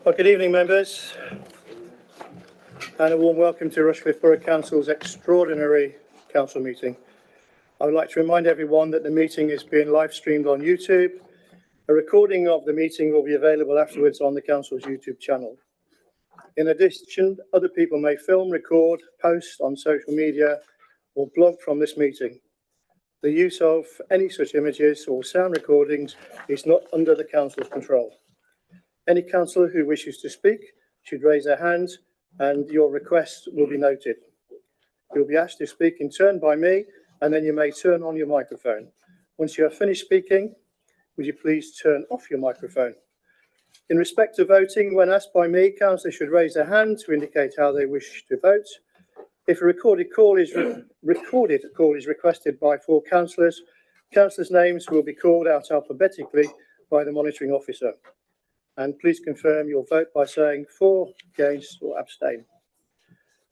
Well, good evening, members, and a warm welcome to Rushcliffe Borough Council's extraordinary council meeting. I would like to remind everyone that the meeting is being live streamed on YouTube. A recording of the meeting will be available afterwards on the council's YouTube channel. In addition, other people may film, record, post on social media or blog from this meeting. The use of any such images or sound recordings is not under the council's control. Any councillor who wishes to speak should raise their hand and your request will be noted. You'll be asked to speak in turn by me and then you may turn on your microphone. Once you have finished speaking, would you please turn off your microphone? In respect of voting, when asked by me, councillors should raise their hand to indicate how they wish to vote. If a recorded call is requested by 4 councillors, councillors' names will be called out alphabetically by the monitoring officer. And please confirm your vote by saying for, against or abstain.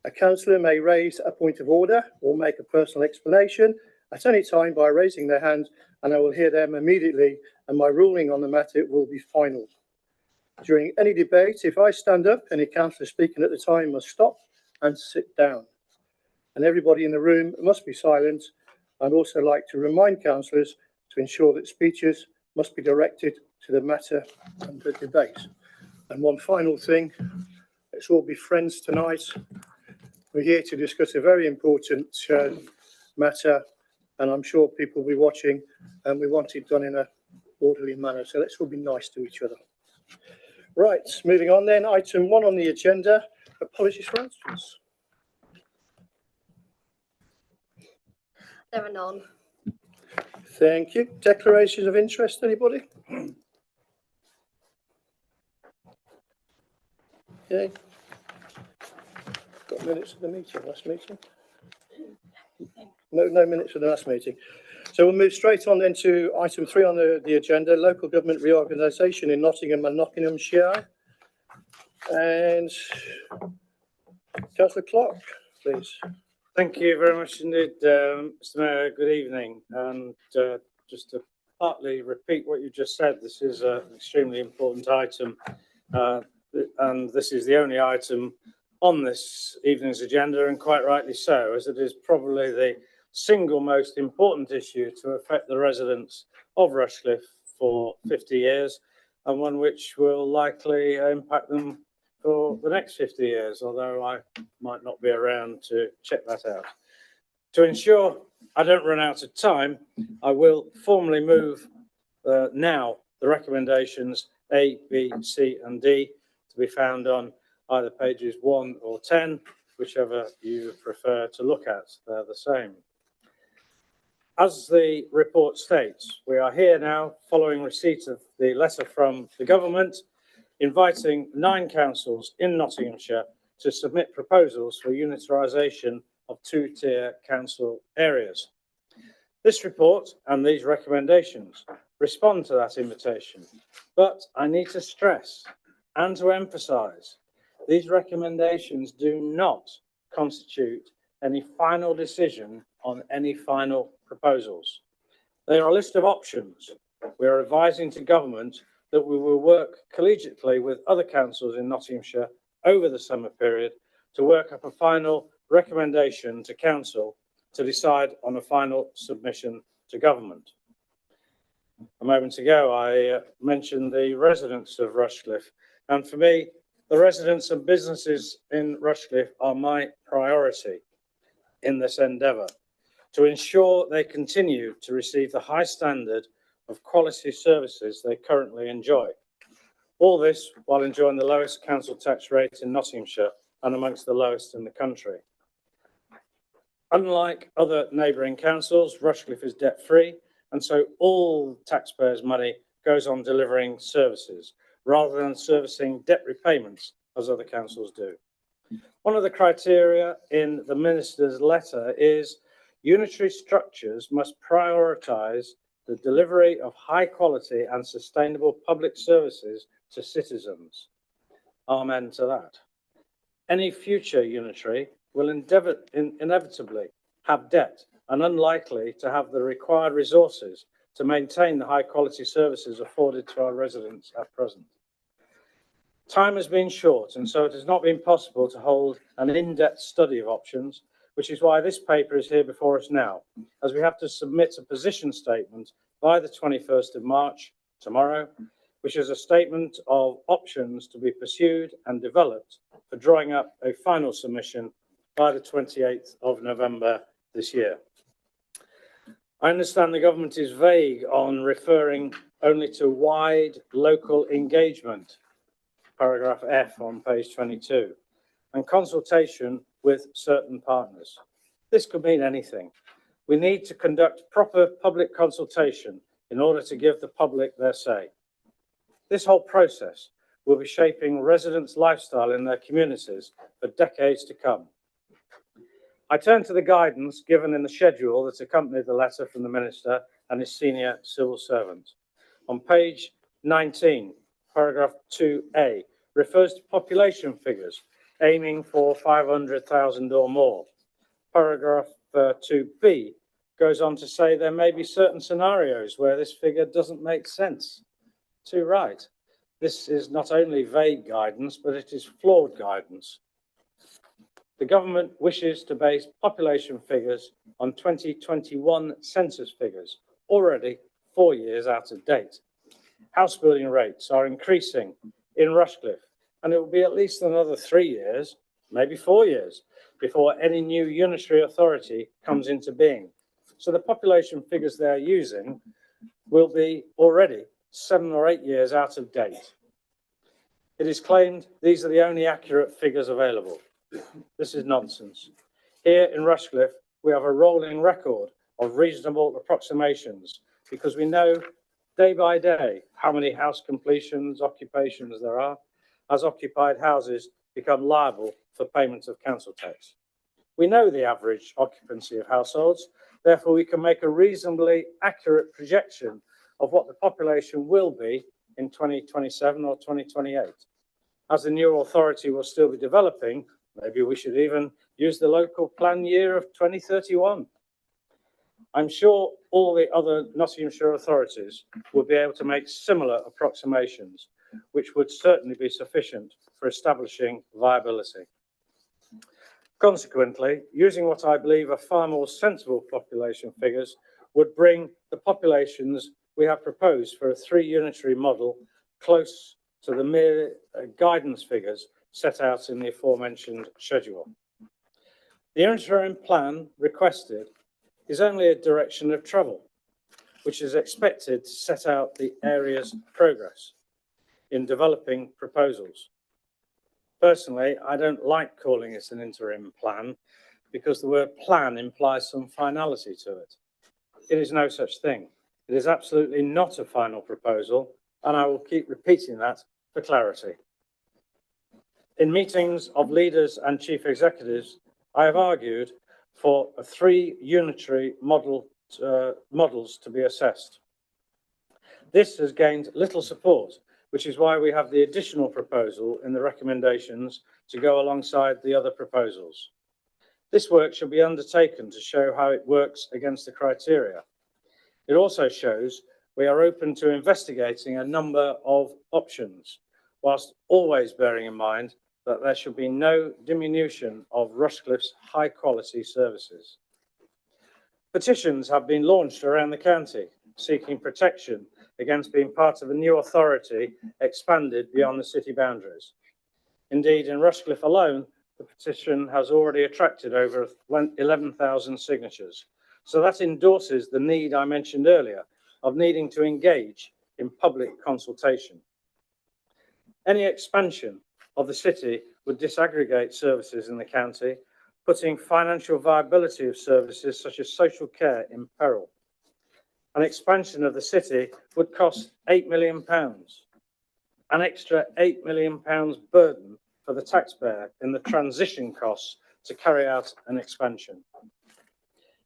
A councillor may raise a point of order or make a personal explanation at any time by raising their hand, and I will hear them immediately and my ruling on the matter will be final. During any debate, if I stand up, any councillor speaking at the time must stop and sit down. And everybody in the room must be silent. I'd also like to remind councillors to ensure that speeches must be directed to the matter under debate. And one final thing, let's all be friends tonight. We're here to discuss a very important matter, and I'm sure people will be watching, and we want it done in an orderly manner. So let's all be nice to each other. Right, moving on then, item 1 on the agenda, apologies for absence. There are none. Thank you. Declarations of interest, anybody? Okay. Got minutes of the meeting, last meeting? No minutes of the last meeting. So we'll move straight on then to item 3 on the agenda, local government reorganisation in Nottingham and Nottinghamshire. And Councillor Clark, please. Thank you very much indeed, Mr. Mayor. Good evening. And just to partly repeat what you just said, this is an extremely important item. And this is the only item on this evening's agenda, and quite rightly so, as it is probably the single most important issue to affect the residents of Rushcliffe for 50 years, and one which will likely impact them for the next 50 years, although I might not be around to check that out. To ensure I don't run out of time, I will formally move now the recommendations A, B, C and D to be found on either pages 1 or 10, whichever you prefer to look at. They're the same. As the report states, we are here now following receipt of the letter from the government inviting 9 councils in Nottinghamshire to submit proposals for unitarisation of 2-tier council areas. This report and these recommendations respond to that invitation, but I need to stress and to emphasise these recommendations do not constitute any final decision on any final proposals. They are a list of options. We are advising to government that we will work collegiately with other councils in Nottinghamshire over the summer period to work up a final recommendation to council to decide on a final submission to government. A moment ago, I mentioned the residents of Rushcliffe, and for me, the residents and businesses in Rushcliffe are my priority in this endeavour, to ensure they continue to receive the high standard of quality services they currently enjoy. All this while enjoying the lowest council tax rate in Nottinghamshire and amongst the lowest in the country. Unlike other neighbouring councils, Rushcliffe is debt-free, and so all taxpayers' money goes on delivering services, rather than servicing debt repayments as other councils do. One of the criteria in the Minister's letter is unitary structures must prioritise the delivery of high quality and sustainable public services to citizens. Amen to that. Any future unitary will inevitably have debt and unlikely to have the required resources to maintain the high quality services afforded to our residents at present. Time has been short, and so it has not been possible to hold an in-depth study of options, which is why this paper is here before us now, as we have to submit a position statement by the 21st of March, tomorrow, which is a statement of options to be pursued and developed for drawing up a final submission by the 28th of November this year. I understand the government is vague on referring only to wide local engagement, paragraph F on page 22, and consultation with certain partners. This could mean anything. We need to conduct proper public consultation in order to give the public their say. This whole process will be shaping residents' lifestyle in their communities for decades to come. I turn to the guidance given in the schedule that accompanied the letter from the Minister and his senior civil servant. On page 19, paragraph 2A, refers to population figures aiming for 500,000 or more. Paragraph 2B goes on to say there may be certain scenarios where this figure doesn't make sense. Too right. This is not only vague guidance, but it is flawed guidance. The government wishes to base population figures on 2021 census figures, already 4 years out of date. House building rates are increasing in Rushcliffe, and it will be at least another 3 years, maybe 4 years, before any new unitary authority comes into being. So the population figures they are using will be already 7 or 8 years out of date. It is claimed these are the only accurate figures available. This is nonsense. Here in Rushcliffe, we have a rolling record of reasonable approximations because we know day by day how many house completions, occupations there are, as occupied houses become liable for payment of council tax. We know the average occupancy of households, therefore we can make a reasonably accurate projection of what the population will be in 2027 or 2028. As the new authority will still be developing, maybe we should even use the local plan year of 2031. I'm sure all the other Nottinghamshire authorities will be able to make similar approximations, which would certainly be sufficient for establishing viability. Consequently, using what I believe are far more sensible population figures would bring the populations we have proposed for a 3 unitary model close to the mere guidance figures set out in the aforementioned schedule. The interim plan requested is only a direction of travel, which is expected to set out the area's progress in developing proposals. Personally, I don't like calling it an interim plan because the word plan implies some finality to it. It is no such thing. It is absolutely not a final proposal, and I will keep repeating that for clarity. In meetings of leaders and chief executives, I have argued for 3 unitary models to be assessed. This has gained little support, which is why we have the additional proposal in the recommendations to go alongside the other proposals. This work should be undertaken to show how it works against the criteria. It also shows we are open to investigating a number of options, whilst always bearing in mind that there should be no diminution of Rushcliffe's high quality services. Petitions have been launched around the county seeking protection against being part of a new authority expanded beyond the city boundaries. Indeed, in Rushcliffe alone, the petition has already attracted over 11,000 signatures. So that endorses the need I mentioned earlier of needing to engage in public consultation. Any expansion of the city would disaggregate services in the county, putting financial viability of services such as social care in peril. An expansion of the city would cost £8 million, an extra £8 million burden for the taxpayer in the transition costs to carry out an expansion.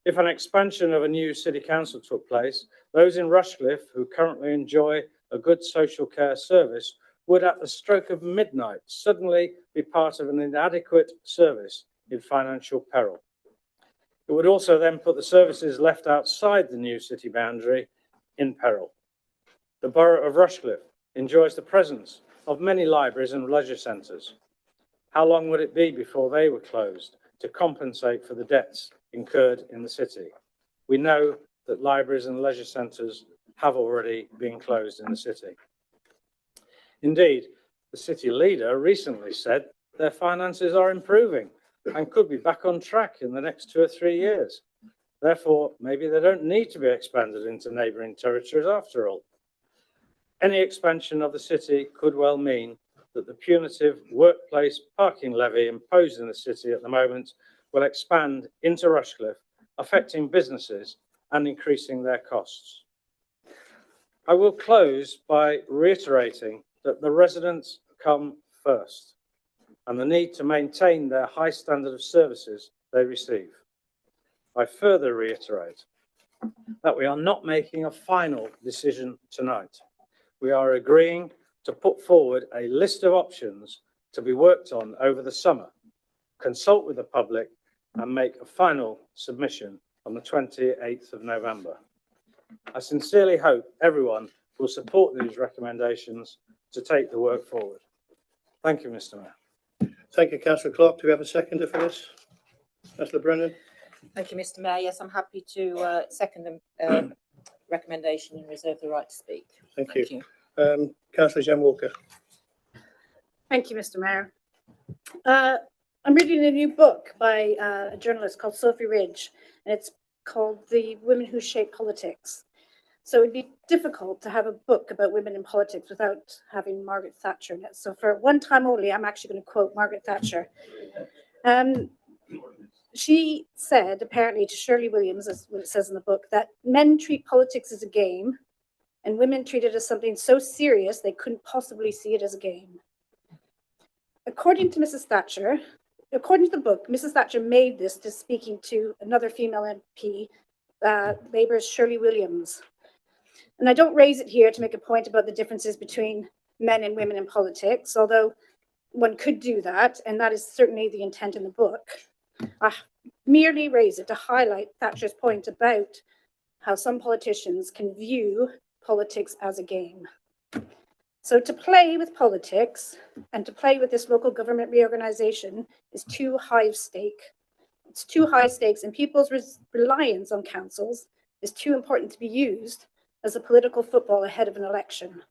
If an expansion of a new city council took place, those in Rushcliffe who currently enjoy a good social care service would at the stroke of midnight suddenly be part of an inadequate service in financial peril. It would also then put the services left outside the new city boundary in peril. The Borough of Rushcliffe enjoys the presence of many libraries and leisure centres. How long would it be before they were closed to compensate for the debts incurred in the city? We know that libraries and leisure centres have already been closed in the city. Indeed, the city leader recently said their finances are improving and could be back on track in the next 2 or 3 years. Therefore, maybe they don't need to be expanded into neighbouring territories after all. Any expansion of the city could well mean that the punitive workplace parking levy imposed in the city at the moment will expand into Rushcliffe, affecting businesses and increasing their costs. I will close by reiterating that the residents come first and the need to maintain their high standard of services they receive. I further reiterate that we are not making a final decision tonight. We are agreeing to put forward a list of options to be worked on over the summer, consult with the public and make a final submission on the 28th of November. I sincerely hope everyone will support these recommendations to take the work forward. Thank you, Mr. Mayor. Thank you, Councillor Clark. Do we have a seconder for this? Councillor Brennan? Thank you, Mr. Mayor. Yes, I'm happy to second the recommendation and reserve the right to speak. Thank you. Councillor Jen Walker. Thank you, Mr. Mayor. I'm reading a new book by a journalist called Sophie Ridge, and it's called The Women Who Shape Politics. So it'd be difficult to have a book about women in politics without having Margaret Thatcher in it. So for one time only, I'm actually going to quote Margaret Thatcher. She said, apparently to Shirley Williams, as what it says in the book, that men treat politics as a game and women treat it as something so serious they couldn't possibly see it as a game. According to Mrs. Thatcher, according to the book, Mrs. Thatcher made this to speaking to another female MP, Labour's Shirley Williams. And I don't raise it here to make a point about the differences between men and women in politics, although one could do that, and that is certainly the intent in the book. I merely raise it to highlight Thatcher's point about how some politicians can view politics as a game. So to play with politics and to play with this local government reorganisation is too high of stake. It's too high stakes, and people's reliance on councils is too important to be used as a political football ahead of an election.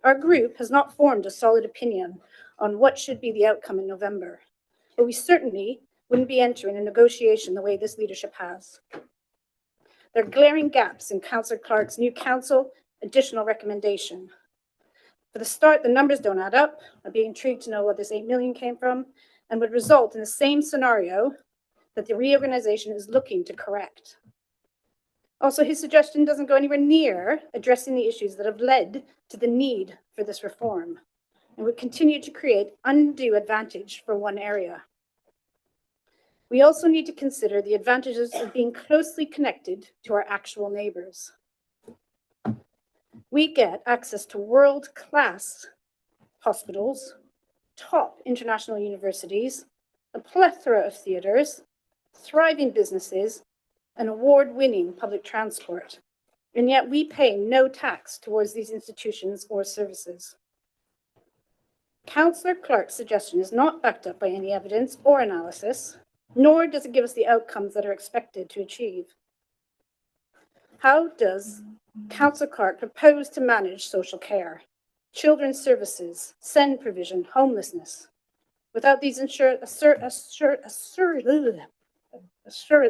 Our group has not formed a solid opinion on what should be the outcome in November, but we certainly wouldn't be entering a negotiation the way this leadership has. There are glaring gaps in Councillor Clark's new council additional recommendation. For the start, the numbers don't add up. I'd be intrigued to know where this 8 million came from, and would result in the same scenario that the reorganisation is looking to correct. Also, his suggestion doesn't go anywhere near addressing the issues that have led to the need for this reform and would continue to create undue advantage for one area. We also need to consider the advantages of being closely connected to our actual neighbours. We get access to world-class hospitals, top international universities, a plethora of theatres, thriving businesses, and award-winning public transport. And yet we pay no tax towards these institutions or services. Councillor Clark's suggestion is not backed up by any evidence or analysis, nor does it give us the outcomes that are expected to achieve. How does Councillor Clark propose to manage social care, children's services, SEND provision, homelessness? Without these I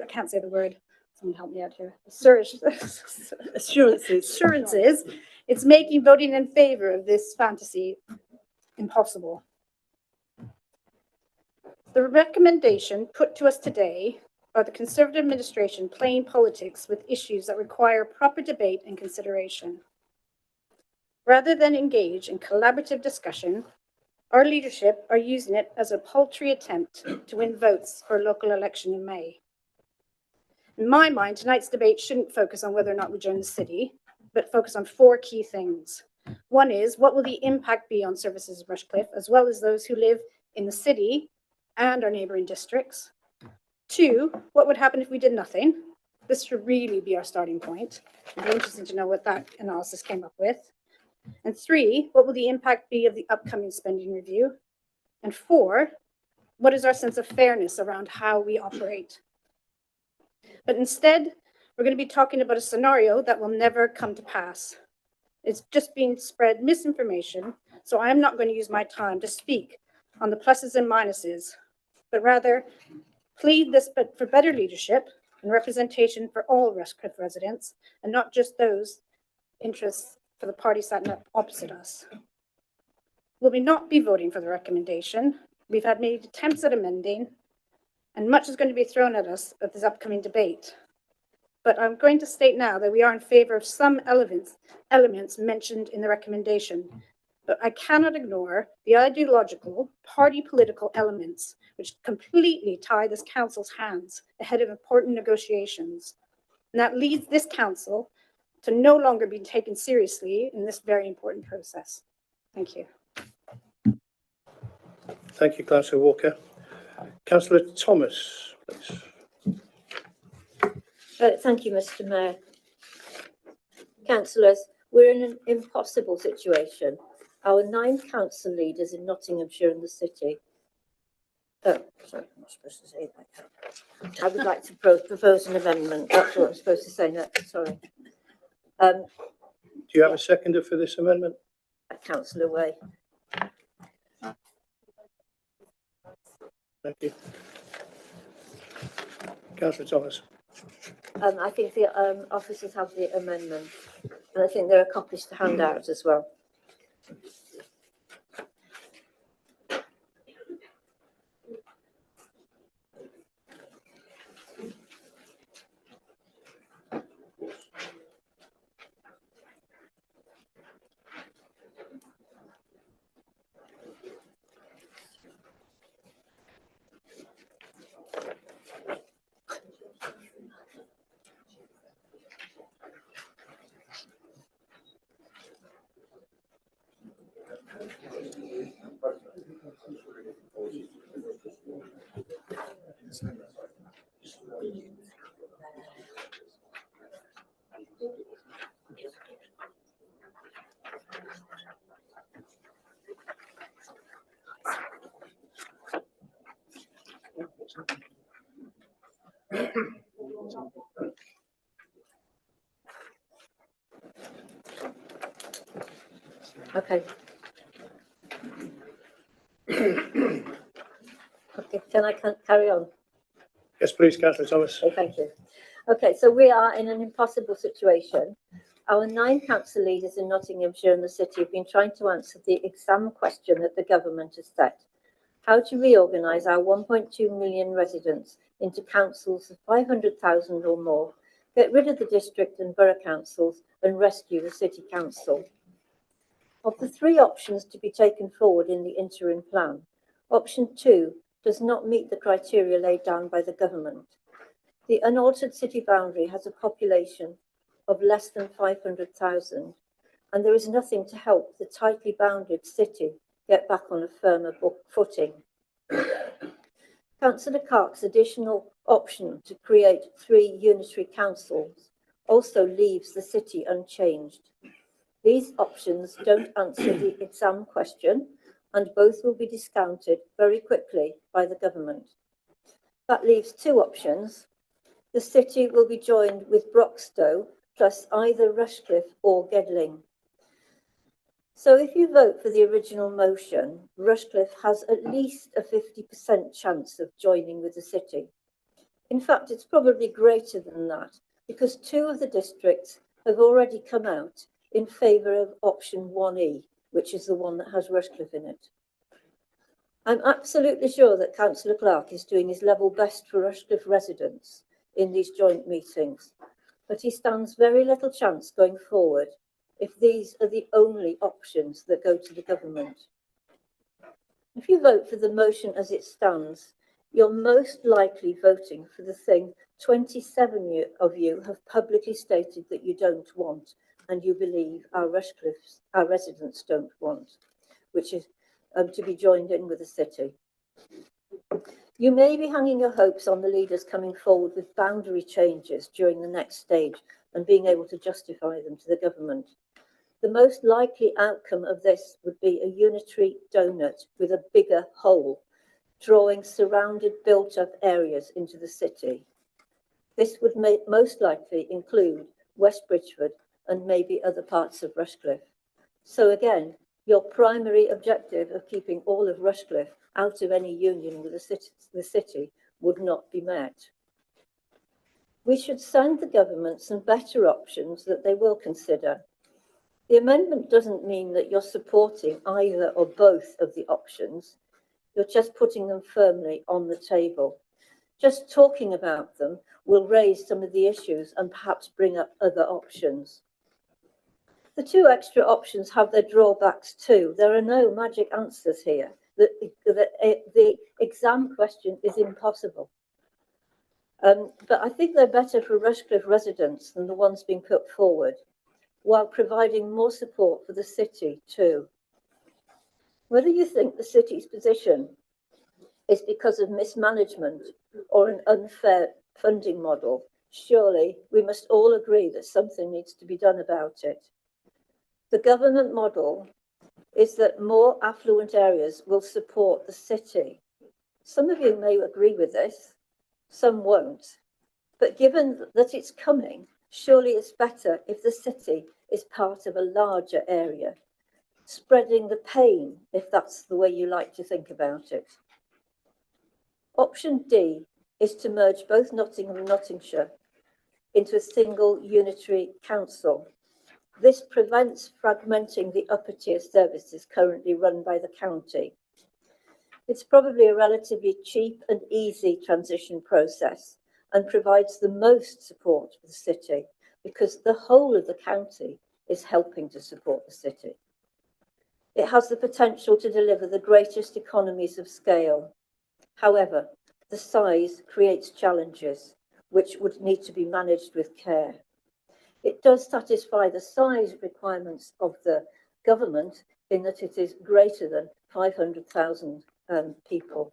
can't say the word. Someone help me out here. Assurances. It's making voting in favour of this fantasy impossible. The recommendation put to us today are the Conservative administration playing politics with issues that require proper debate and consideration. Rather than engage in collaborative discussion, our leadership are using it as a paltry attempt to win votes for a local election in May. In my mind, tonight's debate shouldn't focus on whether or not we join the city, but focus on 4 key things. One is, what will the impact be on services of Rushcliffe, as well as those who live in the city and our neighbouring districts? 2, what would happen if we did nothing? This should really be our starting point. It'd be interesting to know what that analysis came up with. And 3, what will the impact be of the upcoming spending review? And 4, what is our sense of fairness around how we operate? But instead, we're going to be talking about a scenario that will never come to pass. It's just being spread misinformation, so I'm not going to use my time to speak on the pluses and minuses, but rather plead this for better leadership and representation for all Rushcliffe residents, and not just those interests for the parties sat opposite us. Will we not be voting for the recommendation? We've had many attempts at amending, and much is going to be thrown at us at this upcoming debate. But I'm going to state now that we are in favor of some elements mentioned in the recommendation, but I cannot ignore the ideological, party political elements which completely tie this council's hands ahead of important negotiations. And that leads this council to no longer be taken seriously in this very important process. Thank you. Thank you, Councillor Walker. Councillor Thomas, please. Thank you, Mr. Mayor. Councillors, we're in an impossible situation. Our 9 council leaders in Nottinghamshire and the city. Oh, sorry, I'm not supposed to say that. I would like to propose an amendment. That's what I'm supposed to say next. Sorry. Do you have a seconder for this amendment? Councillor Way. Thank you. Councillor Thomas. I think the officers have the amendment, and I think there are copies to hand out as well. Okay. Okay, can I carry on? Yes, please, Councillor Thomas. Okay, thank you. Okay, so we are in an impossible situation. Our 9 council leaders in Nottinghamshire and the city have been trying to answer the exam question that the government has set. How to reorganise our 1.2 million residents into councils of 500,000 or more, get rid of the district and borough councils and rescue the city council. Of the 3 options to be taken forward in the interim plan, option 2 does not meet the criteria laid down by the government. The unaltered city boundary has a population of less than 500,000, and there is nothing to help the tightly bounded city get back on a firmer footing. Councillor Clark's additional option to create 3 unitary councils also leaves the city unchanged. These options don't answer the exam question, and both will be discounted very quickly by the government. That leaves 2 options. The city will be joined with Broxtowe, plus either Rushcliffe or Gedling. So if you vote for the original motion, Rushcliffe has at least a 50% chance of joining with the city. In fact, it's probably greater than that, because 2 of the districts have already come out in favour of option 1E, which is the one that has Rushcliffe in it. I'm absolutely sure that Councillor Clark is doing his level best for Rushcliffe residents in these joint meetings, but he stands very little chance going forward if these are the only options that go to the government. If you vote for the motion as it stands, you're most likely voting for the thing 27 of you have publicly stated that you don't want, and you believe our residents don't want, which is to be joined in with the city. You may be hanging your hopes on the leaders coming forward with boundary changes during the next stage and being able to justify them to the government. The most likely outcome of this would be a unitary donut with a bigger hole, drawing surrounded built-up areas into the city. This would most likely include West Bridgeford and maybe other parts of Rushcliffe. So again, your primary objective of keeping all of Rushcliffe out of any union with the city would not be met. We should send the government some better options that they will consider. The amendment doesn't mean that you're supporting either or both of the options. You're just putting them firmly on the table. Just talking about them will raise some of the issues and perhaps bring up other options. The two extra options have their drawbacks too. There are no magic answers here. The exam question is impossible. But I think they're better for Rushcliffe residents than the ones being put forward, while providing more support for the city too. Whether you think the city's position is because of mismanagement or an unfair funding model, surely we must all agree that something needs to be done about it. The government model is that more affluent areas will support the city. Some of you may agree with this, some won't. But given that it's coming, surely it's better if the city is part of a larger area, spreading the pain, if that's the way you like to think about it. Option D is to merge both Nottingham and Nottinghamshire into a single unitary council. This prevents fragmenting the upper tier services currently run by the county. It's probably a relatively cheap and easy transition process and provides the most support for the city because the whole of the county is helping to support the city. It has the potential to deliver the greatest economies of scale. However, the size creates challenges which would need to be managed with care. It does satisfy the size requirements of the government in that it is greater than 500,000 people.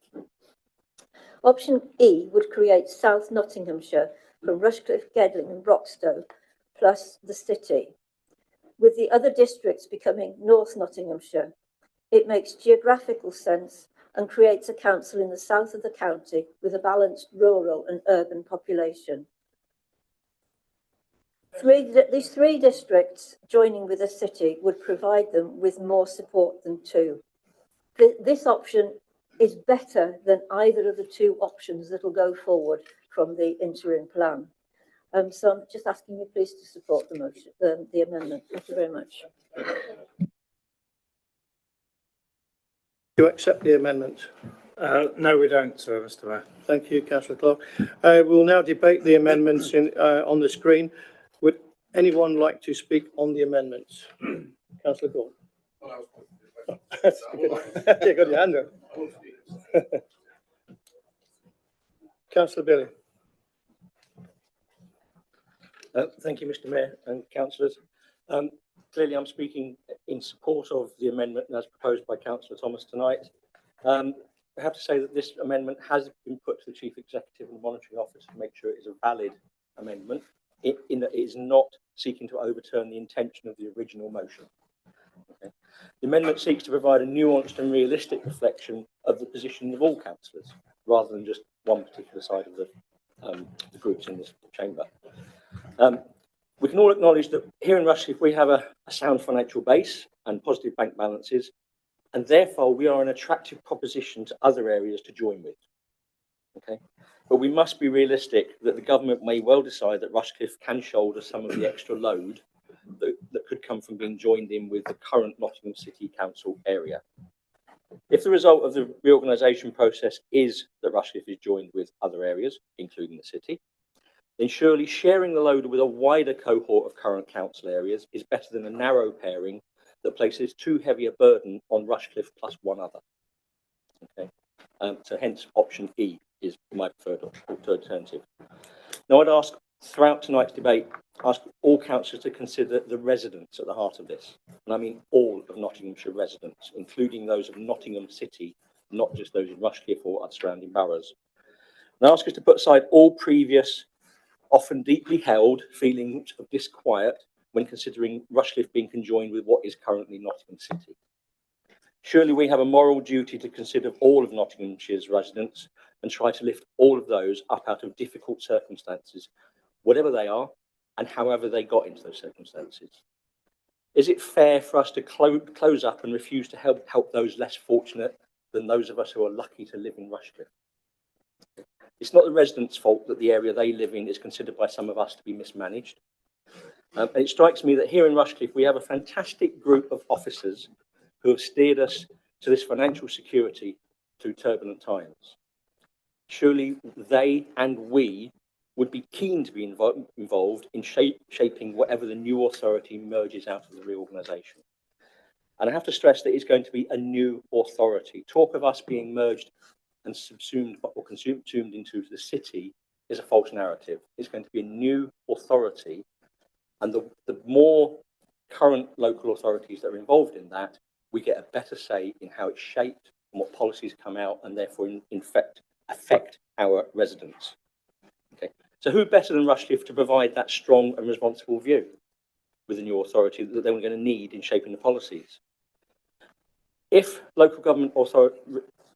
Option E would create South Nottinghamshire from Rushcliffe, Gedling and Broxtowe, plus the city, with the other districts becoming North Nottinghamshire. It makes geographical sense and creates a council in the south of the county with a balanced rural and urban population. These three districts joining with the city would provide them with more support than two. This option is better than either of the two options that will go forward from the interim plan. So I'm just asking you please to support the motion, the amendment. Thank you very much. Do you accept the amendment? No, we don't, Mr. Mayor. Thank you, Councillor Clark. We'll now debate the amendments on the screen. Would anyone like to speak on the amendments? Councillor Gordon. You got your hand up. Councillor Billy. Thank you, Mr. Mayor and councillors. Clearly, I'm speaking in support of the amendment as proposed by Councillor Thomas tonight. I have to say that this amendment has been put to the Chief Executive and Monitoring Office to make sure it is a valid amendment, in that it is not seeking to overturn the intention of the original motion. Okay. The amendment seeks to provide a nuanced and realistic reflection of the position of all councillors, rather than just one particular side of the groups in this chamber. We can all acknowledge that here in Rushcliffe we have a sound financial base and positive bank balances, and therefore we are an attractive proposition to other areas to join with. Okay, but we must be realistic that the government may well decide that Rushcliffe can shoulder some of the extra load that could come from being joined in with the current Nottingham City Council area. If the result of the reorganisation process is that Rushcliffe is joined with other areas, including the city, then surely sharing the load with a wider cohort of current council areas is better than a narrow pairing that places too heavy a burden on Rushcliffe plus one other. Okay, so hence option E is my preferred alternative. Now I'd ask throughout tonight's debate, ask all councillors to consider the residents at the heart of this, and I mean all of Nottinghamshire residents, including those of Nottingham City not just those in Rushcliffe or other surrounding boroughs. And I ask us to put aside all previous, often deeply held feelings of disquiet when considering Rushcliffe being conjoined with what is currently Nottingham City. Surely we have a moral duty to consider all of Nottinghamshire's residents and try to lift all of those up out of difficult circumstances, whatever they are and however they got into those circumstances. Is it fair for us to close up and refuse to help those less fortunate than those of us who are lucky to live in Rushcliffe? It's not the residents' fault that the area they live in is considered by some of us to be mismanaged. And it strikes me that here in Rushcliffe, we have a fantastic group of officers who have steered us to this financial security through turbulent times. Surely they and we would be keen to be involved in shaping whatever the new authority emerges out of the reorganisation. And I have to stress that it's going to be a new authority. Talk of us being merged and subsumed or consumed into the city is a false narrative. It's going to be a new authority, and the more current local authorities that are involved in that, we get a better say in how it's shaped and what policies come out, and therefore in fact affect our residents. Okay, so who better than Rushcliffe to provide that strong and responsible view with the new authority that they were going to need in shaping the policies? If local government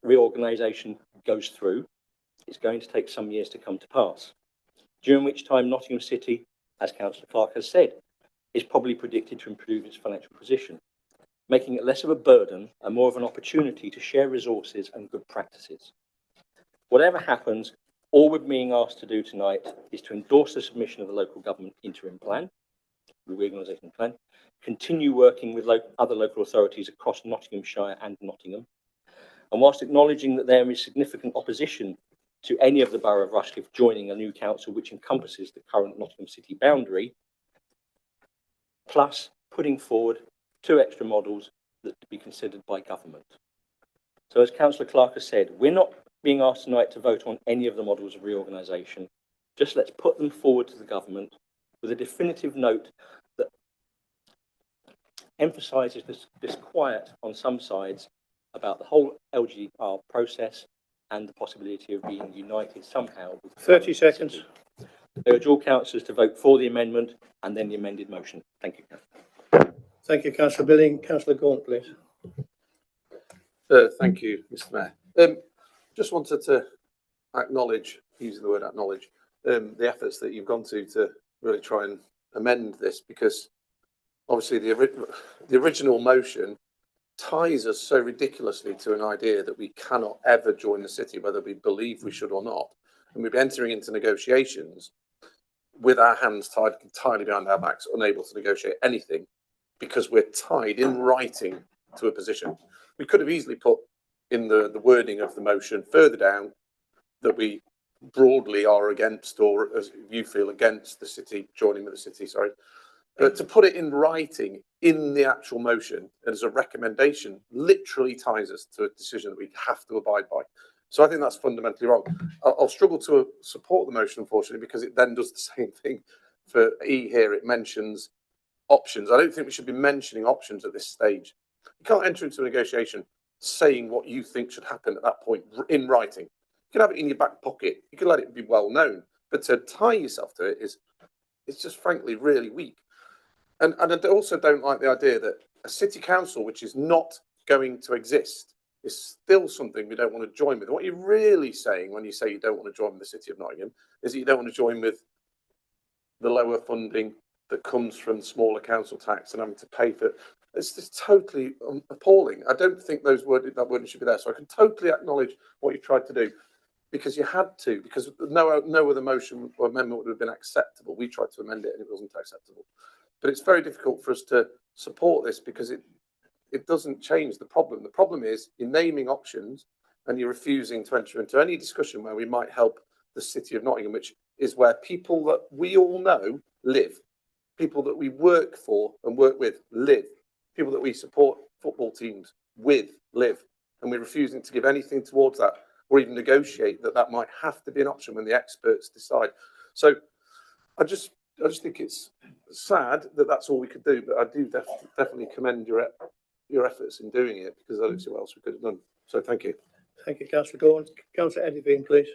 reorganisation goes through, it's going to take some years to come to pass, during which time Nottingham City, as Councillor Clark has said, is probably predicted to improve its financial position, making it less of a burden and more of an opportunity to share resources and good practices. Whatever happens, all we're being asked to do tonight is to endorse the submission of the local government interim plan, the reorganisation plan, continue working with other local authorities across Nottinghamshire and Nottingham, and whilst acknowledging that there is significant opposition to any of the borough of Rushcliffe joining a new council which encompasses the current Nottingham City boundary, plus putting forward 2 extra models that to be considered by government. So as Councillor Clark has said, we're not being asked tonight to vote on any of the models of reorganisation. Just let's put them forward to the government with a definitive note that emphasises this disquiet on some sides about the whole LGR process and the possibility of being united somehow. With 30 seconds. I urge all councillors to vote for the amendment and then the amended motion. Thank you. Thank you, Councillor Billing. Councillor Gaunt, please. Thank you, Mr. Mayor. Just wanted to acknowledge, using the word acknowledge, the efforts that you've gone to really try and amend this, because obviously the original motion ties us so ridiculously to an idea that we cannot ever join the city, whether we believe we should or not. And we'd be entering into negotiations with our hands tied entirely behind our backs, unable to negotiate anything, because we're tied in writing to a position. We could have easily put in the wording of the motion further down that we broadly are against, or as you feel, against the city joining with the city, sorry. But to put it in writing in the actual motion as a recommendation literally ties us to a decision that we have to abide by. So I think that's fundamentally wrong. I'll struggle to support the motion, unfortunately, because it then does the same thing for E here. It mentions options. I don't think we should be mentioning options at this stage. You can't enter into a negotiation saying what you think should happen at that point in writing. You can have it in your back pocket. You can let it be well known, but to tie yourself to it it's just frankly really weak. And I also don't like the idea that a city council which is not going to exist is still something we don't want to join with. What you're really saying when you say you don't want to join with the City of Nottingham is that you don't want to join with the lower funding that comes from smaller council tax and having to pay for it. It's just totally appalling. I don't think that wording should be there. So I can totally acknowledge what you tried to do, because you had to, because no other motion or amendment would have been acceptable. We tried to amend it and it wasn't acceptable. But it's very difficult for us to support this because it doesn't change the problem. The problem is you're naming options and you're refusing to enter into any discussion where we might help the City of Nottingham, which is where people that we all know live, people that we work for and work with live, people that we support football teams with live, and we're refusing to give anything towards that or even negotiate that might have to be an option when the experts decide. So I just think it's sad that that's all we could do, but I do definitely commend your efforts in doing it, because I don't see what else we could have done. So thank you. Thank you, Councillor Gordon. Councillor Edivine, please.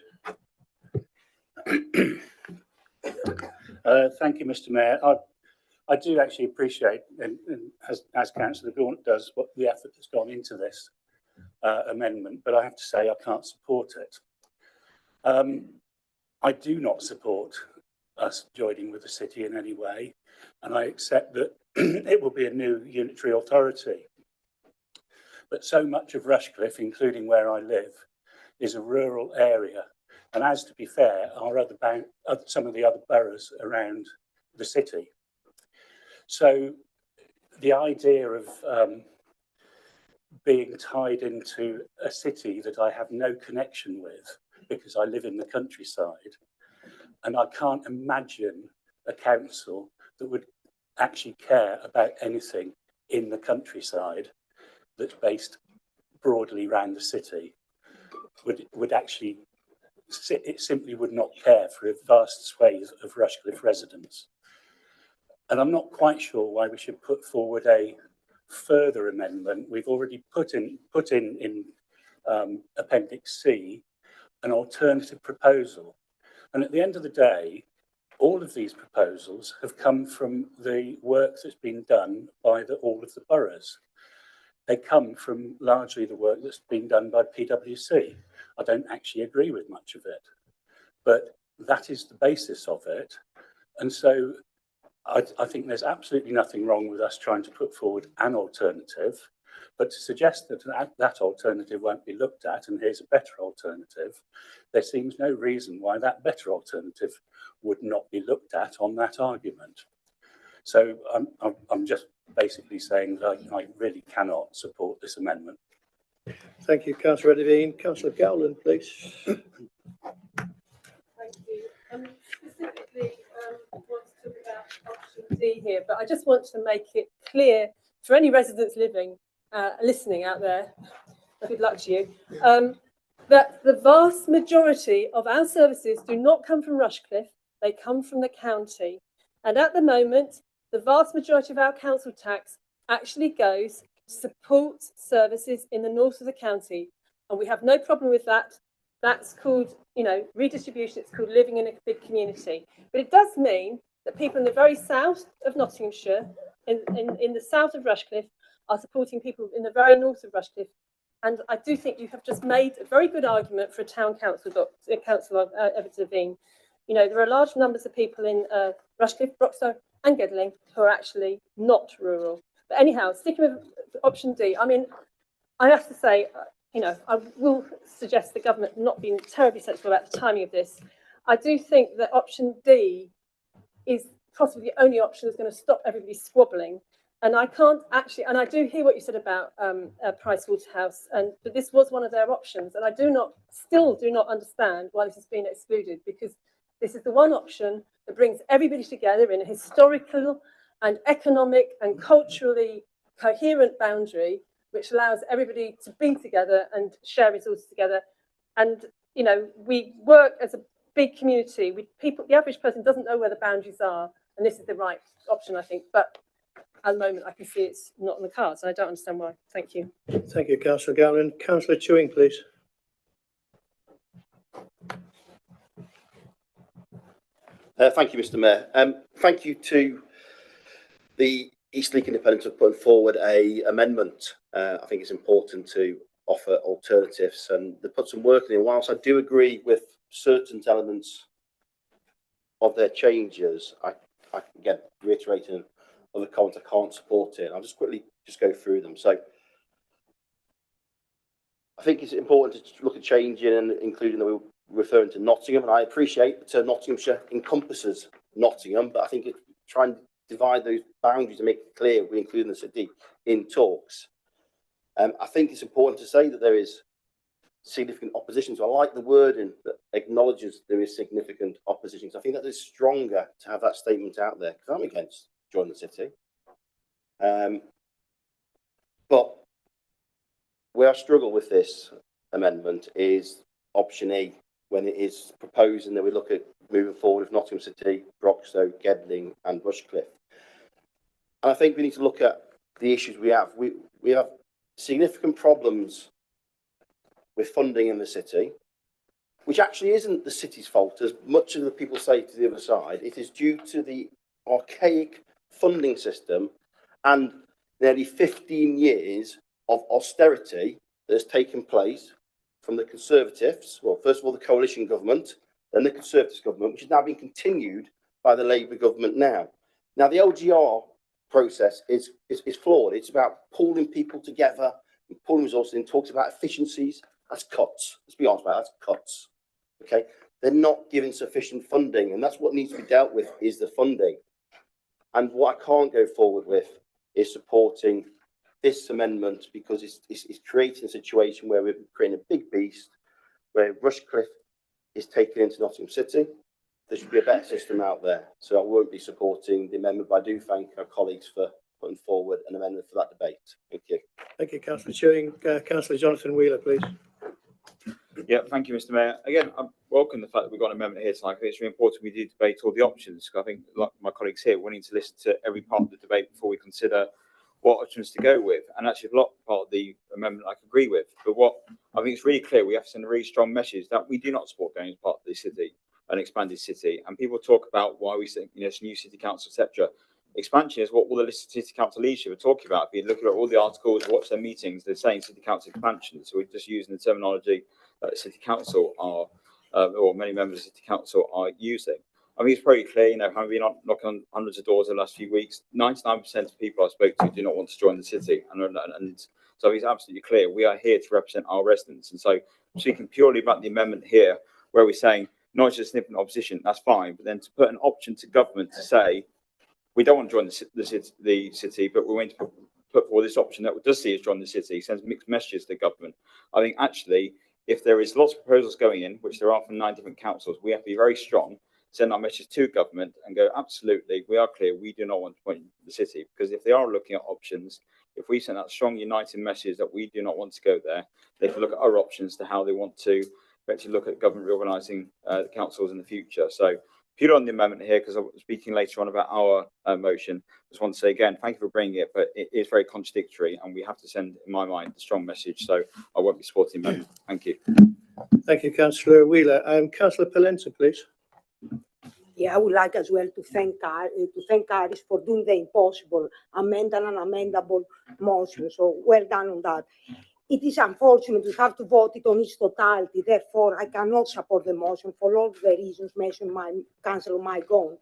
Thank you, Mr. Mayor. I do actually appreciate, and as Councillor Gaunt does, what the effort that's gone into this amendment, but I have to say I can't support it. I do not support us joining with the city in any way, and I accept that it will be a new unitary authority. But so much of Rushcliffe, including where I live, is a rural area. And as to be fair, are some of the other boroughs around the city. So the idea of being tied into a city that I have no connection with because I live in the countryside, and I can't imagine a council that would actually care about anything in the countryside that's based broadly around the city, would actually, it simply would not care for a vast swathe of Rushcliffe residents. And I'm not quite sure why we should put forward a further amendment. We've already put in Appendix C an alternative proposal. And at the end of the day, all of these proposals have come from the work that's been done by all of the boroughs. They come from largely the work that's been done by PwC. I don't actually agree with much of it, but that is the basis of it. And so I think there's absolutely nothing wrong with us trying to put forward an alternative, but to suggest that that alternative won't be looked at and here's a better alternative, there seems no reason why that better alternative would not be looked at on that argument. So I'm just basically saying that I really cannot support this amendment. Thank you, Councillor Edivine. Councillor Gowland, please. Thank you. Specifically, I want to talk about option D here, but I just want to make it clear for any residents listening out there, good luck to you, that the vast majority of our services do not come from Rushcliffe, they come from the county. And at the moment, the vast majority of our council tax actually goes to support services in the north of the county. And we have no problem with that. That's called, redistribution. It's called living in a big community. But it does mean that people in the very south of Nottinghamshire, in the south of Rushcliffe, are supporting people in the very north of Rushcliffe. And I do think you have just made a very good argument for a town council, Councillor Edivine. There are large numbers of people in Rushcliffe, Broxtowe and Gedling who are actually not rural. But anyhow, sticking with option D, I mean, I have to say, I will suggest the government not being terribly sensible about the timing of this. I do think that option D is possibly the only option that's going to stop everybody squabbling. And I can't actually, and I do hear what you said about Pricewaterhouse, but this was one of their options. And I still do not understand why this has been excluded, because this is the one option that brings everybody together in a historical and economic and culturally coherent boundary, which allows everybody to be together and share resources together. And, we work as a big community. The average person doesn't know where the boundaries are. And this is the right option, I think. But at the moment, I can see it's not on the cards. And I don't understand why. Thank you. Thank you, Councillor Gowland. Councillor Chewing, please. Thank you, Mr. Mayor. Thank you to the Eastleigh Independents for putting forward an amendment. I think it's important to offer alternatives, and they put some work in. Whilst I do agree with certain elements of their changes, I again reiterating other comments, I can't support it. I'll just quickly go through them. So I think it's important to look at changing and including that we're referring to Nottingham, and I appreciate the term Nottinghamshire encompasses Nottingham, but I think it's trying to divide those boundaries and make it clear we include the city in talks. I think it's important to say that there is significant opposition. So I like the wording that acknowledges there is significant opposition. So I think that is stronger to have that statement out there, because I'm against joining the city. But where I struggle with this amendment is option E, when it is proposing that we look at moving forward with Nottingham City, Broxtowe, Gedling and Rushcliffe. And I think we need to look at the issues we have. We have significant problems with funding in the city, which actually isn't the city's fault, as much of the people say to the other side. It is due to the archaic funding system and nearly 15 years of austerity that has taken place from the Conservatives, well, first of all, the coalition government, then the Conservative government, which is now being continued by the Labour government now. Now, the LGR process is flawed. It's about pulling people together, and pulling resources in, talks about efficiencies. That's cuts. Let's be honest about it, that's cuts. Okay, they're not giving sufficient funding, and that's what needs to be dealt with, is the funding. And what I can't go forward with is supporting this amendment, because it's creating a situation where we're creating a big beast, where Rushcliffe is taken into Nottingham City. There should be a better system out there. So I won't be supporting the amendment, but I do thank our colleagues for putting forward an amendment for that debate. Thank you. Thank you, Councillor Chewing. Councillor Jonathan Wheeler, please. Yeah, thank you, Mr. Mayor. Again, I welcome the fact that we've got an amendment here tonight. I think it's really important we do debate all the options. I think, like my colleagues here, we need to listen to every part of the debate before we consider what options to go with. And actually, a lot part of the amendment I can agree with. But what I think it's really clear, we have to send a really strong message that we do not support going as part of the city, an expanded city. And people talk about why we think, it's new city council, etc. Expansion is what all the city council leadership are talking about. If you look at all the articles, watch their meetings, they're saying city council expansion. So we're just using the terminology that the city council are, or many members of the city council are using. I mean, it's pretty clear, having been knocking on hundreds of doors in the last few weeks, 99% of people I spoke to do not want to join the city. And so it's absolutely clear we are here to represent our residents. And so speaking purely about the amendment here, where we're saying not just significant opposition, that's fine, but then to put an option to government to say, we don't want to join the city, but we're going to put forward this option that does see us join the city, sends mixed messages to the government. I think actually, if there is lots of proposals going in, which there are from 9 different councils, we have to be very strong, send our message to government and go, absolutely, we are clear, we do not want to join the city. Because if they are looking at options, if we send that strong united message that we do not want to go there, they can look at our options to how they want to actually look at government reorganising the councils in the future. So purely on the amendment here, because I'm speaking later on about our motion, just want to say again, thank you for bringing it, but it is very contradictory and we have to send, in my mind, a strong message. So I won't be supporting the amendment. Thank you. Thank you, Councillor Wheeler. Councillor Polenta, please. Yeah, I would like as well to thank Iris for doing the impossible, amend an unamendable motion. So well done on that. It is unfortunate we have to vote it on its totality. Therefore, I cannot support the motion for all the reasons mentioned by Councillor Mike Gaunt.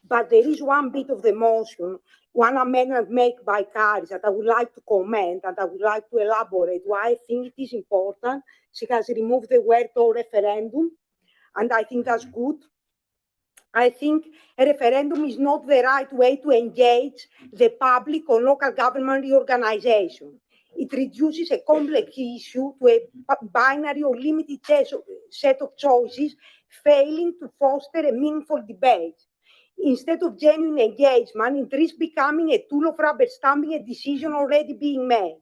But there is one bit of the motion, one amendment made by Iris that I would like to comment and I would like to elaborate why I think it is important. She has removed the word "or referendum," and I think that's good. I think a referendum is not the right way to engage the public on local government reorganization. It reduces a complex issue to a binary or limited set of choices, failing to foster a meaningful debate. Instead of genuine engagement, it risks becoming a tool of rubber stamping a decision already being made.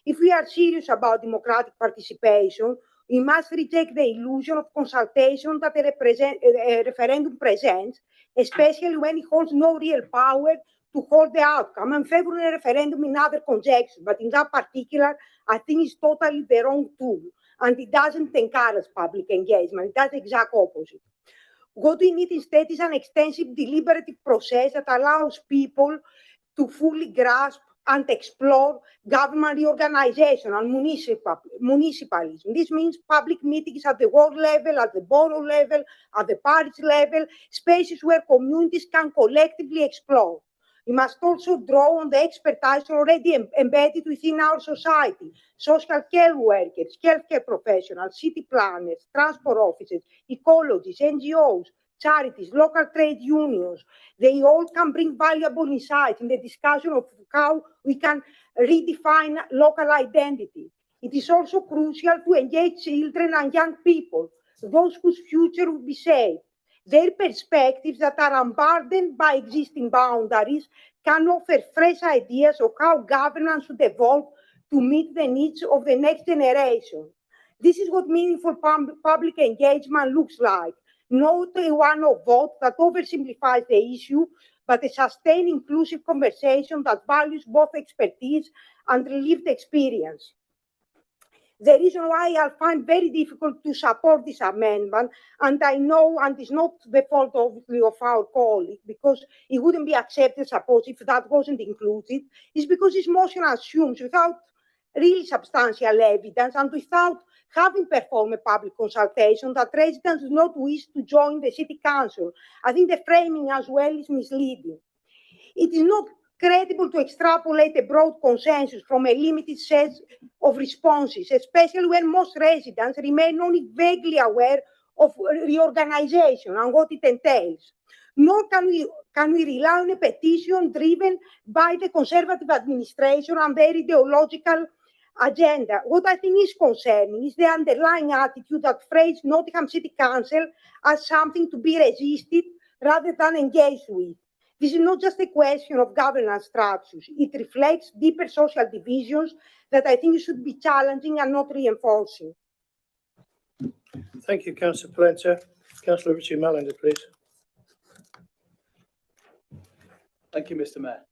If we are serious about democratic participation, we must reject the illusion of consultation that a referendum presents, especially when it holds no real power to hold the outcome. I'm favoring a referendum in other conjectures, but in that particular, I think it's totally the wrong tool, and it doesn't encourage public engagement. It does the exact opposite. What we need instead is an extensive deliberative process that allows people to fully grasp and explore government reorganization and municipalism. This means public meetings at the ward level, at the borough level, at the parish level, spaces where communities can collectively explore. We must also draw on the expertise already embedded within our society. Social care workers, healthcare professionals, city planners, transport officers, ecologists, NGOs, charities, local trade unions. They all can bring valuable insights in the discussion of how we can redefine local identity. It is also crucial to engage children and young people, those whose future will be saved. Their perspectives that are unburdened by existing boundaries can offer fresh ideas of how governance should evolve to meet the needs of the next generation. This is what meaningful public engagement looks like. Not a one-off vote that oversimplifies the issue, but a sustained, inclusive conversation that values both expertise and lived experience. The reason why I find very difficult to support this amendment, and I know, and it's not the fault obviously of our colleague, because it wouldn't be accepted, suppose, if that wasn't included, is because this motion assumes, without really substantial evidence and without having performed a public consultation, that residents do not wish to join the city council. I think the framing as well is misleading. It is not credible to extrapolate a broad consensus from a limited set of responses, especially when most residents remain only vaguely aware of reorganization and what it entails. Nor can we rely on a petition driven by the Conservative administration and their ideological agenda. What I think is concerning is the underlying attitude that frames Nottingham City Council as something to be resisted rather than engaged with. This is not just a question of governance structures. It reflects deeper social divisions that I think should be challenging and not reinforcing. Thank you, Councillor Polenta. Councillor Richie Mallender, please. Thank you, Mr. Mayor.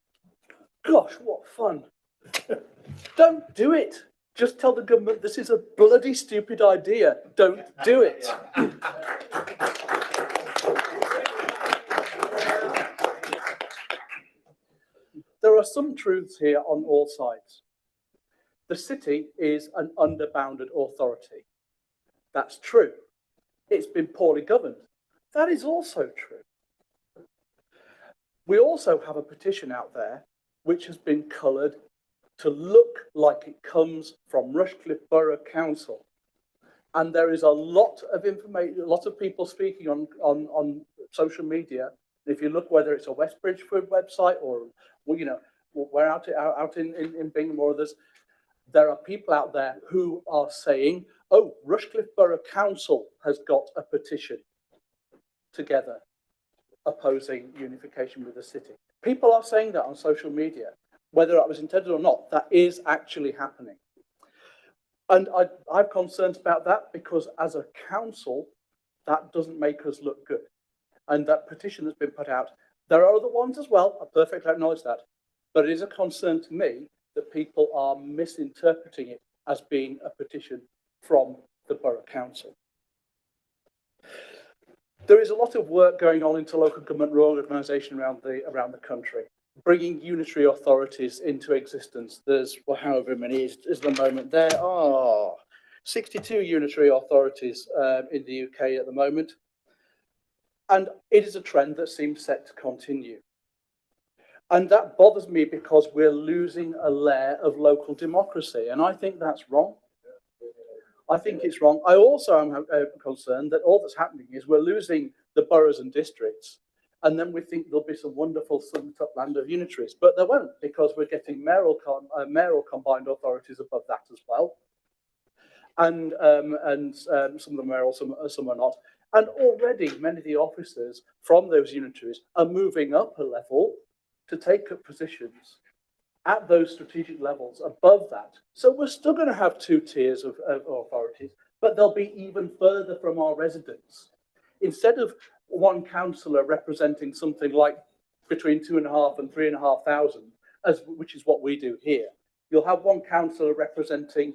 Gosh, what fun. Don't do it. Just tell the government this is a bloody stupid idea. Don't do it. There are some truths here on all sides. The city is an underbounded authority. That's true. It's been poorly governed. That is also true. We also have a petition out there which has been coloured to look like it comes from Rushcliffe Borough Council. And there is a lot of information, a lot of people speaking on social media. If you look, whether it's a West Bridgeford website or, well, you know, we're out in Bingham or others, there are people out there who are saying, oh, Rushcliffe Borough Council has got a petition together opposing unification with the city. People are saying that on social media. Whether that was intended or not, that is actually happening. And I have concerns about that because as a council, that doesn't make us look good. And that petition that's been put out, there are other ones as well, I perfectly acknowledge that. But it is a concern to me that people are misinterpreting it as being a petition from the Borough Council. There is a lot of work going on into local government reorganisation around the country, bringing unitary authorities into existence. There's, well, however many is the moment. There are 62 unitary authorities in the UK at the moment. And it is a trend that seems set to continue. And that bothers me because we're losing a layer of local democracy. And I think that's wrong. I think it's wrong. I also am concerned that all that's happening is we're losing the boroughs and districts. And then we think there'll be some wonderful summed up land of unitaries. But there won't, because we're getting mayoral combined authorities above that as well. And some of them are, some are not. And already many of the officers from those unitaries are moving up a level to take up positions at those strategic levels above that. So we're still going to have two tiers of authorities, but they'll be even further from our residents. Instead of one councillor representing something like between 2,500 and 3,500, which is what we do here, you'll have one councillor representing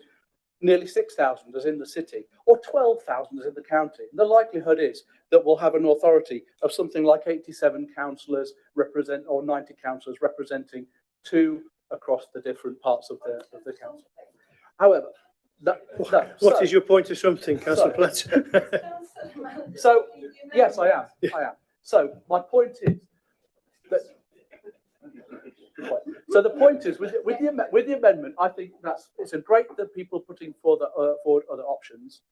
nearly 6,000 as in the city, or 12,000 as in the county. The likelihood is that we'll have an authority of something like 87 councillors or 90 councillors representing two across the different parts of the council. However, what is your point of something, Councillor Platt? So, yes, I am. I am. So my point is that. So the point is, with the amendment, I think it's a great that people are putting forward other options.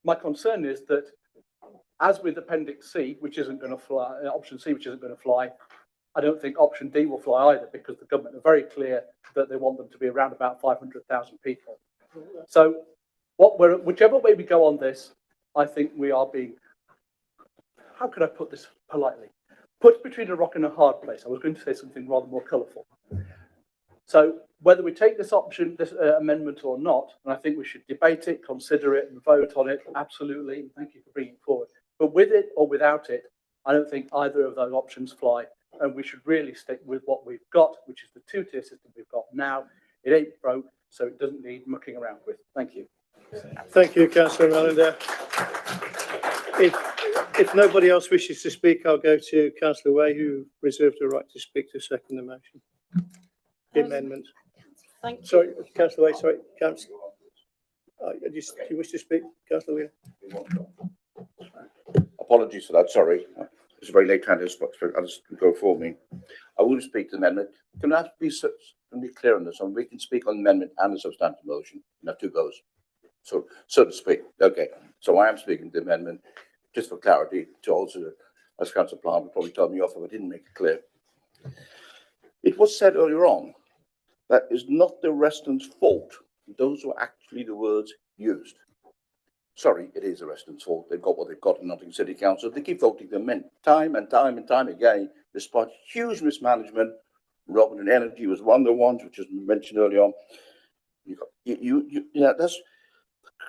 My concern is that, as with Appendix C, which isn't going to fly, Option C, which isn't going to fly, I don't think Option D will fly either, because the government are very clear that they want them to be around about 500,000 people. So, whichever way we go on this, I think we are being, how could I put this politely? Put between a rock and a hard place. I was going to say something rather more colourful. So whether we take this option, this amendment or not, and I think we should debate it, consider it and vote on it, absolutely. Thank you for bringing it forward. But with it or without it, I don't think either of those options fly. And we should really stick with what we've got, which is the two-tier system we've got now. It ain't broke, so it doesn't need mucking around with. Thank you. Thank you, Councillor Mallender. If nobody else wishes to speak, I'll go to Councillor Way, who reserved the right to speak to second the motion. The amendment. Thank you. Sorry, Councillor Way, sorry, Councillor. Do you wish to speak, Councillor Wheeler? Apologies for that, sorry. It's a very late time to go for me. I will speak to the amendment. Can I be clear on this? We can speak on the amendment and the substantive motion. You have two goes. So to speak. Okay. So I am speaking to the amendment, just for clarity, to also, as Councillor Plant would probably tell me off if I didn't make it clear. It was said earlier on that is not the residents' fault. Those were actually the words used. Sorry, it is the residents' fault. They've got what they've got in Nottingham City Council. They keep voting them in time and time and time again, despite huge mismanagement. Robin and Energy was one of the ones which was mentioned earlier on. That's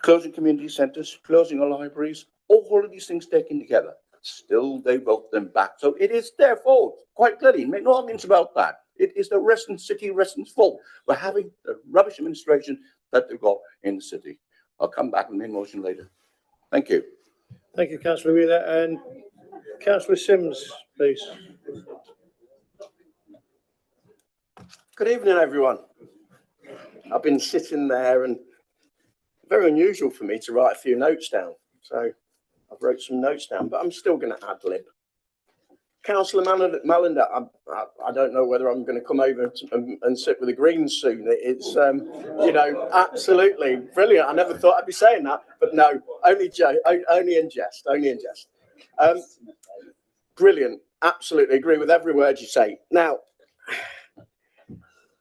closing community centres, closing our libraries, all of these things taken together. Still, they vote them back. So it is their fault, quite clearly. Make no arguments about that. It is the city residents' fault for having the rubbish administration that they've got in the city. I'll come back with my motion later. Thank you. Thank you, Councillor Wheeler. And Councillor Sims, please. Good evening, everyone. I've been sitting there, and very unusual for me to write a few notes down. So I've wrote some notes down, but I'm still going to ad-lib. Councillor Mallender, I don't know whether I'm going to come over and sit with the Greens soon. It's, you know, absolutely brilliant. I never thought I'd be saying that, but no, only in jest, only in jest. Brilliant. Absolutely agree with every word you say. Now,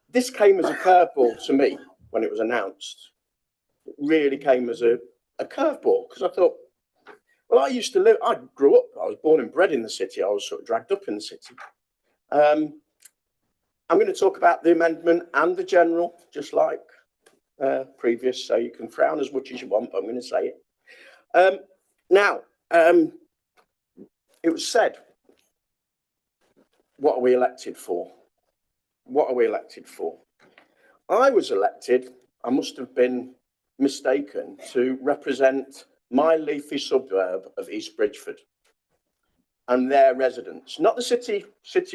this came as a curveball to me when it was announced. It really came as a curveball because I thought, well, I grew up, I was born and bred in the city. I was sort of dragged up in the city. I'm going to talk about the amendment and the general, just like previous, so you can frown as much as you want, but I'm going to say it. Now, it was said, what are we elected for? What are we elected for? I was elected, I must have been mistaken, to represent my leafy suburb of East Bridgford and their residents, not the city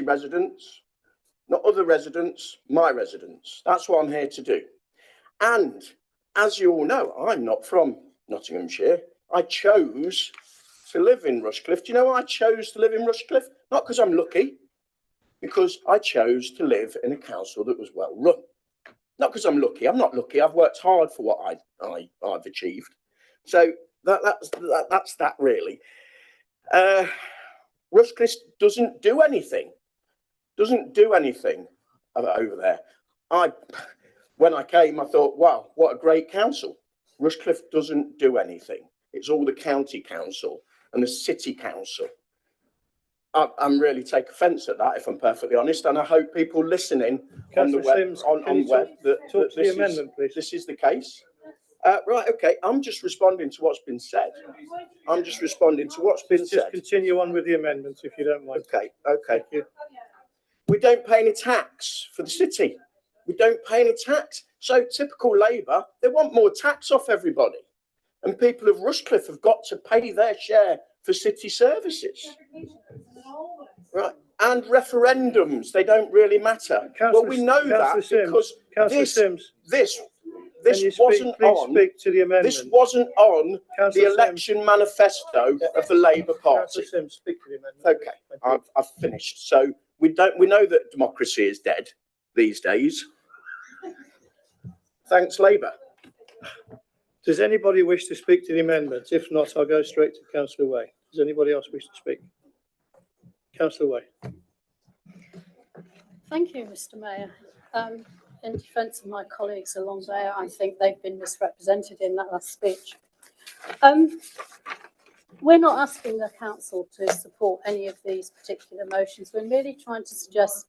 residents, not other residents, my residents. That's what I'm here to do. And as you all know, I'm not from Nottinghamshire. I chose to live in Rushcliffe. Do you know why I chose to live in Rushcliffe? Not because I'm lucky, because I chose to live in a council that was well run. Not because I'm lucky. I'm not lucky. I've worked hard for what I've achieved. So that's that really. Rushcliffe doesn't do anything. Doesn't do anything over there. When I came, I thought, wow, what a great council. Rushcliffe doesn't do anything. It's all the county council and the city council. I'm really take offence at that, if I'm perfectly honest, and I hope people listening on the web, on web, that this is the case. Right, okay. I'm just responding to what's been said. I'm just responding to what's been said. Just continue on with the amendment, if you don't mind. Okay, okay. Thank you. We don't pay any tax for the city. We don't pay any tax. So typical Labour, they want more tax off everybody. And people of Rushcliffe have got to pay their share for city services. Right. And referendums, they don't really matter. Well, we know that because this wasn't on the election manifesto of the Labour Party. Okay, I've finished. So we know that democracy is dead these days. Thanks, Labour. Does anybody wish to speak to the amendment? If not, I'll go straight to Councillor Way. Does anybody else wish to speak? Councillor Way. Thank you, Mr. Mayor. In defence of my colleagues along there, I think they've been misrepresented in that last speech. We're not asking the council to support any of these particular motions. We're merely trying to suggest,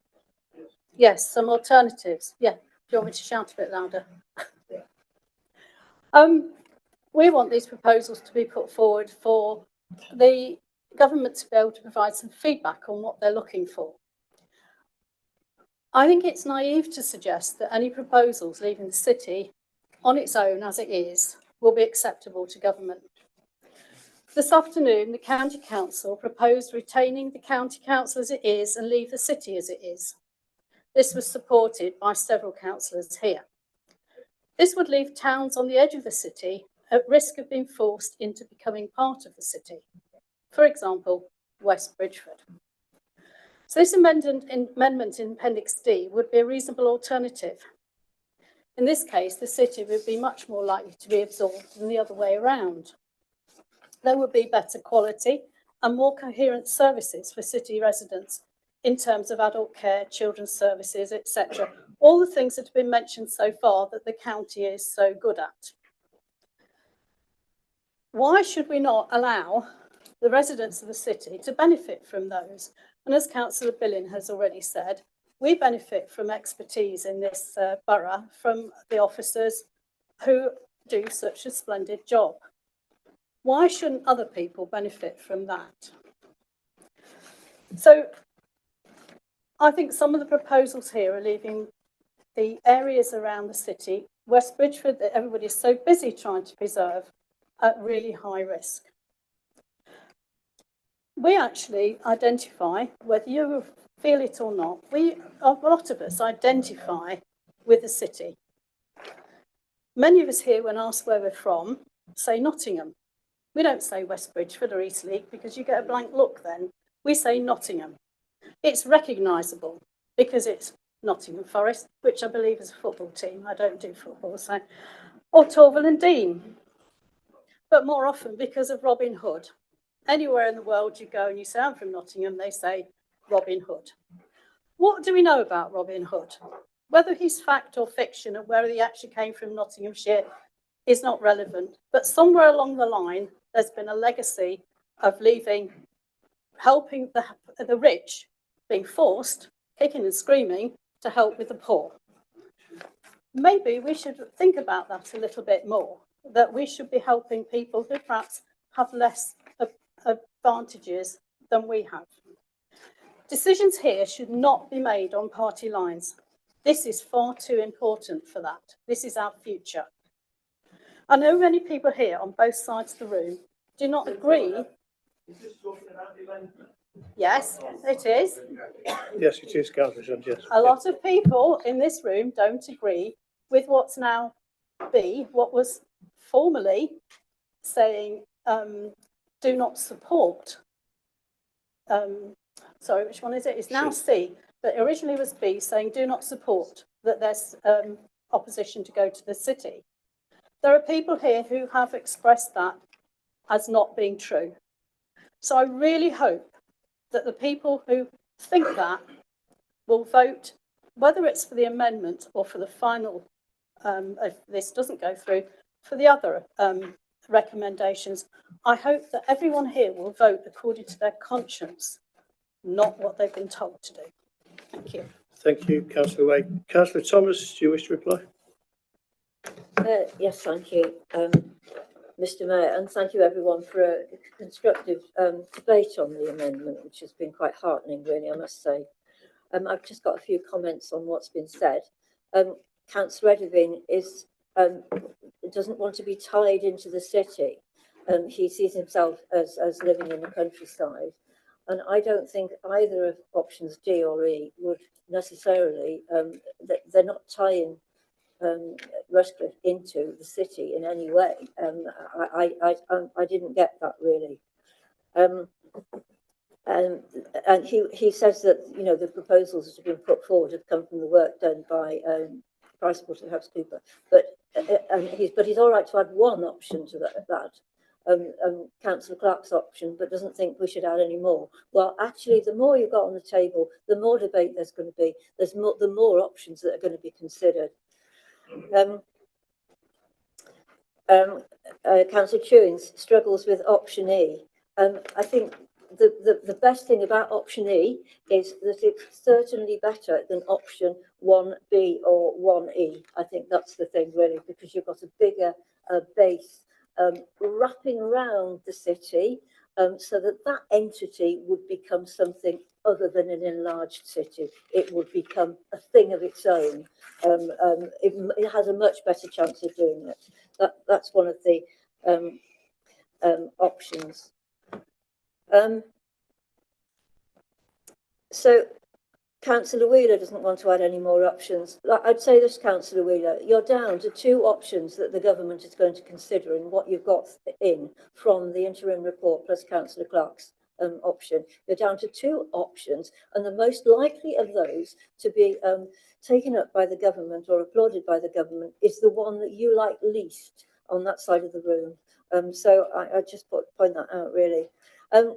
yes, some alternatives. Yeah, do you want me to shout a bit louder? We want these proposals to be put forward for the government to be able to provide some feedback on what they're looking for. I think it's naive to suggest that any proposals leaving the city on its own as it is will be acceptable to government. This afternoon, the County Council proposed retaining the County Council as it is and leave the city as it is. This was supported by several councillors here. This would leave towns on the edge of the city at risk of being forced into becoming part of the city. For example, West Bridgford. So this amendment in Appendix D would be a reasonable alternative. In this case, the city would be much more likely to be absorbed than the other way around. There would be better quality and more coherent services for city residents in terms of adult care, children's services, etc. All the things that have been mentioned so far that the county is so good at. Why should we not allow the residents of the city to benefit from those? And as Councillor Billing has already said, we benefit from expertise in this borough from the officers who do such a splendid job. Why shouldn't other people benefit from that? So I think some of the proposals here are leaving the areas around the city, West Bridgford, that everybody is so busy trying to preserve, at really high risk. We actually identify, whether you feel it or not, a lot of us identify with the city. Many of us here, when asked where we're from, say Nottingham. We don't say West Bridgford or Eastleigh because you get a blank look then. We say Nottingham. It's recognisable because it's Nottingham Forest, which I believe is a football team. I don't do football, so. Or Torval and Dean. But more often because of Robin Hood. Anywhere in the world you go and you say, I'm from Nottingham, they say Robin Hood. What do we know about Robin Hood? Whether he's fact or fiction and whether he actually came from Nottinghamshire is not relevant. But somewhere along the line, there's been a legacy of helping the rich, being forced, kicking and screaming, to help with the poor. Maybe we should think about that a little bit more, that we should be helping people who perhaps have less advantages than we have. Decisions here should not be made on party lines. This is far too important for that. This is our future. I know many people here on both sides of the room do not agree. Is this talking about the amendment? Yes, it is. Yes, it is, Councillor Jones, yes. A lot of people in this room don't agree with what's now what was formerly saying do not support. Sorry, which one is it? It's now C, but originally was B, saying do not support, that there's opposition to go to the city. There are people here who have expressed that as not being true. So I really hope that the people who think that will vote, whether it's for the amendment or for the final, if this doesn't go through, for the other recommendations. I hope that everyone here will vote according to their conscience, not what they've been told to do. Thank you. Thank you, Councillor Wade. Councillor Thomas, do you wish to reply? Yes, thank you, Mr. Mayor, and thank you everyone for a constructive debate on the amendment, which has been quite heartening, really, I must say. I've just got a few comments on what's been said. Councillor Edivine doesn't want to be tied into the city. He sees himself as living in the countryside. And I don't think either of options D or E would necessarily, they're not tying Rushcliffe into the city in any way. I didn't get that really. And he says that, you know, the proposals that have been put forward have come from the work done by PricewaterhouseCoopers, but he's all right to add one option to that. Councillor Clark's option, but doesn't think we should add any more. Well, actually, the more you've got on the table, the more debate there's going to be. The more options that are going to be considered. Councillor Chewins struggles with option E. I think the best thing about option E is that it's certainly better than option 1B or 1E. I think that's the thing, really, because you've got a bigger base wrapping around the city, so that entity would become something other than an enlarged city. It would become a thing of its own. It has a much better chance of doing it. That's one of the options. So Councillor Wheeler doesn't want to add any more options. I'd say this, Councillor Wheeler, you're down to 2 options that the government is going to consider in what you've got in from the interim report plus Councillor Clark's option. You're down to 2 options, and the most likely of those to be taken up by the government or applauded by the government is the one that you like least on that side of the room. So I just point that out, really.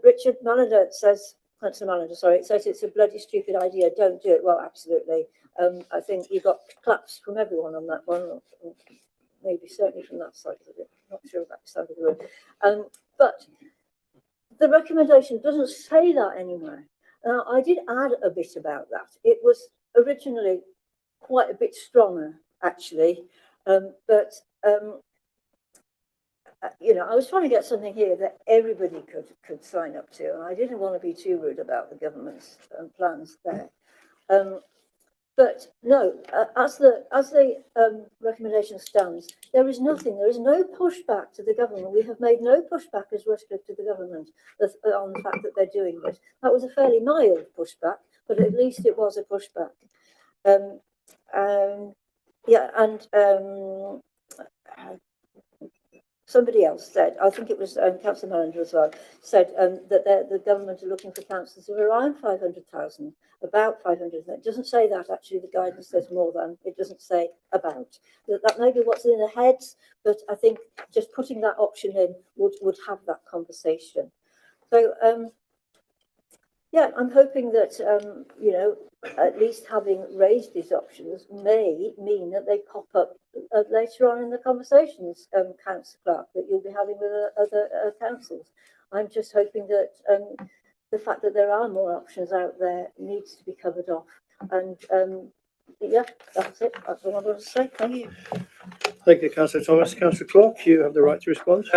Richard Mallender says, Councillor Mallender, sorry, it says it's a bloody stupid idea, don't do it. Well, absolutely. I think you got claps from everyone on that one, or maybe certainly from that side of it. Not sure about the side of the room. But the recommendation doesn't say that anywhere. Now, I did add a bit about that. It was originally quite a bit stronger, actually, but you know, I was trying to get something here that everybody could sign up to, and I didn't want to be too rude about the government's plans there. But no, as the recommendation stands, there is nothing. There is no pushback to the government. We have made no pushback as Rushcliffe to the government on the fact that they're doing this. That was a fairly mild pushback, but at least it was a pushback. Yeah, and somebody else said, I think it was Councillor Mallender as well, said that the government are looking for councillors of around 500,000, about 500,000. It doesn't say that, actually, the guidance says more than, it doesn't say about. That may be what's in their heads, but I think just putting that option in would have that conversation. So, yeah, I'm hoping that, you know, at least having raised these options may mean that they pop up later on in the conversations, Councillor Clark, that you'll be having with other councils. I'm just hoping that the fact that there are more options out there needs to be covered off. And yeah, that's it. That's all I want to say. Thank you. Thank you, Councillor Thomas. Councillor Clark, you have the right to respond.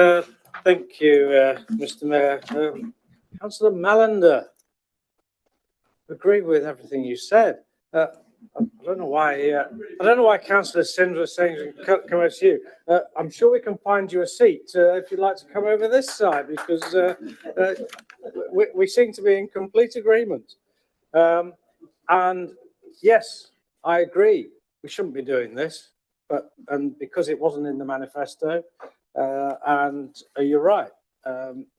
Thank you, Mr. Mayor. Councillor Mallender, agree with everything you said. I don't know why Councillor Sindra was saying come over to you. I'm sure we can find you a seat if you'd like to come over this side, because we seem to be in complete agreement. And yes, I agree. We shouldn't be doing this, but because it wasn't in the manifesto, and you're right,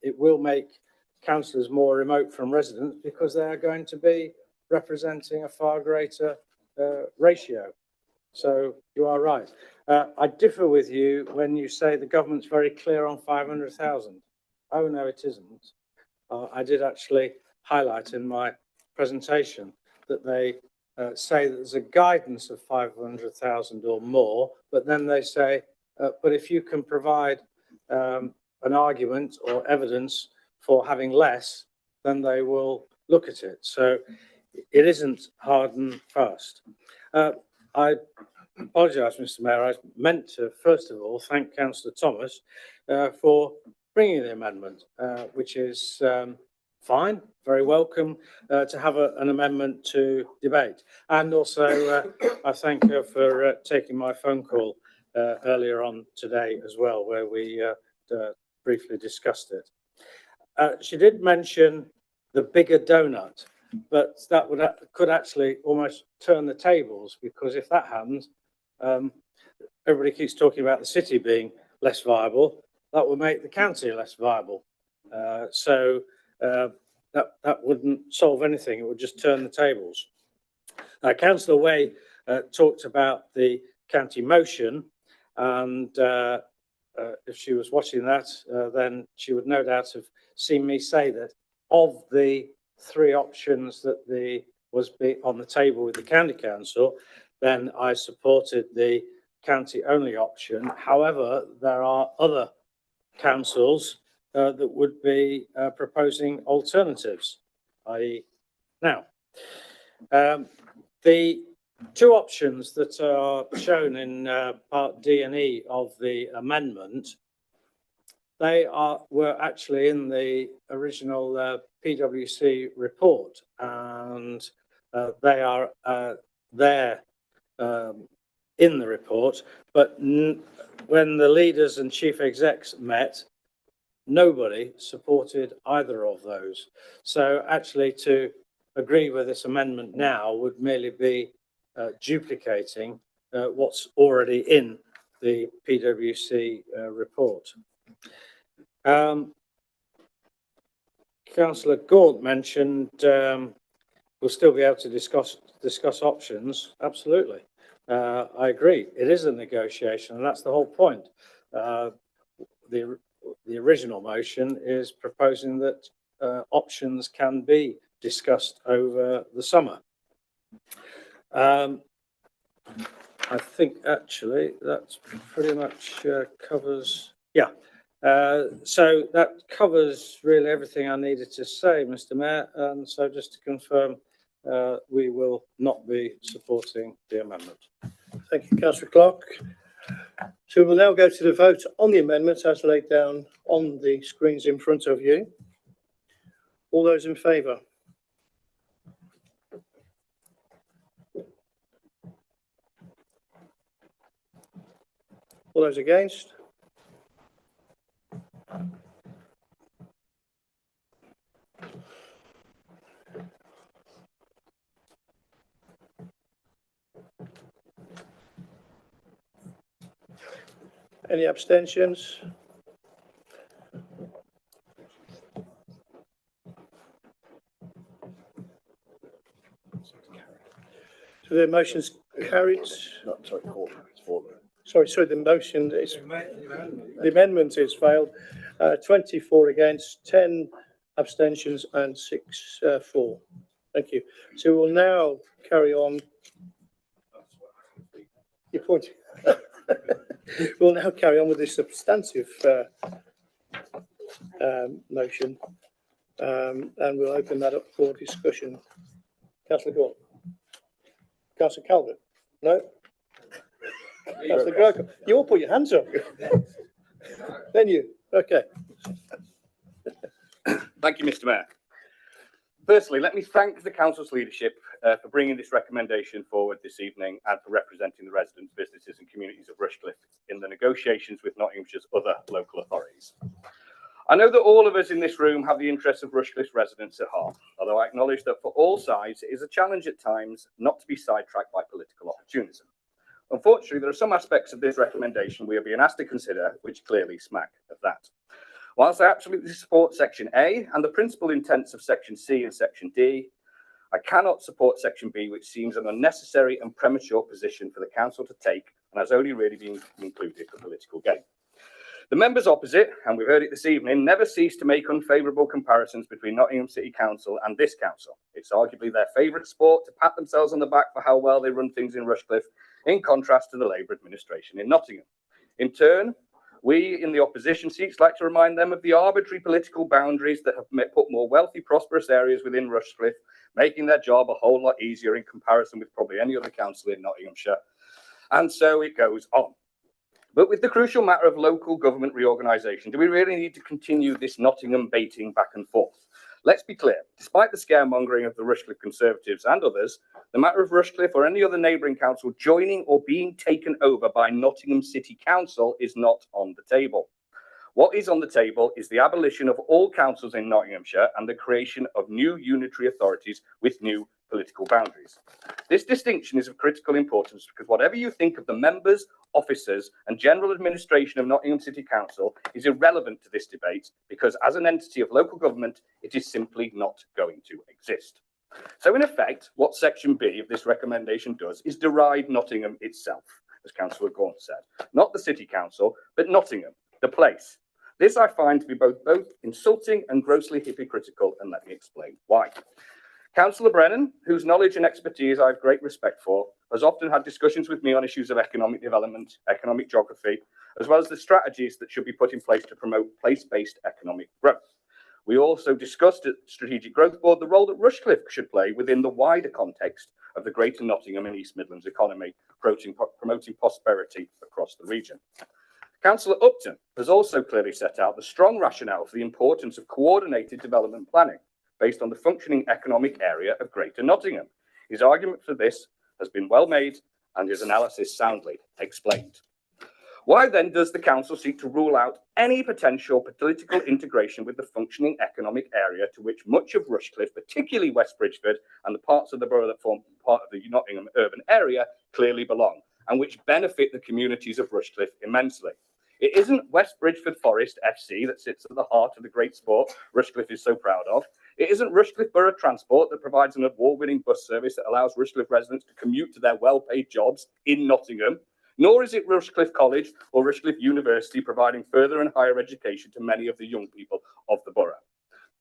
it will make councillors more remote from residents because they are going to be representing a far greater ratio. So you are right. I differ with you when you say the government's very clear on 500,000. Oh, no, it isn't. I did actually highlight in my presentation that they say that there's a guidance of 500,000 or more, but then they say, but if you can provide an argument or evidence for having less, then they will look at it. So it isn't hard and fast. I apologise, Mr. Mayor. I meant to, first of all, thank Councillor Thomas for bringing the amendment, which is fine, very welcome to have an amendment to debate. And also, I thank her for taking my phone call earlier on today as well, where we briefly discussed it. She did mention the bigger donut, but that could actually almost turn the tables, because if that happens, everybody keeps talking about the city being less viable. That would make the county less viable. So that wouldn't solve anything. It would just turn the tables. Councillor Way talked about the county motion, and if she was watching that, then she would no doubt have seen me say that of the 3 options that was on the table with the county council, then I supported the county only option. However, there are other councils that would be proposing alternatives, i.e. now. The 2 options that are shown in part D and E of the amendment, they were actually in the original PwC report, and they are there in the report. But when the leaders and chief execs met, nobody supported either of those. So actually, to agree with this amendment now would merely be duplicating what's already in the PwC report. Councillor Gaunt mentioned we'll still be able to discuss options. Absolutely, I agree. It is a negotiation, and that's the whole point. The original motion is proposing that options can be discussed over the summer. I think actually that's pretty much covers, yeah. So that covers really everything I needed to say, Mr. Mayor. And so just to confirm, we will not be supporting the amendment. Thank you, Councillor Clark. So we'll now go to the vote on the amendments as laid down on the screens in front of you. All those in favour? All those against? Any abstentions? So the motion's carried. No, sorry, four. Sorry, the motion is, the amendment is failed. 24 against, 10 abstentions and 6 for. Thank you. So we'll now carry on. Your point. We'll now carry on with the substantive motion, and we'll open that up for discussion. Councillor Gaunt. Councillor Calvert? No? Councillor Groker? You all put your hands up. Then you. Okay. Thank you, Mr. Mayor. Firstly, let me thank the Council's leadership for bringing this recommendation forward this evening and for representing the residents, businesses and communities of Rushcliffe in the negotiations with Nottinghamshire's other local authorities. I know that all of us in this room have the interests of Rushcliffe's residents at heart, although I acknowledge that for all sides it is a challenge at times not to be sidetracked by political opportunism. Unfortunately, there are some aspects of this recommendation we are being asked to consider which clearly smack of that. Whilst I absolutely support Section A and the principal intents of Section C and Section D, I cannot support Section B, which seems an unnecessary and premature position for the Council to take and has only really been included for political gain. The members opposite, and we've heard it this evening, never cease to make unfavourable comparisons between Nottingham City Council and this council. It's arguably their favourite sport to pat themselves on the back for how well they run things in Rushcliffe, in contrast to the Labour administration in Nottingham. In turn, we in the opposition seats like to remind them of the arbitrary political boundaries that have put more wealthy, prosperous areas within Rushcliffe, making their job a whole lot easier in comparison with probably any other council in Nottinghamshire. And so it goes on. But with the crucial matter of local government reorganisation, do we really need to continue this Nottingham baiting back and forth? Let's be clear, despite the scaremongering of the Rushcliffe Conservatives and others, the matter of Rushcliffe or any other neighbouring council joining or being taken over by Nottingham City Council is not on the table. What is on the table is the abolition of all councils in Nottinghamshire and the creation of new unitary authorities with new political boundaries. This distinction is of critical importance because whatever you think of the members, officers and general administration of Nottingham City Council is irrelevant to this debate because as an entity of local government, it is simply not going to exist. So in effect, what Section B of this recommendation does is deride Nottingham itself, as Councillor Gaunt said. Not the City Council, but Nottingham, the place. This I find to be both insulting and grossly hypocritical, and let me explain why. Councillor Brennan, whose knowledge and expertise I have great respect for, has often had discussions with me on issues of economic development, economic geography, as well as the strategies that should be put in place to promote place-based economic growth. We also discussed at Strategic Growth Board the role that Rushcliffe should play within the wider context of the Greater Nottingham and East Midlands economy, promoting prosperity across the region. Councillor Upton has also clearly set out the strong rationale for the importance of coordinated development planning. based on the functioning economic area of Greater Nottingham. His argument for this has been well made and his analysis soundly explained. Why then does the council seek to rule out any potential political integration with the functioning economic area to which much of Rushcliffe, particularly West Bridgford and the parts of the borough that form part of the Nottingham urban area, clearly belong, and which benefit the communities of Rushcliffe immensely? It isn't West Bridgford Forest FC that sits at the heart of the great sport Rushcliffe is so proud of. It isn't Rushcliffe Borough Transport that provides an award-winning bus service that allows Rushcliffe residents to commute to their well-paid jobs in Nottingham. Nor is it Rushcliffe College or Rushcliffe University providing further and higher education to many of the young people of the borough.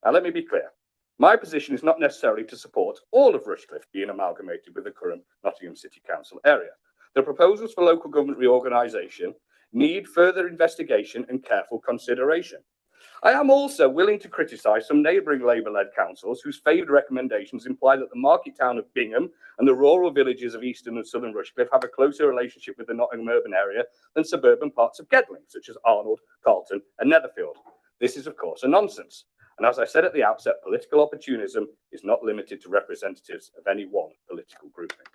Now, let me be clear. My position is not necessarily to support all of Rushcliffe being amalgamated with the current Nottingham City Council area. The proposals for local government reorganisation need further investigation and careful consideration. I am also willing to criticise some neighbouring Labour-led councils whose favoured recommendations imply that the market town of Bingham and the rural villages of eastern and southern Rushcliffe have a closer relationship with the Nottingham urban area than suburban parts of Gedling, such as Arnold, Carlton and Netherfield. This is, of course, a nonsense. And as I said at the outset, political opportunism is not limited to representatives of any one political grouping.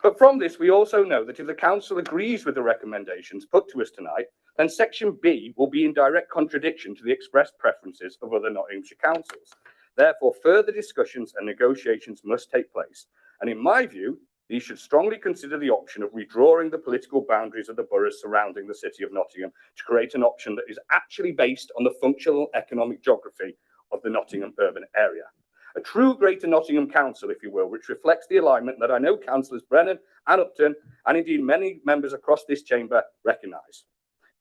But from this, we also know that if the council agrees with the recommendations put to us tonight, then Section B will be in direct contradiction to the expressed preferences of other Nottinghamshire councils. Therefore, further discussions and negotiations must take place. And in my view, these should strongly consider the option of redrawing the political boundaries of the boroughs surrounding the city of Nottingham to create an option that is actually based on the functional economic geography of the Nottingham urban area. A true Greater Nottingham Council, if you will, which reflects the alignment that I know councillors Brennan and Upton, and indeed many members across this chamber, recognise.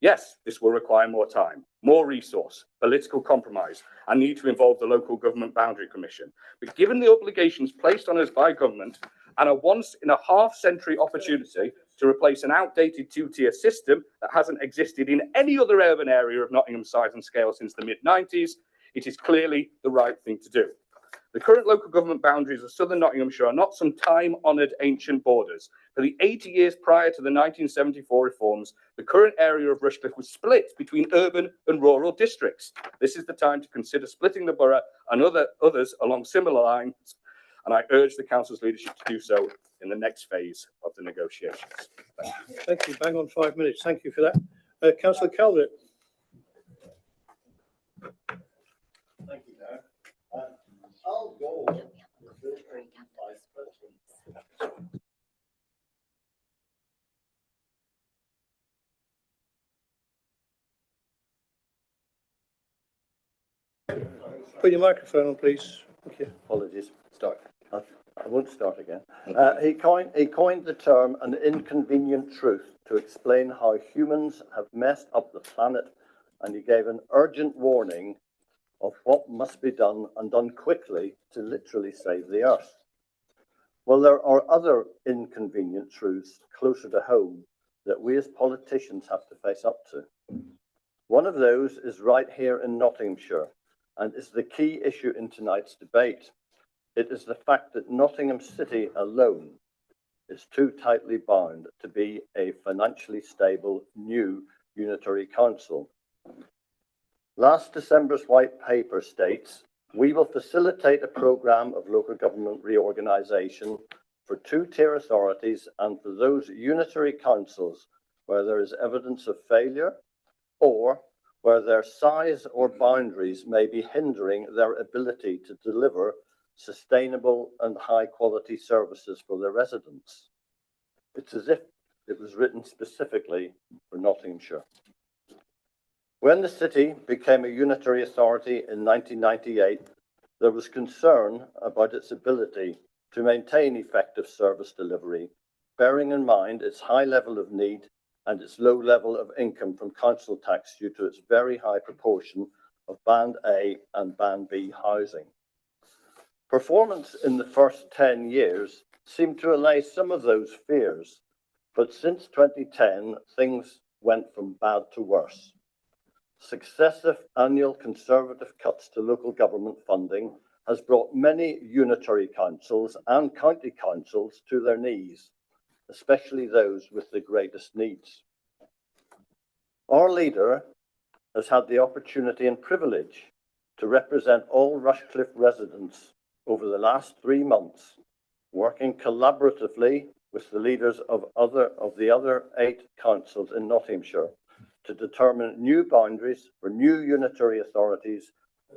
Yes, this will require more time, more resource, political compromise, and need to involve the Local Government Boundary Commission. But given the obligations placed on us by government and a once-in-a-half-century opportunity to replace an outdated two-tier system that hasn't existed in any other urban area of Nottingham's size and scale since the mid-90s, it is clearly the right thing to do. The current local government boundaries of southern Nottinghamshire are not some time-honoured ancient borders. For the 80 years prior to the 1974 reforms, the current area of Rushcliffe was split between urban and rural districts. This is the time to consider splitting the borough and others along similar lines, and I urge the council's leadership to do so in the next phase of the negotiations. Thank you. Thank you. Bang on 5 minutes. Thank you for that. Councillor Calvert. Thank you, Mayor. I'll go. Put your microphone on, please. Thank you. Apologies. Start. I won't start again. He coined the term an inconvenient truth to explain how humans have messed up the planet, and he gave an urgent warning of what must be done and done quickly to literally save the earth. Well, there are other inconvenient truths closer to home that we as politicians have to face up to. One of those is right here in Nottinghamshire, and is the key issue in tonight's debate. It is the fact that Nottingham City alone is too tightly bound to be a financially stable new unitary council. Last December's white paper states, we will facilitate a programme of local government reorganisation for two-tier authorities and for those unitary councils where there is evidence of failure or where their size or boundaries may be hindering their ability to deliver sustainable and high-quality services for their residents. It's as if it was written specifically for Nottinghamshire. When the city became a unitary authority in 1998, there was concern about its ability to maintain effective service delivery, bearing in mind its high level of need and its low level of income from council tax due to its very high proportion of Band A and Band B housing. Performance in the first 10 years seemed to allay some of those fears, but since 2010, things went from bad to worse. Successive annual Conservative cuts to local government funding has brought many unitary councils and county councils to their knees, especially those with the greatest needs. Our leader has had the opportunity and privilege to represent all Rushcliffe residents over the last 3 months, working collaboratively with the leaders of the other 8 councils in Nottinghamshire to determine new boundaries for new unitary authorities,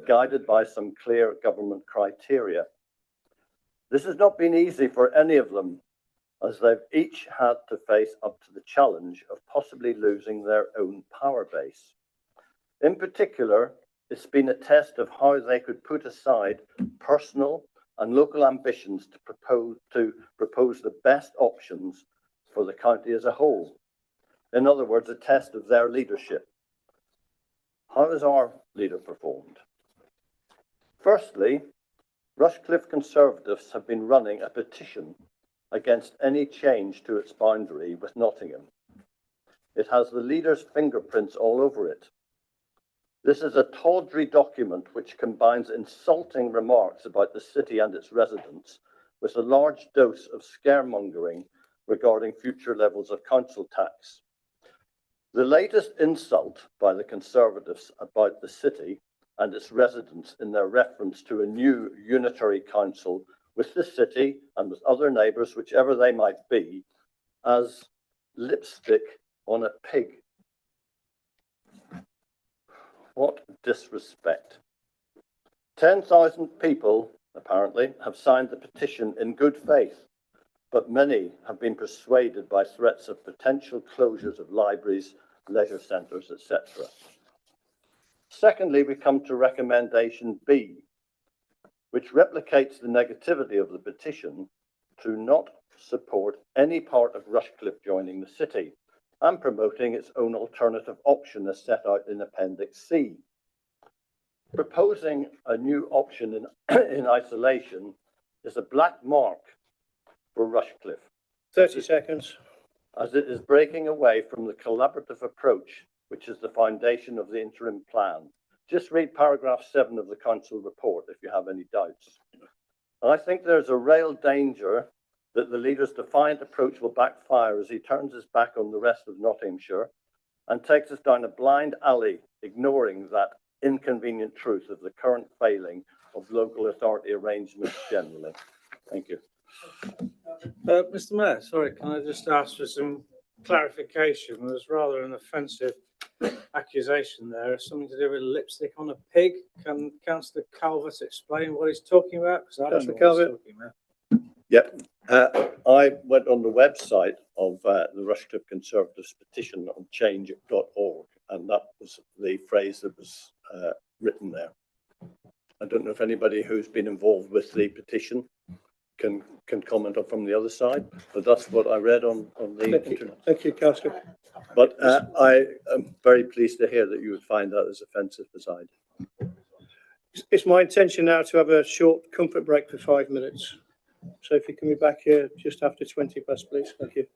guided by some clear government criteria. This has not been easy for any of them, as they've each had to face up to the challenge of possibly losing their own power base. In particular, it's been a test of how they could put aside personal and local ambitions to propose the best options for the county as a whole. In other words, a test of their leadership. How has our leader performed? Firstly, Rushcliffe Conservatives have been running a petition against any change to its boundary with Nottingham. It has the leader's fingerprints all over it. This is a tawdry document which combines insulting remarks about the city and its residents with a large dose of scaremongering regarding future levels of council tax. The latest insult by the Conservatives about the city and its residents in their reference to a new unitary council with the city and with other neighbours, whichever they might be, as lipstick on a pig. What disrespect. 10,000 people, apparently, have signed the petition in good faith, but many have been persuaded by threats of potential closures of libraries, leisure centres, etc. Secondly, we come to recommendation B, which replicates the negativity of the petition to not support any part of Rushcliffe joining the city and promoting its own alternative option as set out in Appendix C. Proposing a new option in isolation is a black mark for Rushcliffe. 30 seconds. As it is breaking away from the collaborative approach, which is the foundation of the interim plan. Just read paragraph 7 of the council report if you have any doubts. I think there's a real danger that the leader's defiant approach will backfire as he turns his back on the rest of Nottinghamshire and takes us down a blind alley, ignoring that inconvenient truth of the current failing of local authority arrangements generally. Thank you. Mr. Mayor, sorry, can I just ask for some clarification? There's rather an offensive accusation there. Something to do with lipstick on a pig. Can Councillor Calvert explain what he's talking about? Because I don't know what he's talking about. Yep. I went on the website of the Rushcliffe Conservatives petition on change.org, and that was the phrase that was written there. I don't know if anybody who's been involved with the petition can comment on from the other side, but that's what I read on the internet. Thank you, Councillor. But I am very pleased to hear that you would find that as offensive as I did. It's my intention now to have a short comfort break for 5 minutes. So if you can be back here just after 20 past, please. Thank you.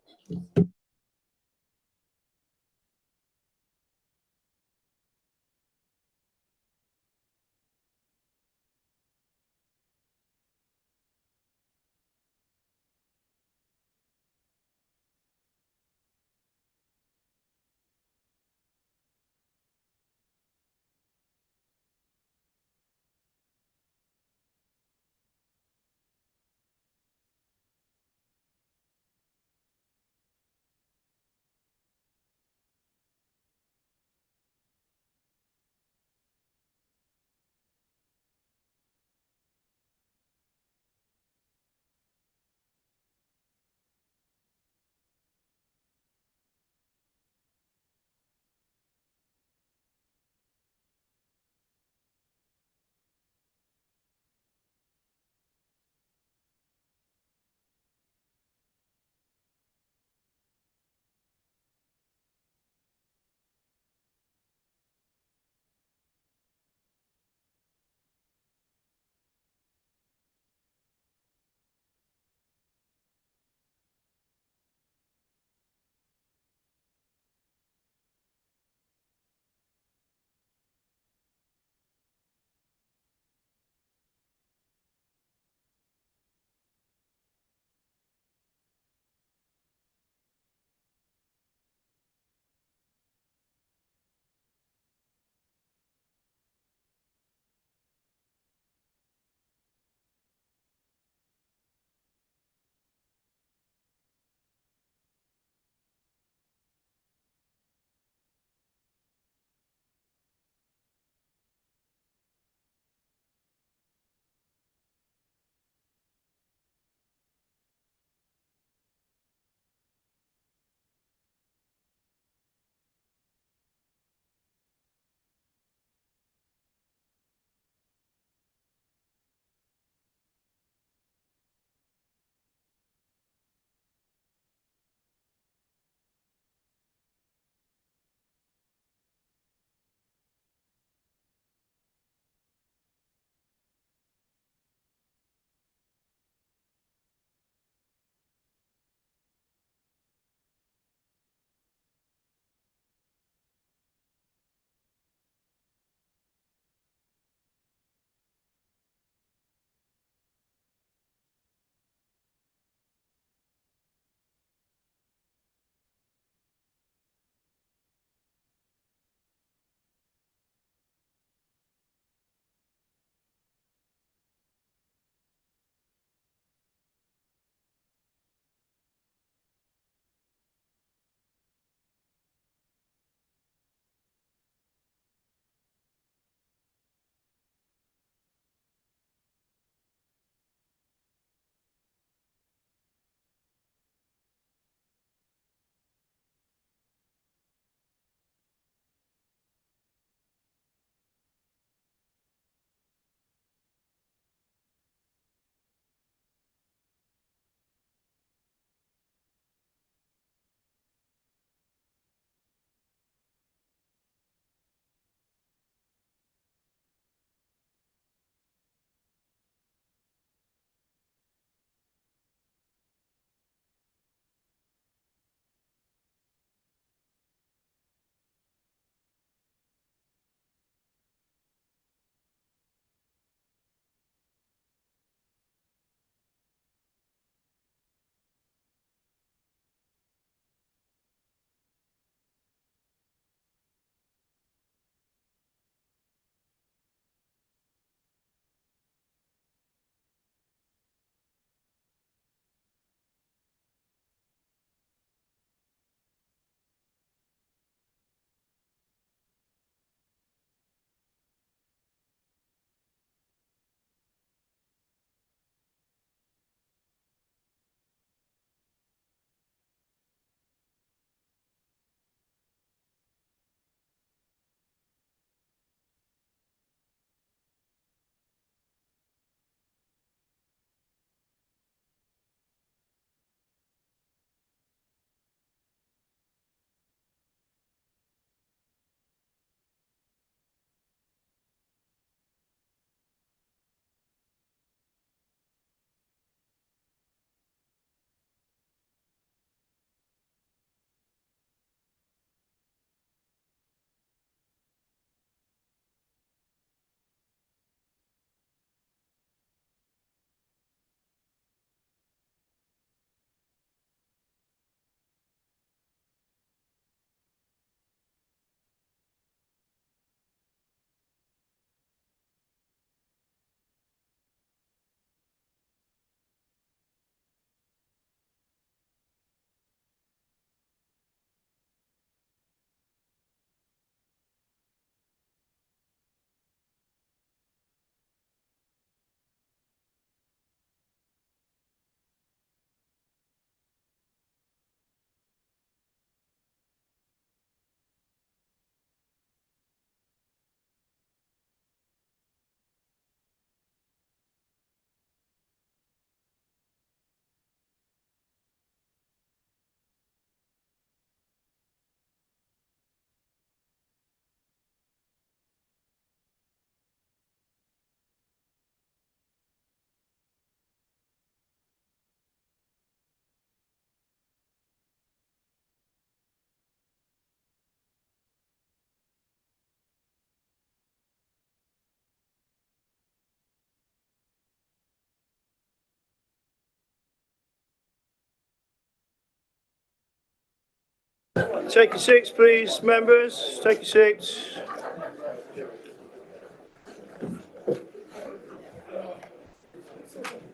Take your seats, please, members. Take your seats.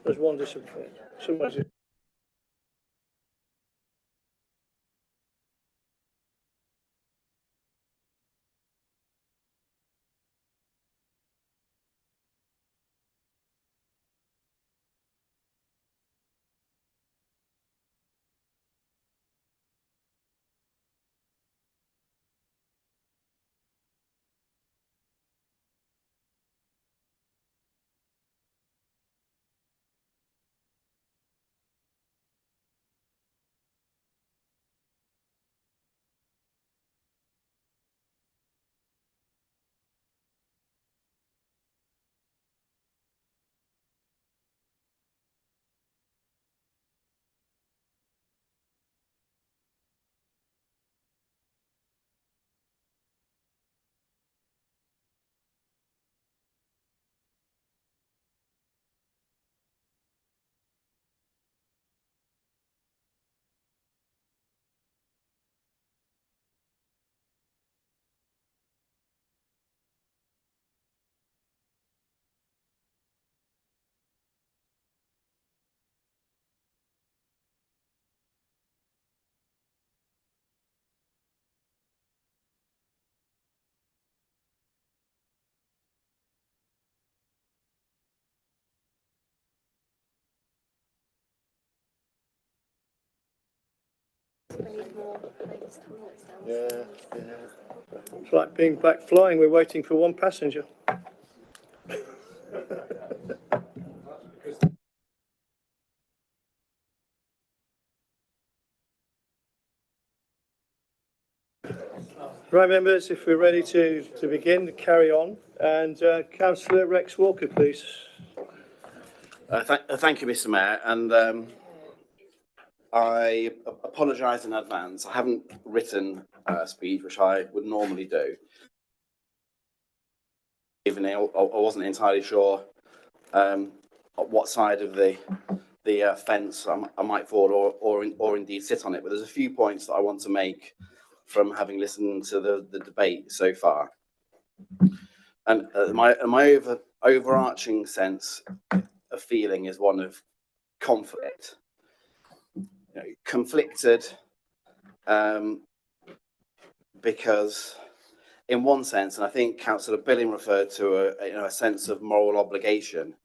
There's one disappeared. Someone's... Yeah. It's like being back flying. We're waiting for one passenger. Right, members, if we're ready to begin, to carry on. And Councillor Rex Walker, please. Thank you, Mr. Mayor. And I apologise in advance. I haven't written a speech, which I would normally do. Even I wasn't entirely sure what side of the fence I might fall or indeed sit on it. But there's a few points that I want to make from having listened to the debate so far. And my overarching sense of feeling is one of conflict. You know, conflicted because in one sense, and I think Councillor Billing referred to a sense of moral obligation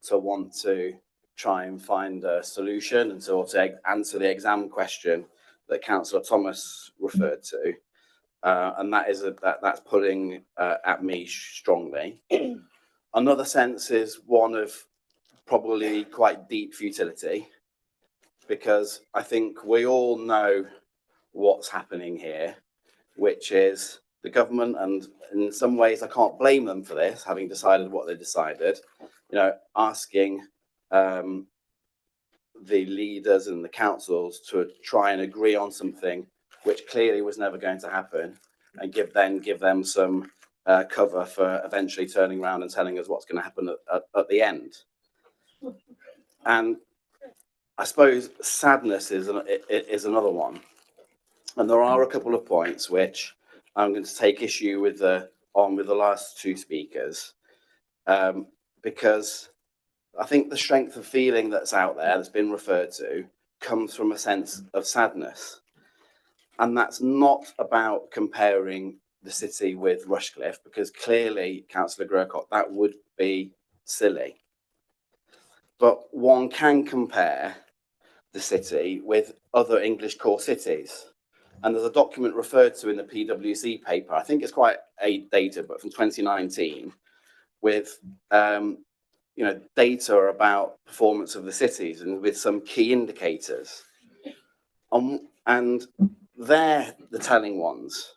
to want to try and find a solution and to answer the exam question that Councillor Thomas referred to, and that's pulling at me strongly. Another sense is one of probably quite deep futility, because I think we all know what's happening here, which is the government, and in some ways I can't blame them for this, having decided what they decided, asking the leaders and the councils to try and agree on something which clearly was never going to happen, and give them some cover for eventually turning around and telling us what's going to happen at the end. And I suppose sadness is another one. And there are a couple of points which I'm going to take issue with the last two speakers, because I think the strength of feeling that's out there, that's been referred to, comes from a sense of sadness. And that's not about comparing the city with Rushcliffe, because clearly, Councillor Grocott, that would be silly. But one can compare the city with other English core cities. And there's a document referred to in the PwC paper, I think it's quite dated, but from 2019, with data about performance of the cities and with some key indicators. And they're the telling ones.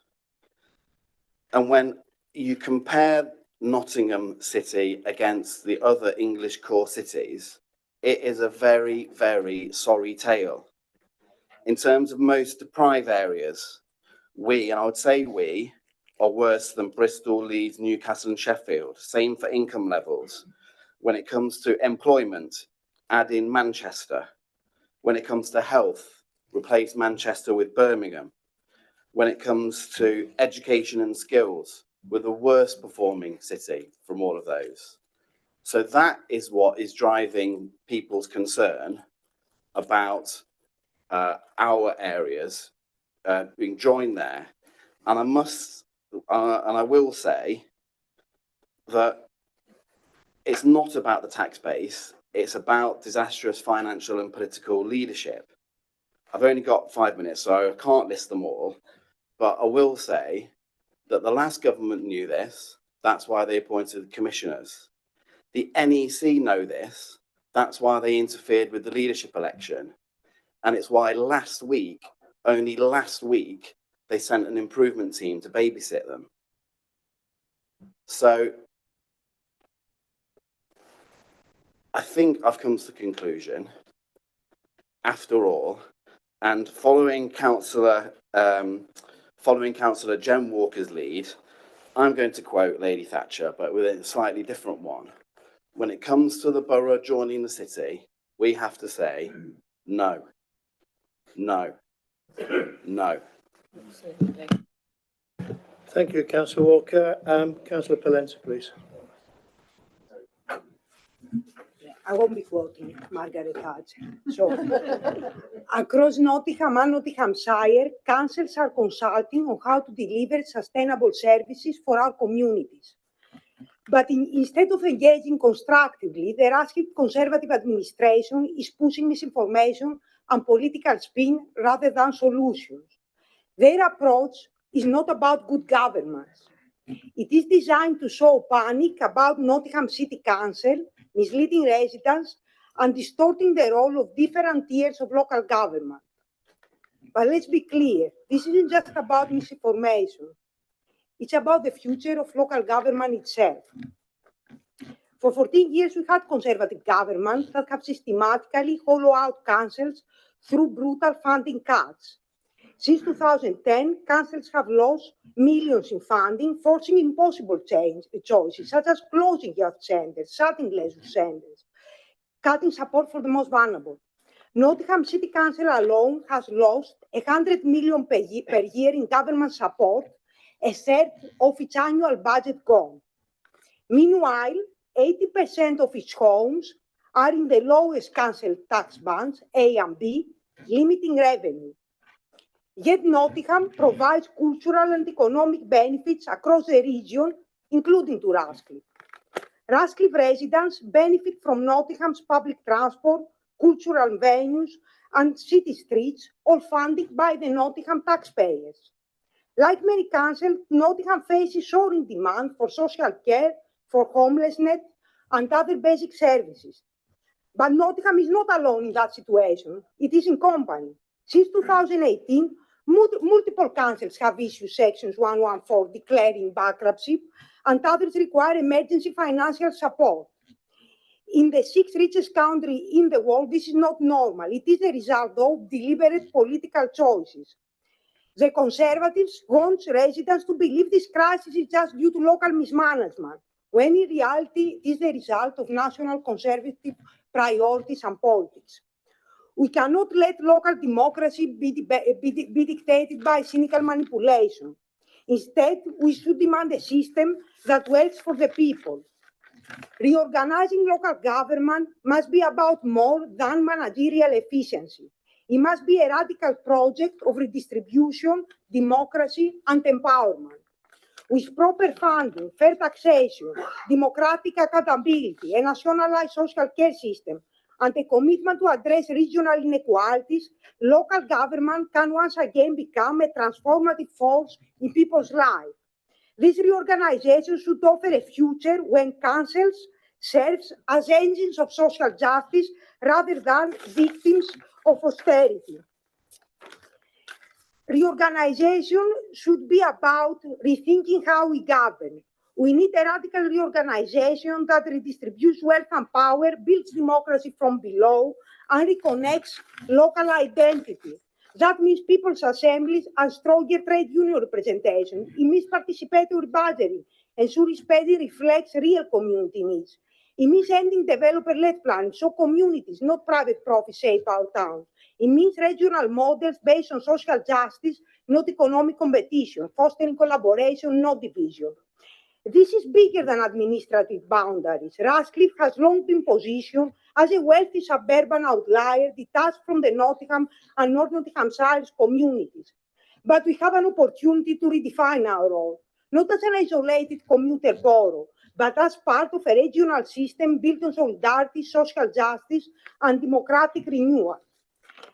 And when you compare Nottingham City against the other English core cities, it is a very, very sorry tale. In terms of most deprived areas, and I would say we, are worse than Bristol, Leeds, Newcastle and Sheffield. Same for income levels. When it comes to employment, add in Manchester. When it comes to health, replace Manchester with Birmingham. when it comes to education and skills. We're the worst performing city from all of those. So that is what is driving people's concern about our areas being joined there. And I will say that it's not about the tax base, it's about disastrous financial and political leadership. I've only got 5 minutes, so I can't list them all, but I will say that the last government knew this, that's why they appointed commissioners. The NEC know this, that's why they interfered with the leadership election. And it's why only last week, they sent an improvement team to babysit them. So I think I've come to the conclusion, after all, and following Councillor Jen Walker's lead, I'm going to quote Lady Thatcher, but with a slightly different one. When it comes to the borough joining the city, we have to say no, no, no. Thank you, Councillor Walker. Councillor Polenta, please. I won't be quoting Margaret Thatcher. So, across Nottingham and Nottinghamshire, councils are consulting on how to deliver sustainable services for our communities. But instead of engaging constructively, the Rushcliffe Conservative administration is pushing misinformation and political spin rather than solutions. Their approach is not about good governance. It is designed to sow panic about Nottingham City Council, misleading residents, and distorting the role of different tiers of local government. But let's be clear, this isn't just about misinformation. It's about the future of local government itself. For 14 years, we had Conservative governments that have systematically hollowed out councils through brutal funding cuts. Since 2010, councils have lost millions in funding, forcing impossible choices, such as closing youth centres, shutting leisure centres, cutting support for the most vulnerable. Nottingham City Council alone has lost 100 million per year in government support, a third of its annual budget gone. Meanwhile, 80% of its homes are in the lowest council tax bands, A and B, limiting revenue. Yet Nottingham provides cultural and economic benefits across the region, including to Rushcliffe. Rushcliffe residents benefit from Nottingham's public transport, cultural venues, and city streets, all funded by the Nottingham taxpayers. Like many councils, Nottingham faces soaring demand for social care, for homelessness, and other basic services. But Nottingham is not alone in that situation. It is in company. Since 2018, multiple councils have issued sections 114 declaring bankruptcy, and others require emergency financial support. In the sixth richest country in the world, this is not normal. It is the result of deliberate political choices. The Conservatives want residents to believe this crisis is just due to local mismanagement, when in reality it is the result of national conservative priorities and politics. We cannot let local democracy be dictated by cynical manipulation. Instead, we should demand a system that works for the people. Reorganizing local government must be about more than managerial efficiency. It must be a radical project of redistribution, democracy, and empowerment. With proper funding, fair taxation, democratic accountability, a nationalized social care system, and a commitment to address regional inequalities, local government can once again become a transformative force in people's lives. This reorganization should offer a future when councils serve as engines of social justice rather than victims of austerity. Reorganization should be about rethinking how we govern. We need a radical reorganization that redistributes wealth and power, builds democracy from below, and reconnects local identity. That means people's assemblies and stronger trade union representation. It means participatory budgeting, ensuring spending reflects real community needs. It means ending developer-led planning, so communities, not private profits, shape our towns. It means regional models based on social justice, not economic competition, fostering collaboration, not division. This is bigger than administrative boundaries. Rushcliffe has long been positioned as a wealthy suburban outlier detached from the Nottingham and North Nottinghamshire communities. But we have an opportunity to redefine our role, not as an isolated commuter borough, but as part of a regional system built on solidarity, social justice, and democratic renewal.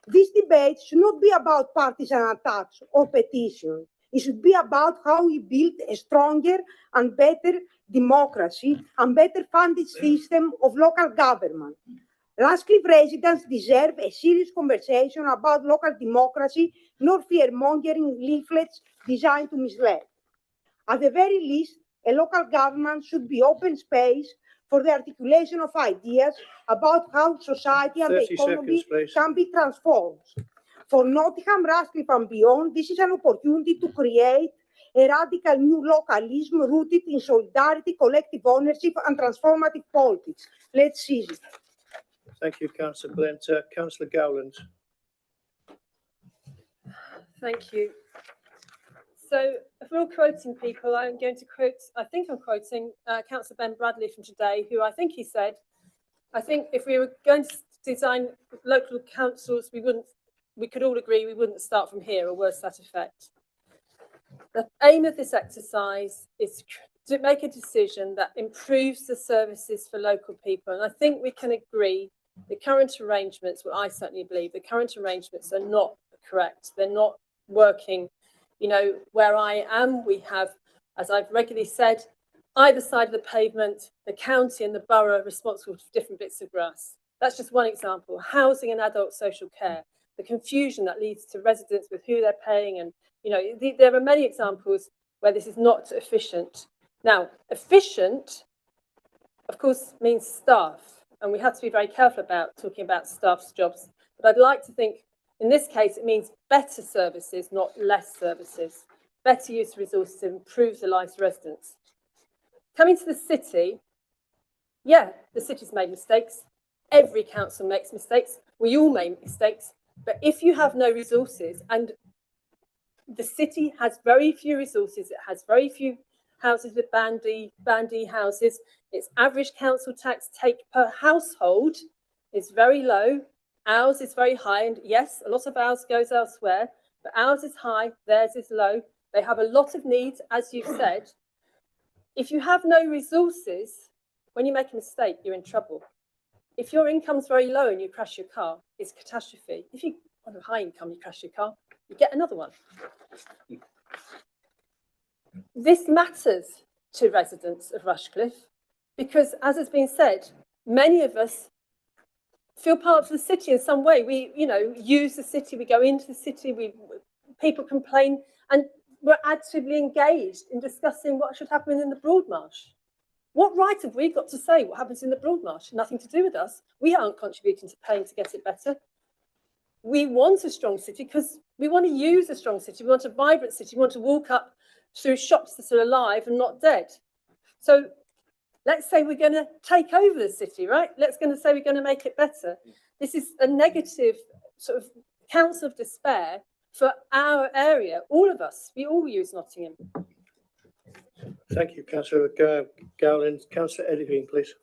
This debate should not be about partisan attacks or petitions. It should be about how we build a stronger and better democracy and better funded system of local government. Rushcliffe residents deserve a serious conversation about local democracy, not fear-mongering leaflets designed to mislead. At the very least, a local government should be open space for the articulation of ideas about how society and the economy can be transformed. For Nottingham, Rushcliffe and beyond, this is an opportunity to create a radical new localism rooted in solidarity, collective ownership and transformative politics. Let's seize it. Thank you, Councillor Glent. Councillor Gowland. Thank you. So if we're all quoting people, I'm going to quote, I think I'm quoting Councillor Ben Bradley from today, who I think he said, I think if we were going to design local councils, we could all agree we wouldn't start from here, or worse that effect. The aim of this exercise is to make a decision that improves the services for local people. And I think we can agree the current arrangements, well, I certainly believe the current arrangements are not correct. They're not working. You know, where I am, we have, as I've regularly said, either side of the pavement, the county and the borough responsible for different bits of grass. That's just one example. Housing and adult social care, the confusion that leads to residents with who they're paying. And, you know, there are many examples where this is not efficient. Now, efficient, of course, means staff. And we have to be very careful about talking about staff's jobs. But I'd like to think, in this case, it means better services, not less services. Better use of resources improves the lives of residents. Coming to the city, yeah, the city's made mistakes. Every council makes mistakes. We all make mistakes. But if you have no resources, and the city has very few resources, it has very few houses with bandy houses. Its average council tax take per household is very low. Ours is very high, and yes, a lot of ours goes elsewhere, but ours is high, theirs is low. They have a lot of needs, as you said. If you have no resources, when you make a mistake, you're in trouble. If your income's very low and you crash your car, it's a catastrophe. If you have a high income, you crash your car, you get another one. This matters to residents of Rushcliffe because, as has been said, many of us feel part of the city in some way. We, you know, use the city, we go into the city, people complain, and we're actively engaged in discussing what should happen in the Broadmarsh. What right have we got to say what happens in the Broadmarsh? Nothing to do with us. We aren't contributing to paying to get it better. We want a strong city because we want to use a strong city. We want a vibrant city. We want to walk up through shops that are alive and not dead. So let's say we're going to take over the city, right? Let's going to say we're going to make it better. This is a negative sort of council of despair for our area. All of us, we all use Nottingham. Thank you, Councillor Gowland. Councillor Edivine, please.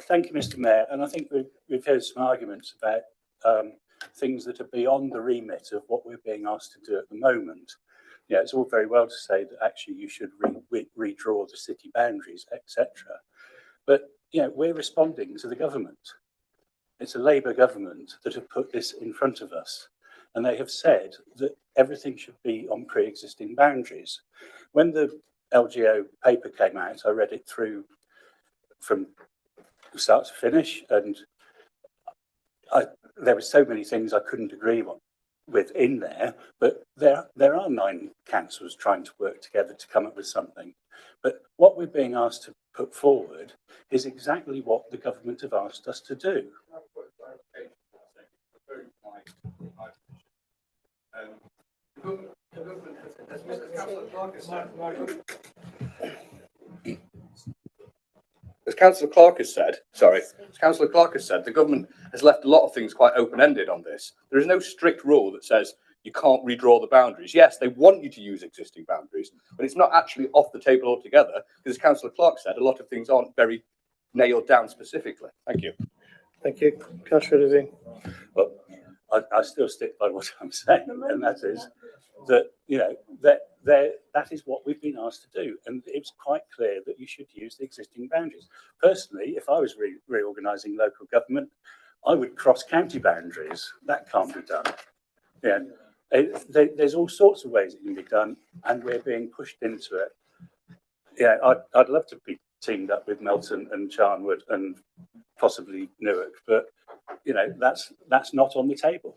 Thank you, Mr. Mayor. And I think we've heard some arguments about things that are beyond the remit of what we're being asked to do at the moment. Yeah, it's all very well to say that actually you should redraw the city boundaries, etc. But you know, we're responding to the government. It's a Labour government that have put this in front of us, and they have said that everything should be on pre-existing boundaries. When the LGO paper came out, I read it through from start to finish, and there were so many things I couldn't agree with in there, but there are 9 councils trying to work together to come up with something. But what we're being asked to put forward is exactly what the government have asked us to do. As Councillor Clark has said, the government has left a lot of things quite open-ended on this. There is no strict rule that says you can't redraw the boundaries. Yes, they want you to use existing boundaries, but it's not actually off the table altogether, because as Councillor Clark said, a lot of things aren't very nailed down specifically. Thank you. Thank you. Councillor Levine. Well, I still stick by what I'm saying, and that is that, you know, that is what we've been asked to do, and it's quite clear that you should use the existing boundaries. Personally, if I was reorganising local government, I would cross county boundaries. That can't be done. Yeah, there's all sorts of ways it can be done, and we're being pushed into it. Yeah, I'd love to be teamed up with Melton and Charnwood and possibly Newark, but you know, that's not on the table.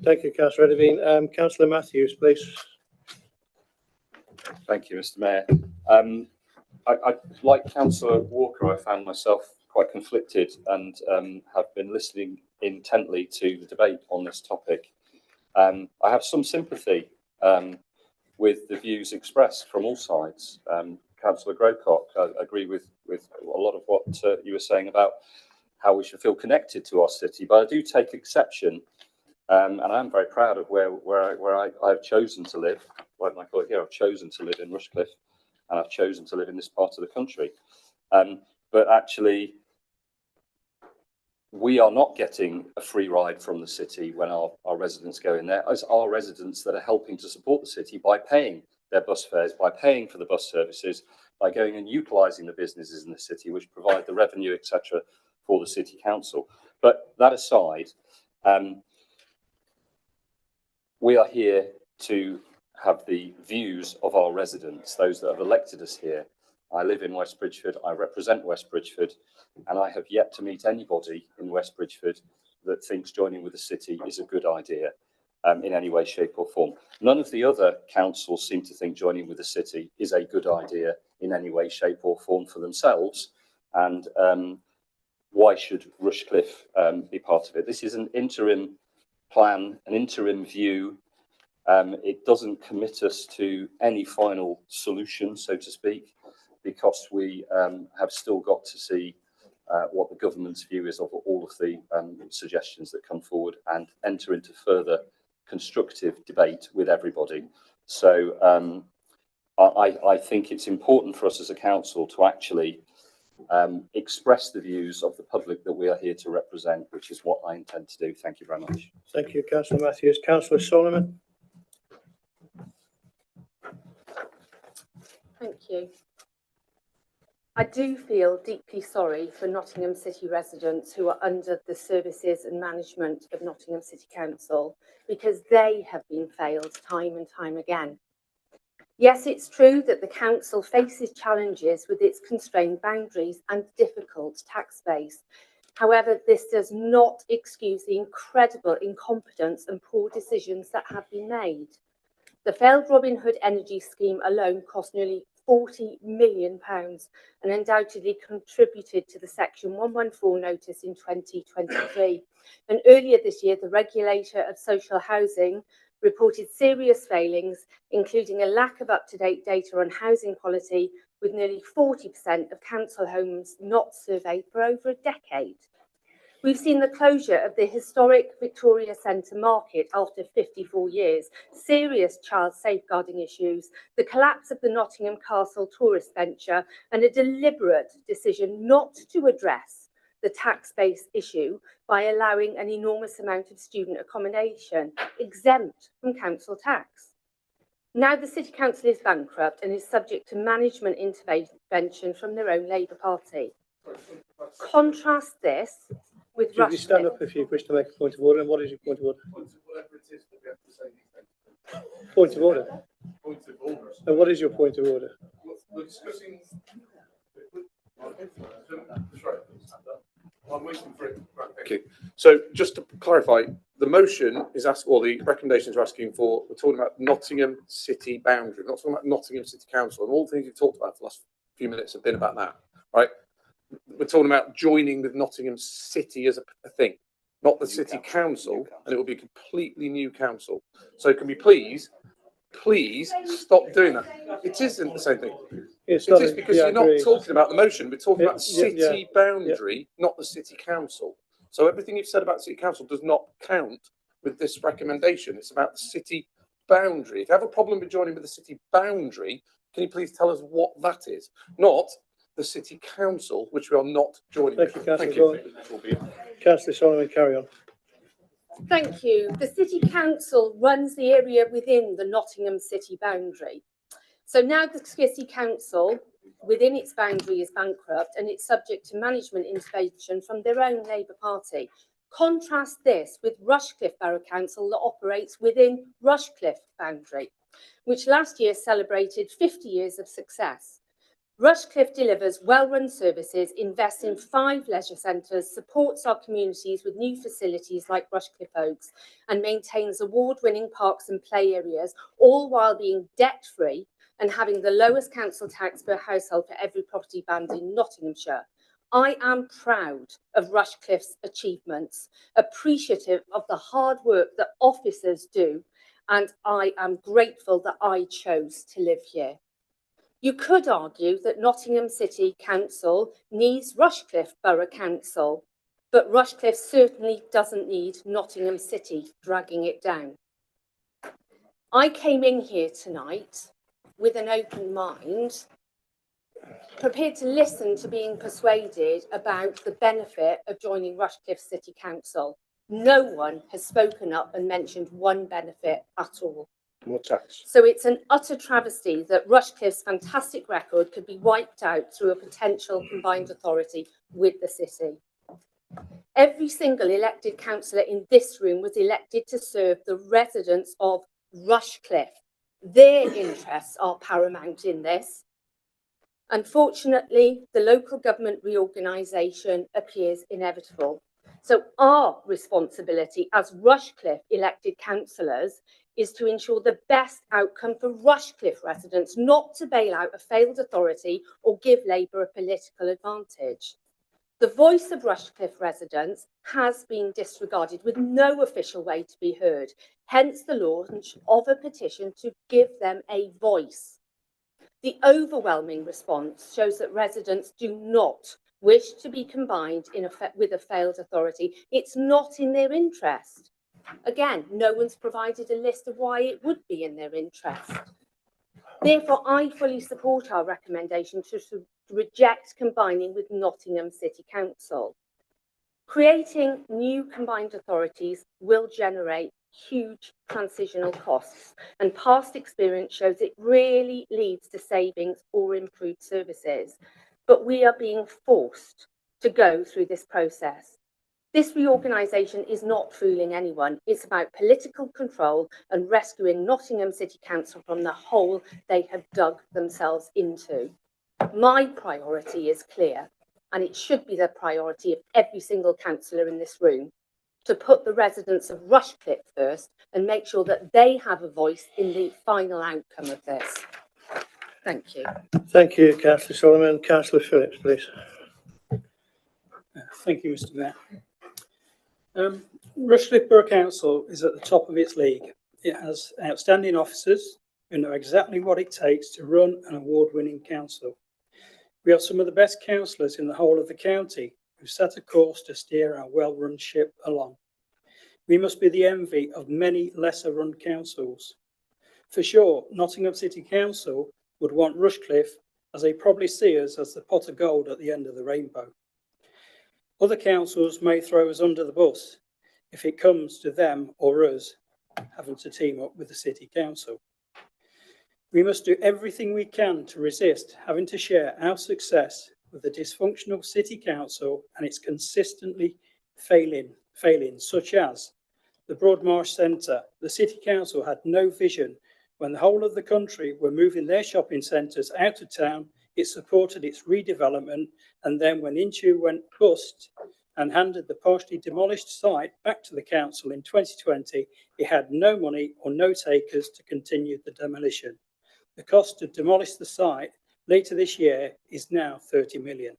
Thank you, Councillor Levine. Councillor Matthews, please. Thank you, Mr. Mayor. I like Councillor Walker, I found myself quite conflicted and have been listening intently to the debate on this topic. I have some sympathy with the views expressed from all sides. Councillor Grocott, I agree with a lot of what you were saying about how we should feel connected to our city, but I do take exception, and I'm very proud of where I've chosen to live. Like my colleague here, I've chosen to live in Rushcliffe, and I've chosen to live in this part of the country. But actually, we are not getting a free ride from the city when our residents go in there. It's our residents that are helping to support the city by paying their bus fares, by paying for the bus services, by going and utilising the businesses in the city, which provide the revenue, etc., for the city council. But that aside, we are here to have the views of our residents, those that have elected us here. I live in West Bridgford, I represent West Bridgford, and I have yet to meet anybody in West Bridgford that thinks joining with the city is a good idea in any way, shape or form. None of the other councils seem to think joining with the city is a good idea in any way, shape or form for themselves. And why should Rushcliffe be part of it? This is an interim plan, an interim view. It doesn't commit us to any final solution, so to speak, because we have still got to see what the government's view is of all of the suggestions that come forward and enter into further constructive debate with everybody. So I think it's important for us as a council to actually express the views of the public that we are here to represent, which is what I intend to do. Thank you very much. Thank you, Councillor Matthews. Councillor Solomon. Thank you. I do feel deeply sorry for Nottingham City residents who are under the services and management of Nottingham City Council, because they have been failed time and time again. Yes, it's true that the council faces challenges with its constrained boundaries and difficult tax base. However, this does not excuse the incredible incompetence and poor decisions that have been made. The failed Robin Hood energy scheme alone cost nearly £40 million and undoubtedly contributed to the Section 114 notice in 2023. And earlier this year, the regulator of social housing reported serious failings, including a lack of up-to-date data on housing quality, with nearly 40% of council homes not surveyed for over a decade. We've seen the closure of the historic Victoria Centre Market after 54 years, serious child safeguarding issues, the collapse of the Nottingham Castle tourist venture, and a deliberate decision not to address the tax-based issue by allowing an enormous amount of student accommodation exempt from council tax. Now the City Council is bankrupt and is subject to management intervention from their own Labour Party. Contrast this with Could you stand up if you wish to make a point of order? And what is your point of order? Point of order. Point of order. And what is your point of order? We're discussing. I'm waiting for it. Right, thank you. So just to clarify, the motion is asked, or the recommendations are asking for, we're talking about Nottingham City boundary, we're not talking about Nottingham City Council, and all the things you've talked about for the last few minutes have been about that, right? We're talking about joining with Nottingham City as a thing, not the City Council, and it will be a completely new council. So can we please stop doing that? It isn't the same thing. It's It not is a- because yeah, you're not agreed. talking about the motion. We're talking Yeah, about city boundary, not the city council. So everything you've said about city council does not count with this recommendation. It's about the city boundary. If you have a problem with joining with the city boundary, can you please tell us what that is? Not the city council, which we are not joining Thank you, with. Councillor Vaughan. Councillor Solomon, carry on. Thank you. The City Council runs the area within the Nottingham city boundary. So now the City Council within its boundary is bankrupt and it's subject to management intervention from their own Labour Party. Contrast this with Rushcliffe Borough Council that operates within Rushcliffe boundary, which last year celebrated 50 years of success. Rushcliffe delivers well-run services, invests in 5 leisure centres, supports our communities with new facilities like Rushcliffe Oaks, and maintains award-winning parks and play areas, all while being debt-free and having the lowest council tax per household for every property band in Nottinghamshire. I am proud of Rushcliffe's achievements, appreciative of the hard work that officers do, and I am grateful that I chose to live here. You could argue that Nottingham City Council needs Rushcliffe Borough Council, but Rushcliffe certainly doesn't need Nottingham City dragging it down. I came in here tonight with an open mind, prepared to listen to being persuaded about the benefit of joining Rushcliffe City Council. No one has spoken up and mentioned one benefit at all. More tax. So it's an utter travesty that Rushcliffe's fantastic record could be wiped out through a potential combined authority with the city. Every single elected councillor in this room was elected to serve the residents of Rushcliffe. Their interests are paramount in this. Unfortunately, the local government reorganisation appears inevitable. So our responsibility as Rushcliffe elected councillors is to ensure the best outcome for Rushcliffe residents, not to bail out a failed authority or give Labour a political advantage. The voice of Rushcliffe residents has been disregarded with no official way to be heard, hence the launch of a petition to give them a voice. The overwhelming response shows that residents do not wish to be combined with a failed authority. It's not in their interest. Again, no one's provided a list of why it would be in their interest. Therefore, I fully support our recommendation to reject combining with Nottingham City Council. Creating new combined authorities will generate huge transitional costs, and past experience shows it rarely leads to savings or improved services. But we are being forced to go through this process. This reorganisation is not fooling anyone. It's about political control and rescuing Nottingham City Council from the hole they have dug themselves into. My priority is clear, and it should be the priority of every single councillor in this room, to put the residents of Rushcliffe first and make sure that they have a voice in the final outcome of this. Thank you. Thank you, Councillor Solomon. Councillor Phillips, please. Thank you, Mr. Mayor. Rushcliffe Borough Council is at the top of its league. It has outstanding officers who know exactly what it takes to run an award-winning council. We have some of the best councillors in the whole of the county who set a course to steer our well-run ship along. We must be the envy of many lesser-run councils. For sure, Nottingham City Council would want Rushcliffe, as they probably see us as the pot of gold at the end of the rainbow. Other councils may throw us under the bus if it comes to them or us having to team up with the City Council. We must do everything we can to resist having to share our success with the dysfunctional City Council and its consistently failing, such as the Broadmarsh Centre. The City Council had no vision when the whole of the country were moving their shopping centres out of town. It supported its redevelopment, and then when Inchu went bust and handed the partially demolished site back to the council in 2020, it had no money or no takers to continue the demolition. The cost to demolish the site later this year is now 30 million.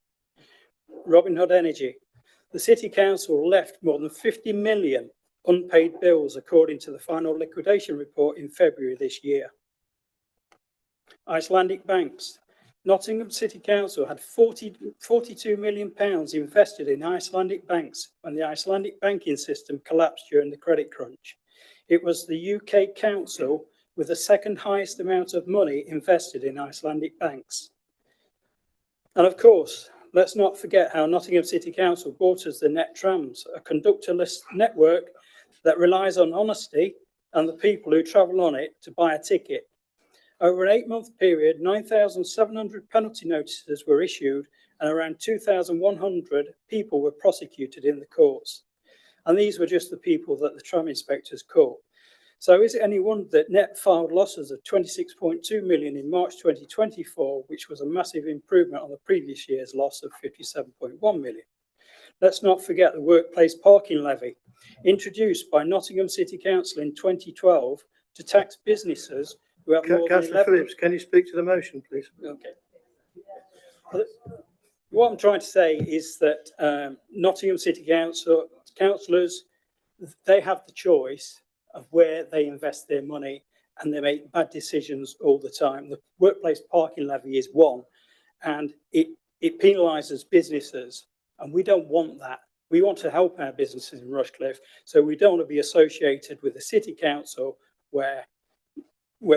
Robin Hood Energy. The City Council left more than 50 million unpaid bills according to the final liquidation report in February this year. Icelandic banks. Nottingham City Council had £42 million invested in Icelandic banks when the Icelandic banking system collapsed during the credit crunch. It was the UK council with the second highest amount of money invested in Icelandic banks. And of course, let's not forget how Nottingham City Council bought us the Net Trams, a conductorless network that relies on honesty and the people who travel on it to buy a ticket. Over an 8-month period, 9,700 penalty notices were issued and around 2,100 people were prosecuted in the courts. And these were just the people that the tram inspectors caught. So is it any wonder that net filed losses of 26.2 million in March 2024, which was a massive improvement on the previous year's loss of 57.1 million? Let's not forget the workplace parking levy, introduced by Nottingham City Council in 2012 to tax businesses who have more than Councillor 11... Phillips, can you speak to the motion, please? Okay. What I'm trying to say is that Nottingham City Council councillors, they have the choice of where they invest their money, and they make bad decisions all the time. The workplace parking levy is one, and it penalises businesses, and we don't want that. We want to help our businesses in Rushcliffe, so we don't want to be associated with a city council where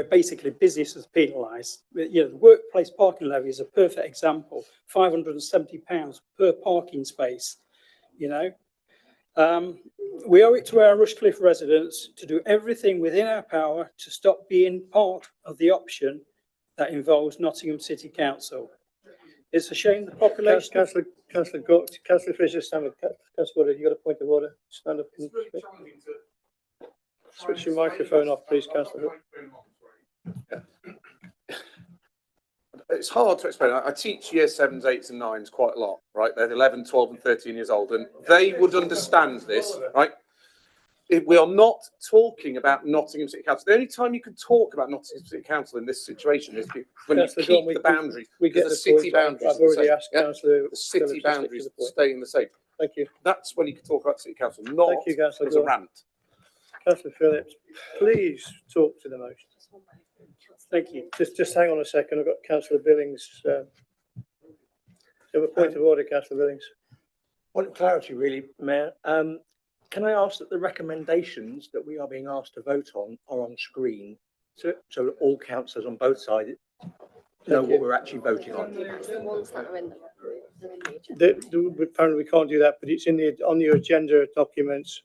basically business is penalised. You know, the workplace parking levy is a perfect example. £570 per parking space, you know. We owe it to our Rushcliffe residents to do everything within our power to stop being part of the option that involves Nottingham City Council. It's a shame the population... Councillor Fisher, stand up. Councillor, you got a point of order? Stand up. Switch your microphone off, please, Councillor. It's hard to explain. I teach year 7s, 8s and 9s quite a lot, right? They're 11, 12 and 13 years old, and they would understand this, right? We are not talking about Nottingham City Council. The only time you can talk about Nottingham City Council in this situation is when you keep the boundaries. We get the city boundaries. I've already asked Councillor. The city boundaries staying the same. Thank you. That's when you can talk about City Council, not Thank you, Councillor as a rant. Councillor Phillips, please talk to the motion. Thank you. Just hang on a second. I've got Councillor Billings. You have a point of order, Councillor Billings. Point of clarity, really, Mayor. Can I ask that the recommendations that we are being asked to vote on are on screen, so that all councillors on both sides know what we're actually voting on? Apparently, we can't do that, but it's on your agenda documents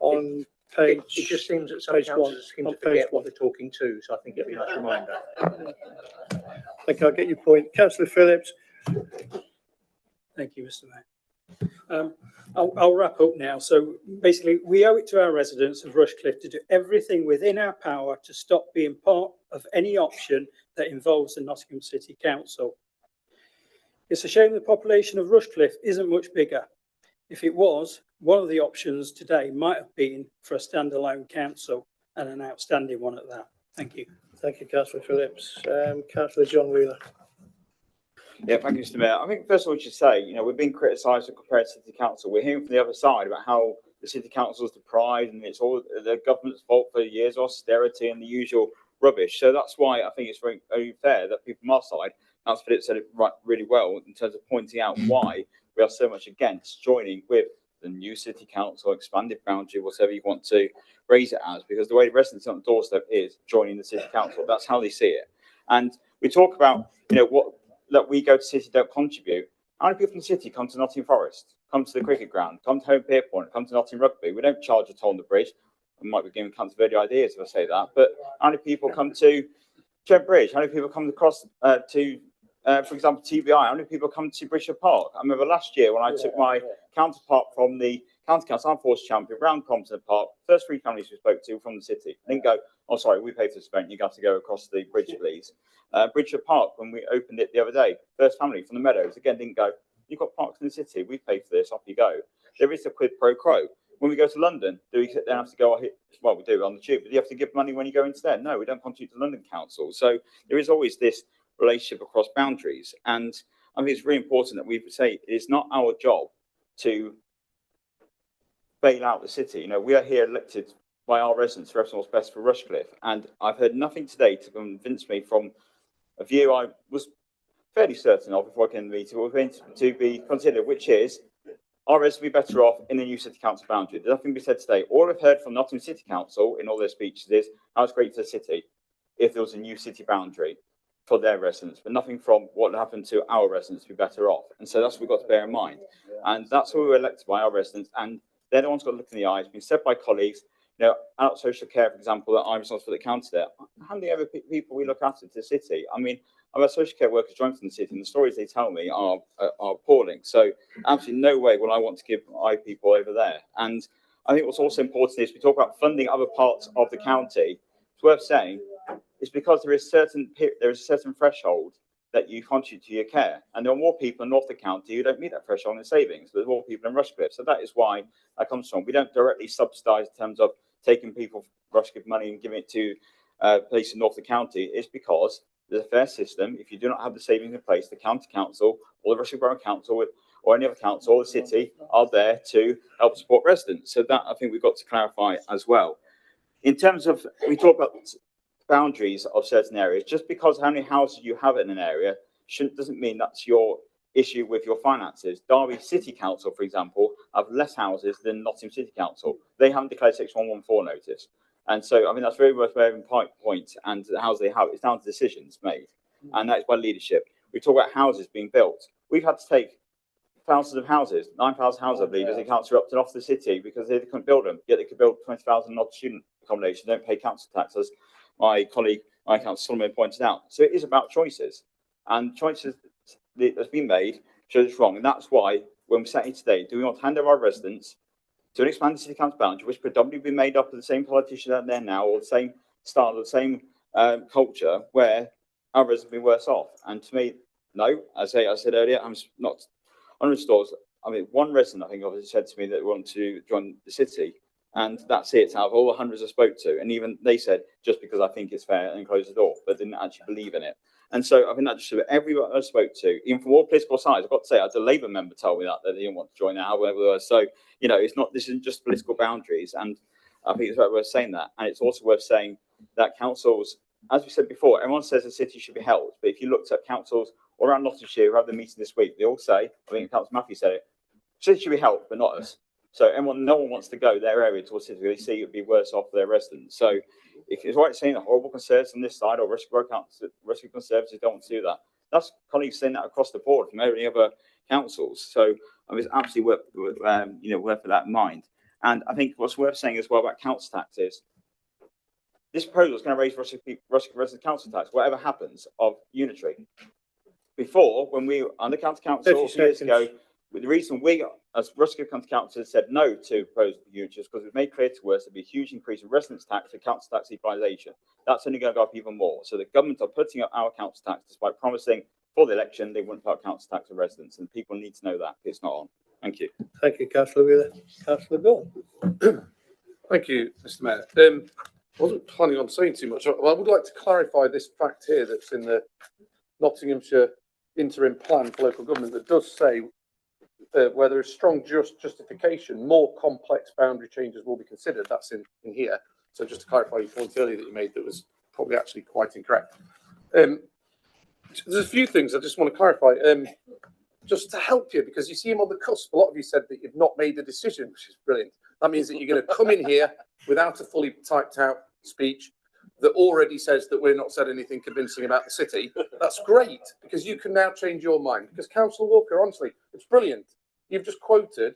on page. It just seems that some councillors seem to forget what they're talking to, so I think it'd be a nice reminder. Okay, I'll get your point. Councillor Phillips. Thank you, Mr. Mayor. I'll wrap up now. So basically, we owe it to our residents of Rushcliffe to do everything within our power to stop being part of any option that involves the Nottingham City Council. It's a shame the population of Rushcliffe isn't much bigger. If it was, one of the options today might have been for a standalone council, and an outstanding one at that. Thank you. Thank you, Councillor Phillips. Councillor John Wheeler. Yeah, thank you, Mr. Mayor. I think first of all, we should say, you know, we're being criticised and compared to City Council. We're hearing from the other side about how the City Council is deprived and it's all the government's fault for years of austerity and the usual rubbish. So that's why I think it's very unfair that people from our side, as Philip said it really well in terms of pointing out why we are so much against joining with the new City Council, expanded boundary, whatever you want to raise it as, because the way the residents on the doorstep is joining the City Council. That's how they see it. And we talk about, you know, what that we go to city don't contribute. How many people from the city come to Nottingham Forest, come to the cricket ground, come to Home Pierpoint, come to Nottingham Rugby? We don't charge a toll on the bridge. I might be giving Councillor Verdi ideas if I say that. But how many people come to Trent Bridge? How many people come across to, for example, TBI? How many people come to Bishop Park? I remember last year when I took my counterpart from the County Council Armed Forces Champion round Compton Park, first 3 families we spoke to from the city. I didn't go, oh, sorry, we pay for this event. You have to go across the bridge, please. Bridgeford Park, when we opened it the other day, first family from the Meadows, again, didn't go, you've got parks in the city, we pay for this, off you go. There is a quid pro quo. When we go to London, do we sit there and have to go, well, we do on the tube, but do you have to give money when you go into there? No, we don't contribute to London Council. So there is always this relationship across boundaries. And I think it's really important that we say it's not our job to bail out the city. You know, we are here elected by our residents to represent what's best for Rushcliffe. And I've heard nothing today to convince me from a view I was fairly certain of before I came to the meeting, what we're going to be considered, which is, are residents be better off in a new city council boundary? There's nothing to be said today. All I've heard from Nottingham City Council in all their speeches is how it's great for the city if there was a new city boundary for their residents, but nothing from what would happen to our residents to be better off. And so that's what we've got to bear in mind. And that's who we were elected by, our residents, and they're the ones got to look in the eyes. Been said by colleagues, you know, out social care, for example, that I'm responsible for the county there. How many other people we look after to the city? I mean, I've had social care workers join from the city, and the stories they tell me are appalling. So, absolutely no way will I want to give my people over there. And I think what's also important is we talk about funding other parts of the county. It's worth saying it's because there is a certain threshold that you contribute to your care, and there are more people in North of the county who don't meet that threshold in savings. There's more people in Rushcliffe, so that is why that comes from. We don't directly subsidise in terms of taking people from Rushcliffe money and giving it to places in North of the county. It's because there's a fair system. If you do not have the savings in place, the county council or the Rushcliffe Borough Council or any other council or the city are there to help support residents. So that I think we've got to clarify as well. In terms of, we talk about boundaries of certain areas. Just because how many houses you have in an area doesn't mean that's your issue with your finances. Derby City Council, for example, have less houses than Nottingham City Council. They haven't declared Section 114 notice. And so, I mean, that's very worth bearing point. And the houses they have, it's down to decisions made. And that is by leadership. We talk about houses being built. We've had to take thousands of houses, 9,000 houses, I believe, as the council up and off the city because they couldn't build them. Yet they could build 20,000 odd student accommodation. They don't pay council tax, as my colleague, my councillor Solomon, pointed out. So it is about choices. And choices that's been made shows it's wrong. And that's why, when we're sat here today, do we want to hand over our residents to an expanded city council boundary, which predominantly be made up of the same politicians out there now, or the same style, the same culture, where our residents will be worse off? And to me, no. As I said earlier, I'm not 100 stores. I mean, one resident, I think, obviously said to me that they want to join the city, and that's it. Out of all the hundreds I spoke to, and even they said just because I think it's fair and close the door, but didn't actually believe in it. And so I think that just everyone I spoke to, even from all political sides, I've got to say, I had a Labour member tell me that they didn't want to join now, however. So you know, this isn't just political boundaries, and I think it's worth saying that. And it's also worth saying that councils, as we said before, everyone says the city should be held, but if you looked at councils all around Nottinghamshire who have the meeting this week, they all say, I think Councillor Matthew said it, city should be held, but not us. So no one wants to go their area towards city. They see it would be worse off for their residents. So if it's right saying that horrible conservatives on this side or Rushcliffe Conservatives don't want to do that, that's colleagues saying that across the board from every other councils. So I mean, it's absolutely worth that in mind. And I think what's worth saying as well about council tax is this proposal is going to raise Rushcliffe resident council tax, whatever happens, of unitary. Before, when we were under county council a few years ago, the reason we, as Rushcliffe County Council, said no to proposal for unitary is because it was made clear to us there'd be a huge increase in residence tax and council tax equalisation. That's only going to go up even more. So the government are putting up our council tax despite promising for the election they wouldn't put up council tax for residents, and people need to know that it's not on. Thank you. Thank you, Councillor Wheeler. Councillor Bill. Thank you, Mr. Mayor. I wasn't planning on saying too much. I would like to clarify this fact here that's in the Nottinghamshire interim plan for local government that does say where there is strong justification, more complex boundary changes will be considered. That's in here. So just to clarify your point earlier that you made that was probably actually quite incorrect. There's a few things I just want to clarify. Just to help you, because you see him on the cusp. A lot of you said that you've not made a decision, which is brilliant. That means that you're going to come in here without a fully typed out speech that already says that we're not said anything convincing about the city. That's great, because you can now change your mind. Because Councillor Walker, honestly, it's brilliant. You've just quoted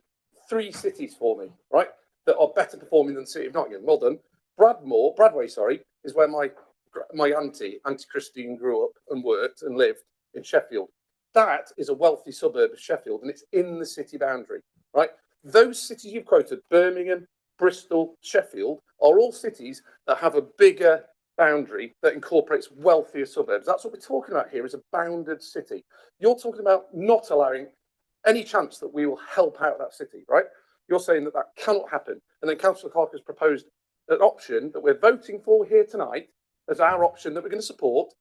3 cities for me, right, that are better performing than the City of Nottingham. Well done. Bradway, is where my auntie Christine grew up and worked and lived in Sheffield. That is a wealthy suburb of Sheffield, and it's in the city boundary, right? Those cities you've quoted, Birmingham, Bristol, Sheffield, are all cities that have a bigger boundary that incorporates wealthier suburbs. That's what we're talking about here, is a bounded city. You're talking about not allowing any chance that we will help out that city, right? You're saying that that cannot happen. And then Councillor Clark has proposed an option that we're voting for here tonight as our option that we're going to support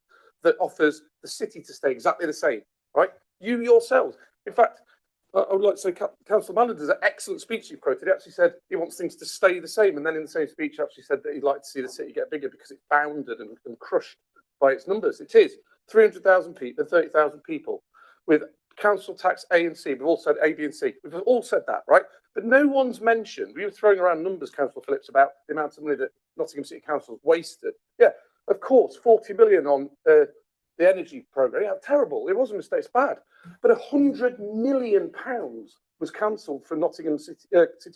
that offers the city to stay exactly the same, right? You yourselves. In fact, I would like to say Councillor Mallander's an excellent speech you quoted. He actually said he wants things to stay the same. And then in the same speech, actually said that he'd like to see the city get bigger because it's bounded and crushed by its numbers. It is. 300,000 people, 30,000 people with council tax A and C. We've all said A, B and C. We've all said that, right? But no one's mentioned, we were throwing around numbers, Councillor Phillips, about the amount of money that Nottingham City Council wasted. Yeah, of course, 40 million on the energy programme. Yeah, terrible. It was a mistake, it's bad. But £100 million was cancelled from Nottingham City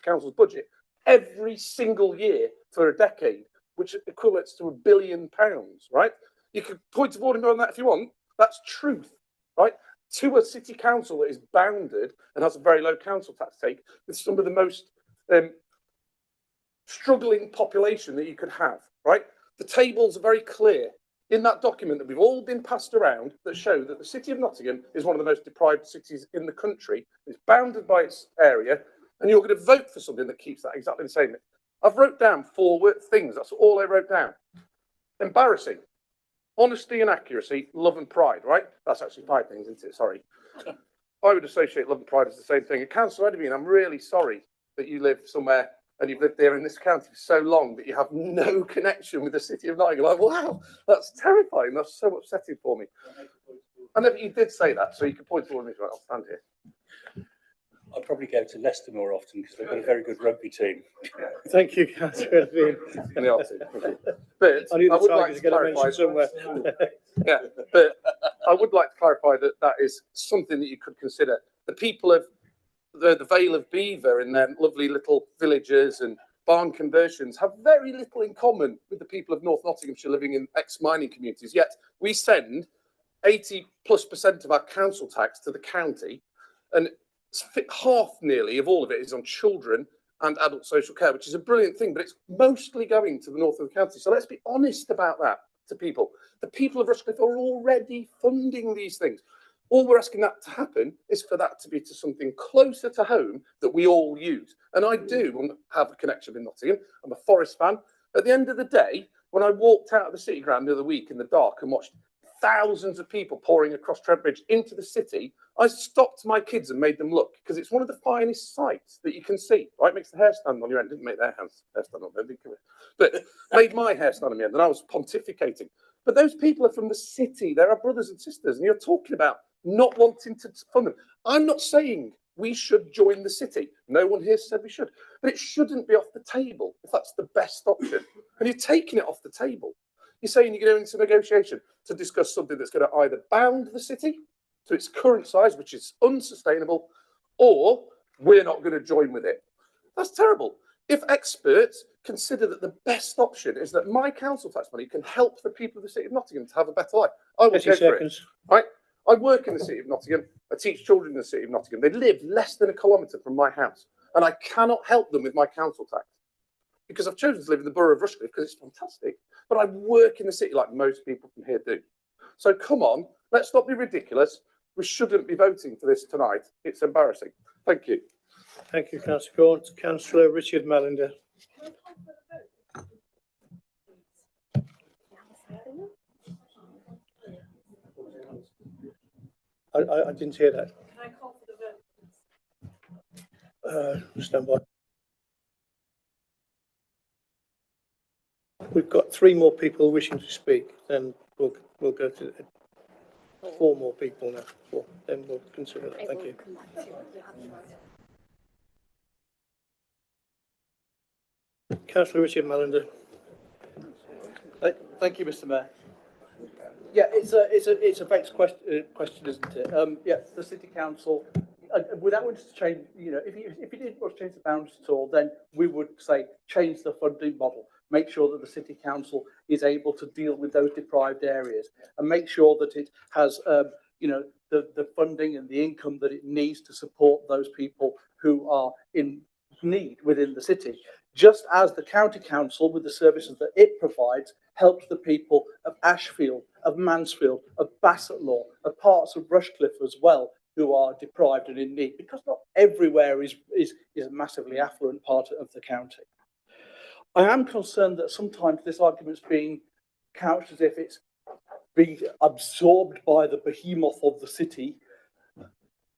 Council's budget every single year for a decade, which equates to £1 billion, right? You could point to order on that if you want. That's truth, right? To a city council that is bounded and has a very low council tax take with some of the most struggling population that you could have, right? The tables are very clear in that document that we've all been passed around that show that the city of Nottingham is one of the most deprived cities in the country. It's bounded by its area, and you're going to vote for something that keeps that exactly the same. I've wrote down 4 things. That's all I wrote down. Embarrassing. Honesty and accuracy, love and pride, right? That's actually 5 things, isn't it? Sorry. I would associate love and pride as the same thing. And Councillor Edwin, I'm really sorry that you live somewhere and you've lived there in this county for so long that you have no connection with the city of Nottingham. Like, wow, that's terrifying. That's so upsetting for me. I know you did say that, so you can point to me. Right, I'll stand here. I'll probably go to Leicester more often because they've got a very good rugby team. Thank you, Councillor Edwin. But I knew the would Tigers like were to going to clarify mention somewhere. Yeah, but I would like to clarify that that is something that you could consider. The people of the Vale of Belvoir in their lovely little villages and barn conversions have very little in common with the people of North Nottinghamshire living in ex-mining communities. Yet we send 80+% of our council tax to the county, and half nearly of all of it is on children and adult social care, which is a brilliant thing, but it's mostly going to the north of the county. So let's be honest about that to people. The people of Rushcliffe are already funding these things. All we're asking that to happen is for that to be to something closer to home that we all use. And I do have a connection with Nottingham. I'm a Forest fan. At the end of the day, when I walked out of the city ground the other week in the dark and watched thousands of people pouring across Trent Bridge into the city, I stopped my kids and made them look, because it's one of the finest sights that you can see. Right, makes the hair stand on your end. Didn't make their hair stand on their end, but made my hair stand on my end, and I was pontificating. But those people are from the city. They're our brothers and sisters, and you're talking about not wanting to fund them. I'm not saying we should join the city. No one here said we should, but it shouldn't be off the table if that's the best option. And you're taking it off the table. You're saying you're going into negotiation to discuss something that's going to either bound the city to its current size, which is unsustainable, or we're not going to join with it. That's terrible. If experts consider that the best option is that my council tax money can help the people of the city of Nottingham to have a better life, I will go for it. Right? I work in the city of Nottingham. I teach children in the city of Nottingham. They live less than a kilometre from my house, and I cannot help them with my council tax because I've chosen to live in the borough of Rushcliffe because it's fantastic. But I work in the city like most people from here do. So come on, let's not be ridiculous. We shouldn't be voting for this tonight. It's embarrassing. Thank you. Thank you, Councillor Gaunt. Councillor Richard Mallender. I didn't hear that. Stand by. We've got 3 more people wishing to speak. Then we'll go to 4 more people now. 4. Then we'll consider that. Thank you. Councillor Richard Mallender. Thank you, Mr. Mayor. Yeah, it's a vexed question, isn't it? Yeah, the City Council, without wanting to change, if you didn't want to change the boundaries at all, then we would say change the funding model. Make sure that the City Council is able to deal with those deprived areas, and make sure that it has, the funding and the income that it needs to support those people who are in need within the city. Just as the County Council, with the services that it provides, helps the people of Ashfield, of Mansfield, of Bassetlaw, of parts of Rushcliffe as well, who are deprived and in need, because not everywhere is a massively affluent part of the county. I am concerned that sometimes this argument's being couched as if it's being absorbed by the behemoth of the city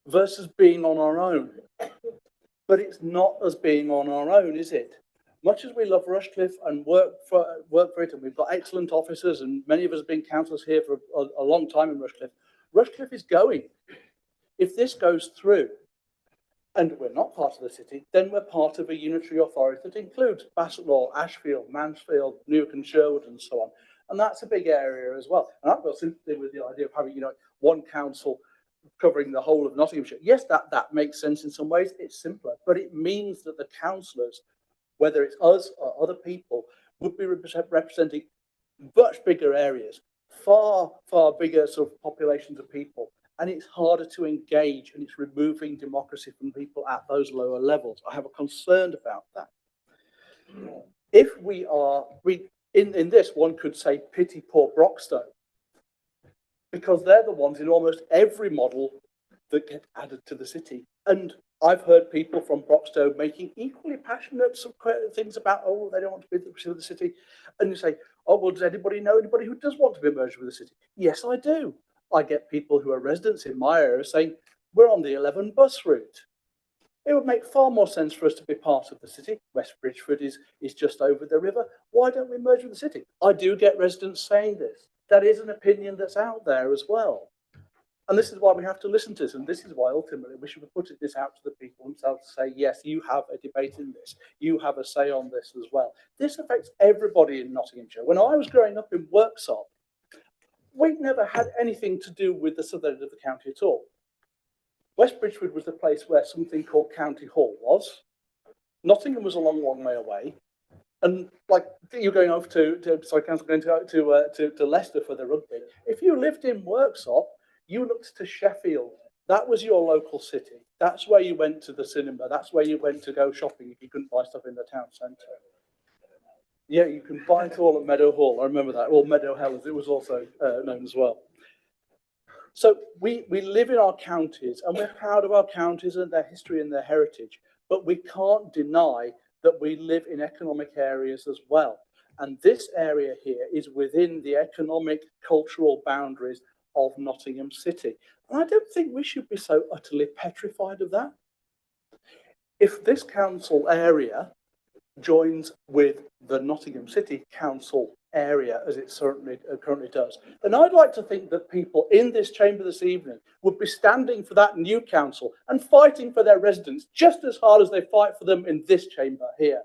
versus being on our own. But it's not as being on our own, is it? much as we love Rushcliffe and work for it, and we've got excellent officers, and many of us have been councillors here for a long time in Rushcliffe, Rushcliffe is going. If this goes through, and we're not part of the city, then we're part of a unitary authority that includes Bassetlaw, Ashfield, Mansfield, Newark and Sherwood and so on. And that's a big area as well. And I've got sympathy with the idea of having, one council covering the whole of Nottinghamshire. Yes, that makes sense in some ways. It's simpler, but it means that the councillors, whether it's us or other people, would be representing much bigger areas, far bigger sort of populations of people. And it's harder to engage, and it's removing democracy from people at those lower levels. I have a concern about that. If in this, one could say pity poor Broxtowe, because they're the ones in almost every model that get added to the city. And I've heard people from Broxtowe making equally passionate things about, oh, they don't want to be with the city. And you say, oh, well, does anybody know anybody who does want to be merged with the city? Yes, I do. I get people who are residents in my area saying, we're on the 11 bus route. It would make far more sense for us to be part of the city. West Bridgeford is just over the river. Why don't we merge with the city? I do get residents saying this. That is an opinion that's out there as well. And this is why we have to listen to this. And this is why ultimately we should be putting this out to the people themselves to say, yes, you have a debate in this. You have a say on this as well. This affects everybody in Nottinghamshire. When I was growing up in Worksop, we never had anything to do with the southern end of the county at all. West Bridgeford was the place where something called County Hall was. Nottingham was a long way away. And like you're going over to Leicester for the rugby. If you lived in Worksop, you looked to Sheffield. That was your local city. That's where you went to the cinema. That's where you went to go shopping if you couldn't buy stuff in the town centre. Yeah, you can buy it all at Meadow Hall. I remember that. Or Meadow Hell, as it was also known as well. So we live in our counties, and we're proud of our counties and their history and their heritage. But we can't deny that we live in economic areas as well. And this area here is within the economic, cultural boundaries of Nottingham City. And I don't think we should be so utterly petrified of that. If this council area joins with the Nottingham City Council area, as it certainly currently does, then I'd like to think that people in this chamber this evening would be standing for that new council and fighting for their residents just as hard as they fight for them in this chamber here.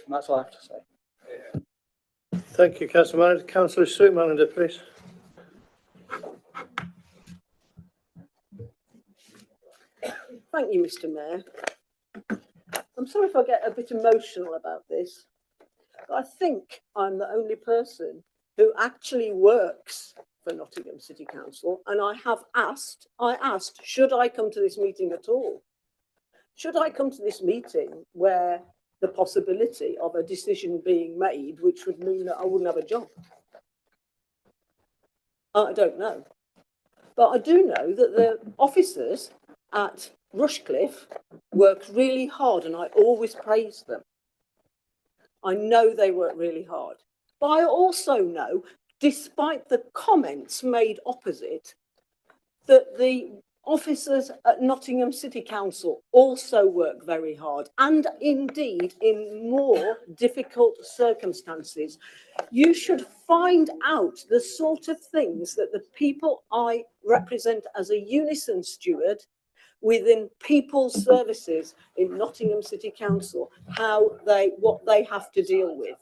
And that's all I have to say. Thank you, Councillor Mallender. Councillor Mallender, please. Thank you, Mr. Mayor. I'm sorry if I get a bit emotional about this, but I think I'm the only person who actually works for Nottingham City Council, and I asked, should I come to this meeting at all? Should I come to this meeting where the possibility of a decision being made, which would mean that I wouldn't have a job? I don't know. But I do know that the officers at Rushcliffe work really hard, and I always praise them. I know they work really hard. But I also know, despite the comments made opposite, that the officers at Nottingham City Council also work very hard, and indeed in more difficult circumstances. You should find out the sort of things that the people I represent as a unison steward within people's services in Nottingham City Council, what they have to deal with.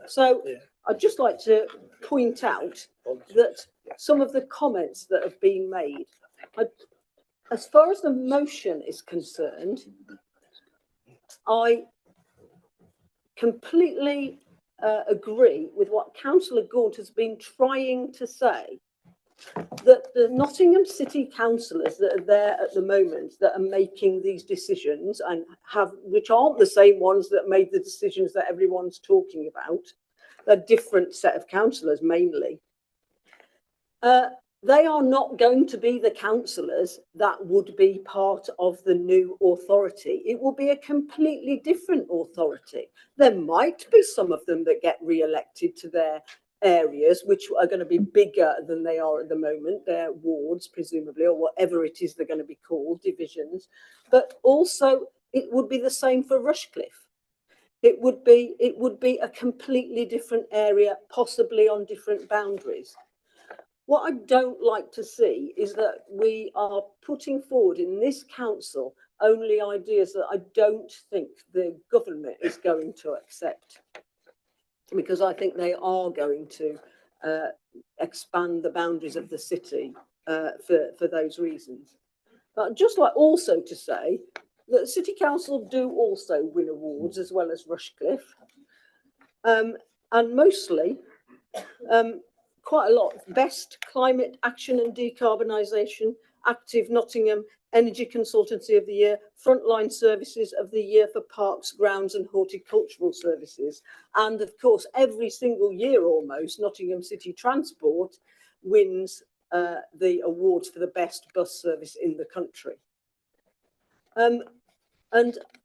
So I'd just like to point out that some of the comments that have been made, as far as the motion is concerned, I completely agree with what Councillor Gaunt has been trying to say, that the Nottingham City councillors that are there at the moment that are making these decisions and which aren't the same ones that made the decisions that everyone's talking about, a different set of councillors mainly, they are not going to be the councillors that would be part of the new authority. It will be a completely different authority. There might be some of them that get re-elected to their areas, which are going to be bigger than they are at the moment, their wards, presumably, or whatever it is they're going to be called, divisions. But also, it would be the same for Rushcliffe. It would be a completely different area, possibly on different boundaries. What I don't like to see is that we are putting forward in this council only ideas that I don't think the government is going to accept, because I think they are going to expand the boundaries of the city for those reasons. But I'd just like also to say that City Council do also win awards as well as Rushcliffe, and mostly quite a lot. Best Climate Action and Decarbonisation, Active Nottingham Energy Consultancy of the Year, Frontline Services of the Year for Parks, Grounds and Horticultural Services. And of course, every single year almost, Nottingham City Transport wins the awards for the best bus service in the country. And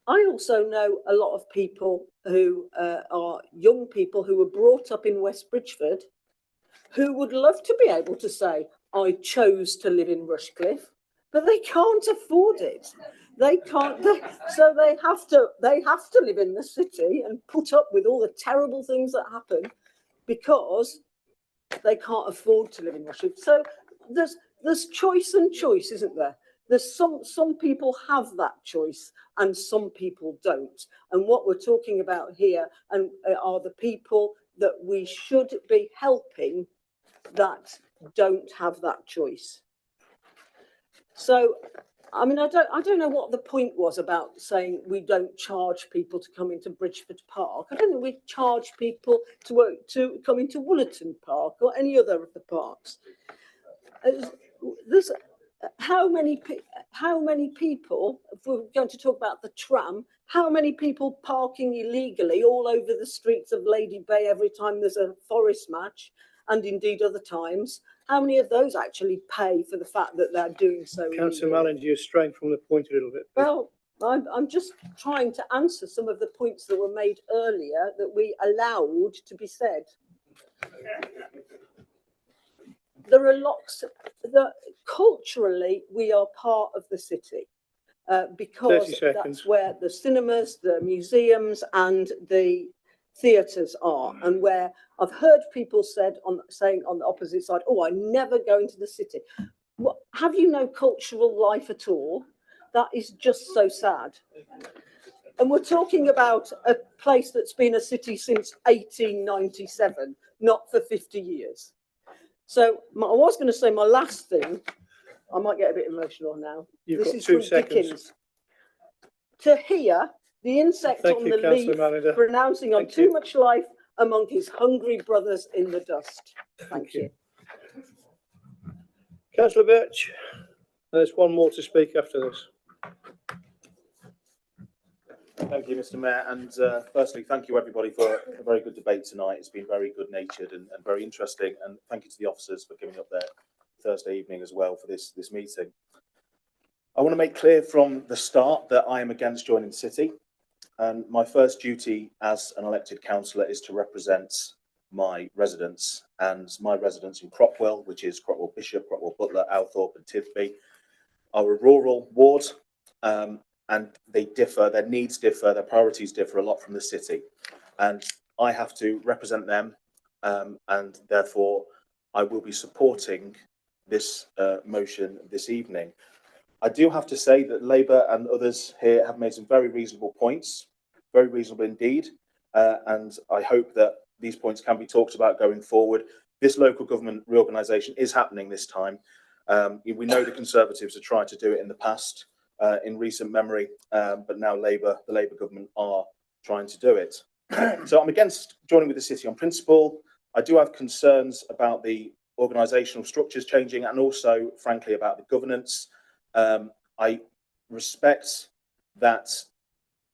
I also know a lot of people who are young people who were brought up in West Bridgford who would love to be able to say, I chose to live in Rushcliffe, but they can't afford it. They can't, so they have to live in the city and put up with all the terrible things that happen because they can't afford to live in Rushcliffe. So there's choice and choice, isn't there? There's some people have that choice and some people don't. And what we're talking about here are the people that we should be helping that don't have that choice. So, I mean, I don't know what the point was about saying we don't charge people to come into Bridgford Park. I don't think we charge people to come into Woollerton Park or any other of the parks. There's how many people, if we're going to talk about the tram, how many people parking illegally all over the streets of Lady Bay every time there's a Forest match, and indeed other times, how many of those actually pay for the fact that they're doing so? Councillor Mallon, you're straying from the point a little bit. Well, I'm just trying to answer some of the points that were made earlier that we allowed to be said. There are lots that culturally we are part of the city because that's where the cinemas, the museums and the theatres are, and where I've heard people saying on the opposite side, oh, I never go into the city. What, have you no cultural life at all? That is just so sad. And we're talking about a place that's been a city since 1897, not for 50 years. So I was going to say my last thing, I might get a bit emotional now. You've got 2 seconds. Dickens. To hear the insect on the leaf pronouncing on too much life among his hungry brothers in the dust. Thank you. Councillor Birch, there's one more to speak after this. Thank you, Mr. Mayor. And firstly, thank you everybody for a very good debate tonight. It's been very good natured and very interesting. And thank you to the officers for giving up their Thursday evening as well for this meeting. I want to make clear from the start that I am against joining the city. And my first duty as an elected councillor is to represent my residents, and my residents in Cropwell, which is Cropwell Bishop, Cropwell Butler, Althorpe and Tivby, are a rural ward, and they differ, their needs differ, their priorities differ a lot from the city. And I have to represent them, and therefore I will be supporting this motion this evening. I do have to say that Labour and others here have made some very reasonable points, very reasonable indeed, and I hope that these points can be talked about going forward. This local government reorganisation is happening this time. We know the Conservatives have tried to do it in the past, in recent memory, but now the Labour government are trying to do it. So I'm against joining with the city on principle. I do have concerns about the organisational structures changing and also, frankly, about the governance. I respect that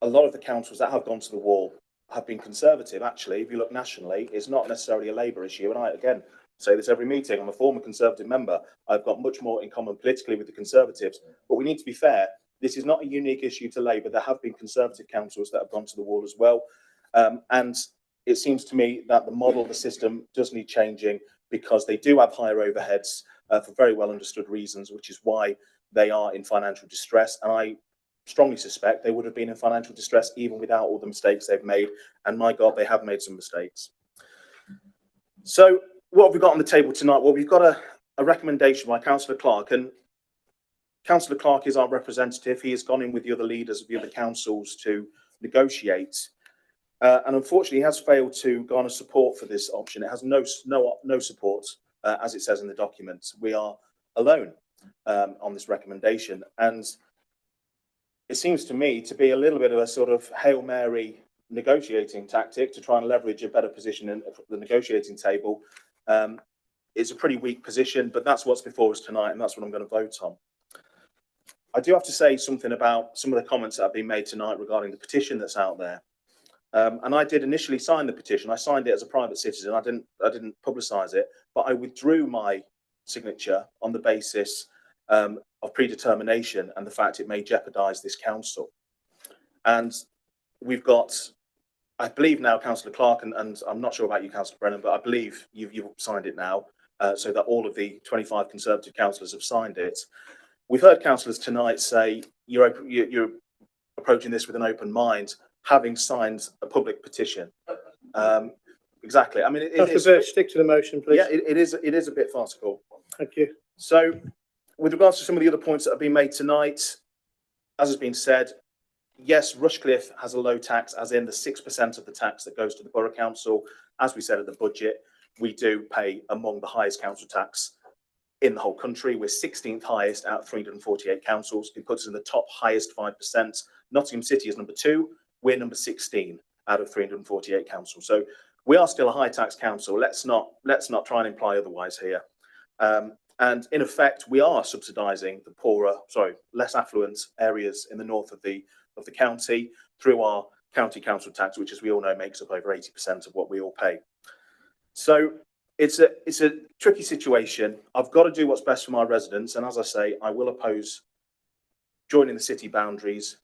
a lot of the councils that have gone to the wall have been Conservative. Actually, if you look nationally, it's not necessarily a Labour issue. And I, again, say this every meeting, I'm a former Conservative member. I've got much more in common politically with the Conservatives. But we need to be fair. This is not a unique issue to Labour. There have been Conservative councils that have gone to the wall as well. And it seems to me that the model, the system does need changing because they do have higher overheads for very well understood reasons, which is why they are in financial distress. And I strongly suspect they would have been in financial distress even without all the mistakes they've made. And my God, they have made some mistakes. So what have we got on the table tonight? Well, we've got a recommendation by Councillor Clark, and Councillor Clark is our representative. He has gone in with the other leaders of the other councils to negotiate. And unfortunately, he has failed to garner support for this option. It has no support, as it says in the document. We are alone on this recommendation. And it seems to me to be a little bit of a sort of Hail Mary negotiating tactic to try and leverage a better position in the negotiating table. It's a pretty weak position, but that's what's before us tonight, and that's what I'm going to vote on. I do have to say something about some of the comments that have been made tonight regarding the petition that's out there. And I did initially sign the petition. I signed it as a private citizen. I didn't publicise it, but I withdrew my signature on the basis of predetermination and the fact it may jeopardise this council. And we've got, I believe now, Councillor Clark, and I'm not sure about you, Councillor Brennan, but I believe you've signed it now, so that all of the 25 Conservative councillors have signed it. We've heard councillors tonight say you're approaching this with an open mind, having signed a public petition. Exactly. I mean, stick to the motion, please. Yeah, it is a bit farcical. Thank you. So, with regards to some of the other points that have been made tonight, as has been said, yes, Rushcliffe has a low tax, as in the 6% of the tax that goes to the Borough Council. As we said at the budget, we do pay among the highest council tax in the whole country. We're 16th highest out of 348 councils. It puts us in the top highest 5%. Nottingham City is number 2. We're number 16 out of 348 councils. So we are still a high tax council. Let's not try and imply otherwise here. And in effect, we are subsidising the less affluent areas in the north of the county through our county council tax, which, as we all know, makes up over 80% of what we all pay. So it's a tricky situation. I've got to do what's best for my residents, and as I say, I will oppose joining the city boundaries.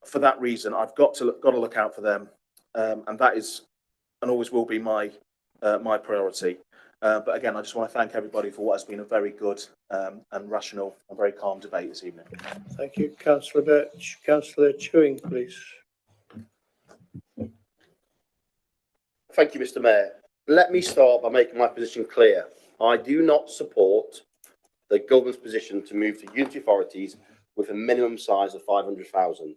For that reason, I've got to look out for them, and that is and always will be my priority. But again, I just want to thank everybody for what has been a very good and rational and very calm debate this evening. Thank you, Councillor Birch. Councillor Chewing, please. Thank you, Mr. Mayor. Let me start by making my position clear. I do not support the government's position to move to unity authorities with a minimum size of 500,000.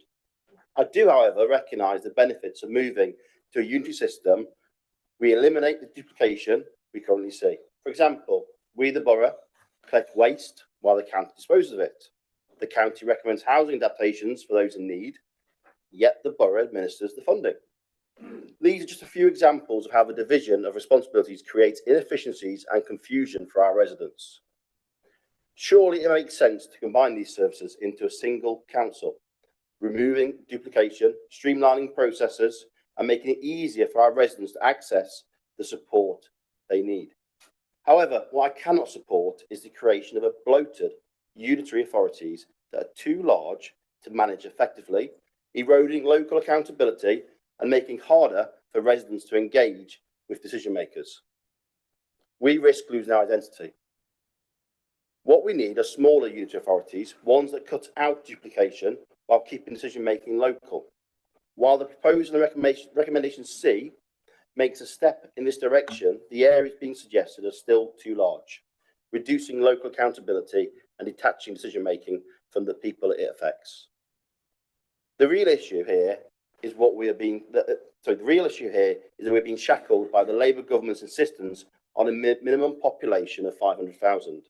I do, however, recognise the benefits of moving to a unity system. We eliminate the duplication we currently see. For example, we, the borough, collect waste while the county disposes of it. The county recommends housing adaptations for those in need, yet the borough administers the funding. These are just a few examples of how the division of responsibilities creates inefficiencies and confusion for our residents. Surely it makes sense to combine these services into a single council, removing duplication, streamlining processes, and making it easier for our residents to access the support they need. However, what I cannot support is the creation of a bloated unitary authorities that are too large to manage effectively, eroding local accountability and making harder for residents to engage with decision makers. We risk losing our identity. What we need are smaller unitary authorities, ones that cut out duplication while keeping decision making local. While the proposal and recommendation C makes a step in this direction, the areas being suggested are still too large, reducing local accountability and detaching decision making from the people it affects. The real issue here is that we're being shackled by the Labour government's insistence on a minimum population of 500,000.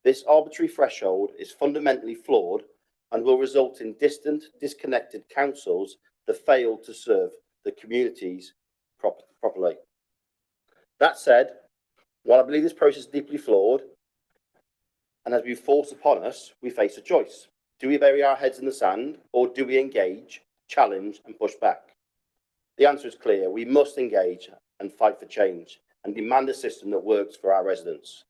This arbitrary threshold is fundamentally flawed and will result in distant, disconnected councils that fail to serve the communities properly. That said, while I believe this process is deeply flawed and has been forced upon us, we face a choice. Do we bury our heads in the sand, or do we engage, challenge and push back? The answer is clear. We must engage and fight for change and demand a system that works for our residents.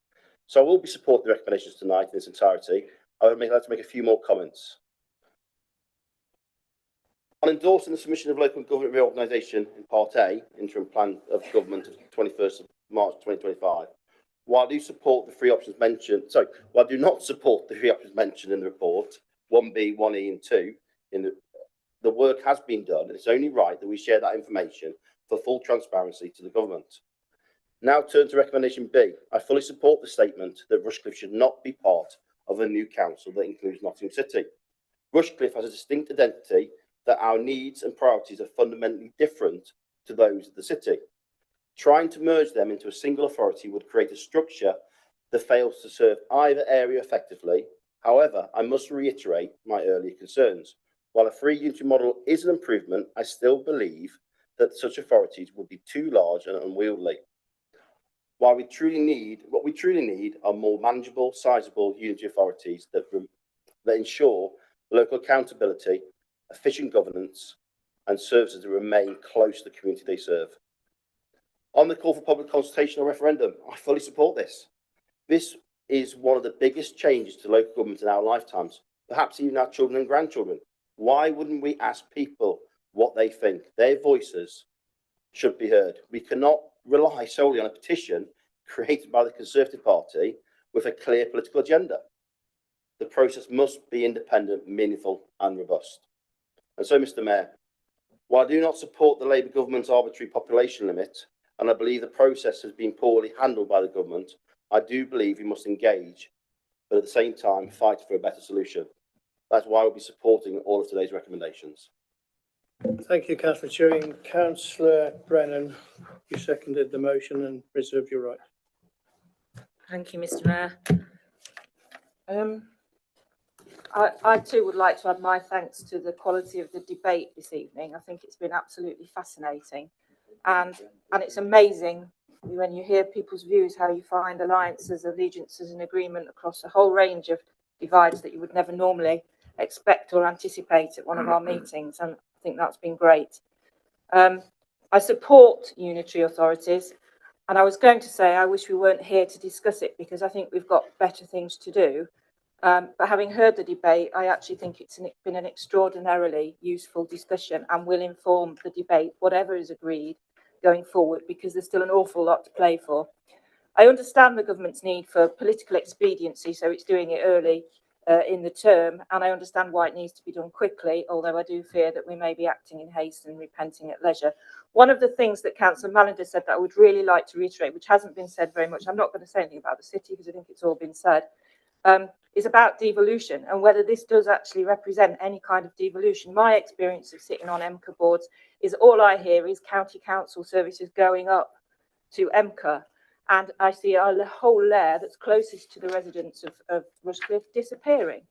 So I will be supporting the recommendations tonight in its entirety. I would like to make a few more comments. On endorsing the submission of local government reorganisation in Part A, interim plan of government of 21st of March 2025, while I do not support the three options mentioned in the report, 1B, 1E and 2, the work has been done, and it's only right that we share that information for full transparency to the government. Now turn to recommendation B. I fully support the statement that Rushcliffe should not be part of a new council that includes Nottingham City. Rushcliffe has a distinct identity that our needs and priorities are fundamentally different to those of the city. Trying to merge them into a single authority would create a structure that fails to serve either area effectively. However, I must reiterate my earlier concerns. While a free unitary model is an improvement, I still believe that such authorities would be too large and unwieldy. What we truly need are more manageable, sizable unitary authorities that ensure local accountability, efficient governance, and services that remain close to the community they serve. On the call for public consultation or referendum, I fully support this. This is one of the biggest changes to local government in our lifetimes, perhaps even our children and grandchildren. Why wouldn't we ask people what they think? Their voices should be heard. We cannot rely solely on a petition created by the Conservative Party with a clear political agenda. The process must be independent, meaningful and robust. And so, Mr Mayor, while I do not support the Labour government's arbitrary population limit, and I believe the process has been poorly handled by the government, I do believe we must engage, but at the same time fight for a better solution. That's why I will be supporting all of today's recommendations. Thank you, Councillor Chewing. Councillor Brennan, you seconded the motion and reserved your right. Thank you, Mr Mayor. I too would like to add my thanks to the quality of the debate this evening. I think it's been absolutely fascinating. And it's amazing when you hear people's views, how you find alliances, allegiances and agreement across a whole range of divides that you would never normally expect or anticipate at one of our meetings. And I think that's been great. I support unitary authorities. And I was going to say, I wish we weren't here to discuss it because I think we've got better things to do. But having heard the debate, I actually think it's been an extraordinarily useful discussion and will inform the debate, whatever is agreed going forward, because there's still an awful lot to play for. I understand the government's need for political expediency, so it's doing it early in the term, and I understand why it needs to be done quickly, although I do fear that we may be acting in haste and repenting at leisure. One of the things that Councillor Mallender said that I would really like to reiterate, which hasn't been said very much, I'm not going to say anything about the city because I think it's all been said, is about devolution and whether this does actually represent any kind of devolution. My experience of sitting on MCA boards is all I hear is county council services going up to MCA, and I see a whole layer that's closest to the residents of Rushcliffe disappearing.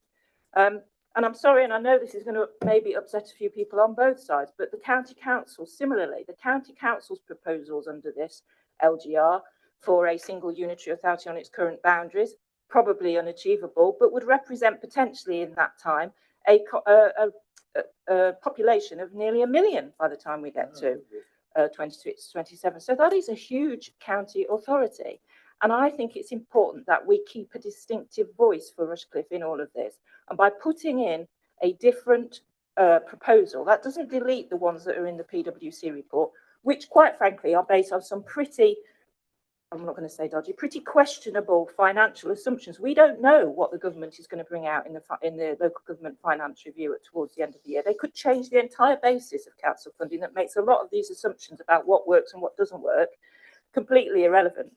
And I'm sorry, and I know this is going to maybe upset a few people on both sides, but the county council, similarly, the county council's proposals under this LGR for a single unitary authority on its current boundaries, probably unachievable, but would represent potentially in that time a population of nearly 1 million by the time we get to 26-27. So that is a huge county authority. And I think it's important that we keep a distinctive voice for Rushcliffe in all of this. And by putting in a different proposal, that doesn't delete the ones that are in the PwC report, which quite frankly are based on some pretty, I'm not going to say dodgy, pretty questionable financial assumptions. We don't know what the government is going to bring out in the local government finance review towards the end of the year. They could change the entire basis of council funding that makes a lot of these assumptions about what works and what doesn't work completely irrelevant.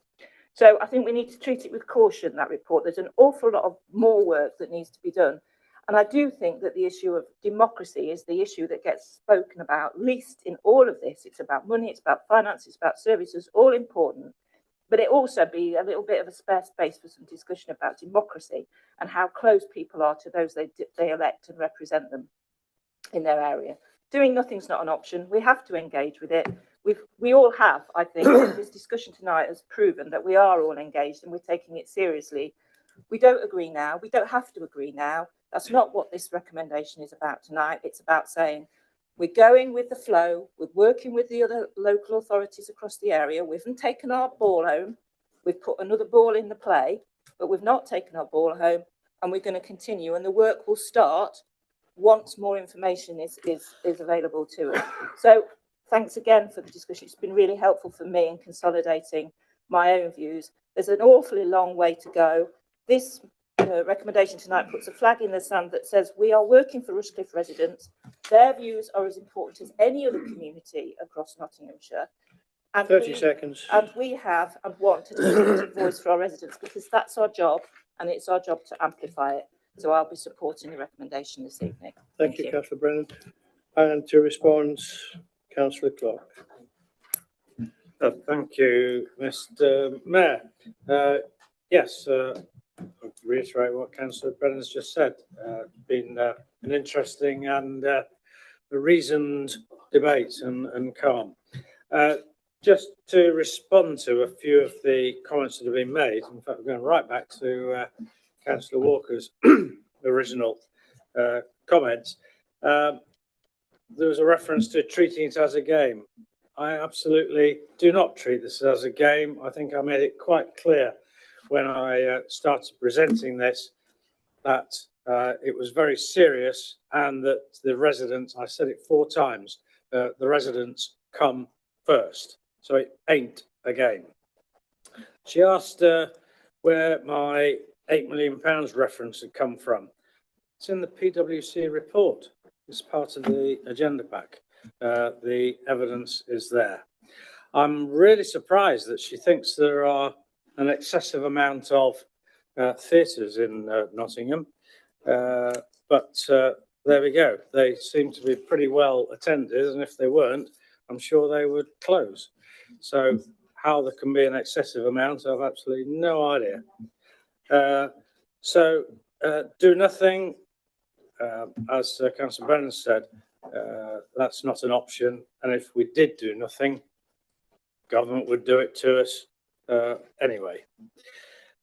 So I think we need to treat it with caution, that report. There's an awful lot of more work that needs to be done. And I do think that the issue of democracy is the issue that gets spoken about least in all of this. It's about money, it's about finance, it's about services, all important. But it also be a little bit of a spare space for some discussion about democracy and how close people are to those they elect and represent them in their area. Doing nothing's not an option. We have to engage with it. We all have, I think, this discussion tonight has proven that we are all engaged and we're taking it seriously. We don't agree now. We don't have to agree now. That's not what this recommendation is about tonight. It's about saying we're going with the flow. We're working with the other local authorities across the area. We haven't taken our ball home. We've put another ball in the play, but we've not taken our ball home, and we're going to continue. And the work will start once more information is available to us. So thanks again for the discussion. It's been really helpful for me in consolidating my own views. There's an awfully long way to go. This recommendation tonight puts a flag in the sand that says we are working for Rushcliffe residents. Their views are as important as any other community across Nottinghamshire. And 30 seconds. And we have and want a distinctive voice for our residents, because that's our job, and it's our job to amplify it. So I'll be supporting the recommendation this evening. Thank you, Councillor Brennan. And to respond, Councillor Clark. Thank you, Mr. Mayor. Yes, I'll reiterate what Councillor Brennan's just said. Been an interesting and a reasoned debate and calm. Just to respond to a few of the comments that have been made, in fact, we're going right back to Councillor Walker's original comments. There was a reference to treating it as a game. I absolutely do not treat this as a game. I think I made it quite clear when I started presenting this that it was very serious, and that the residents, I said it 4 times, the residents come first. So it ain't a game. She asked where my £8 million reference had come from. It's in the PwC report. It's part of the agenda pack. The evidence is there. I'm really surprised that she thinks there are an excessive amount of theatres in Nottingham, but there we go. They seem to be pretty well attended, and if they weren't, I'm sure they would close. So how there can be an excessive amount, I've absolutely no idea. Do nothing, as Councillor Brennan said, that's not an option. And if we did do nothing, government would do it to us anyway.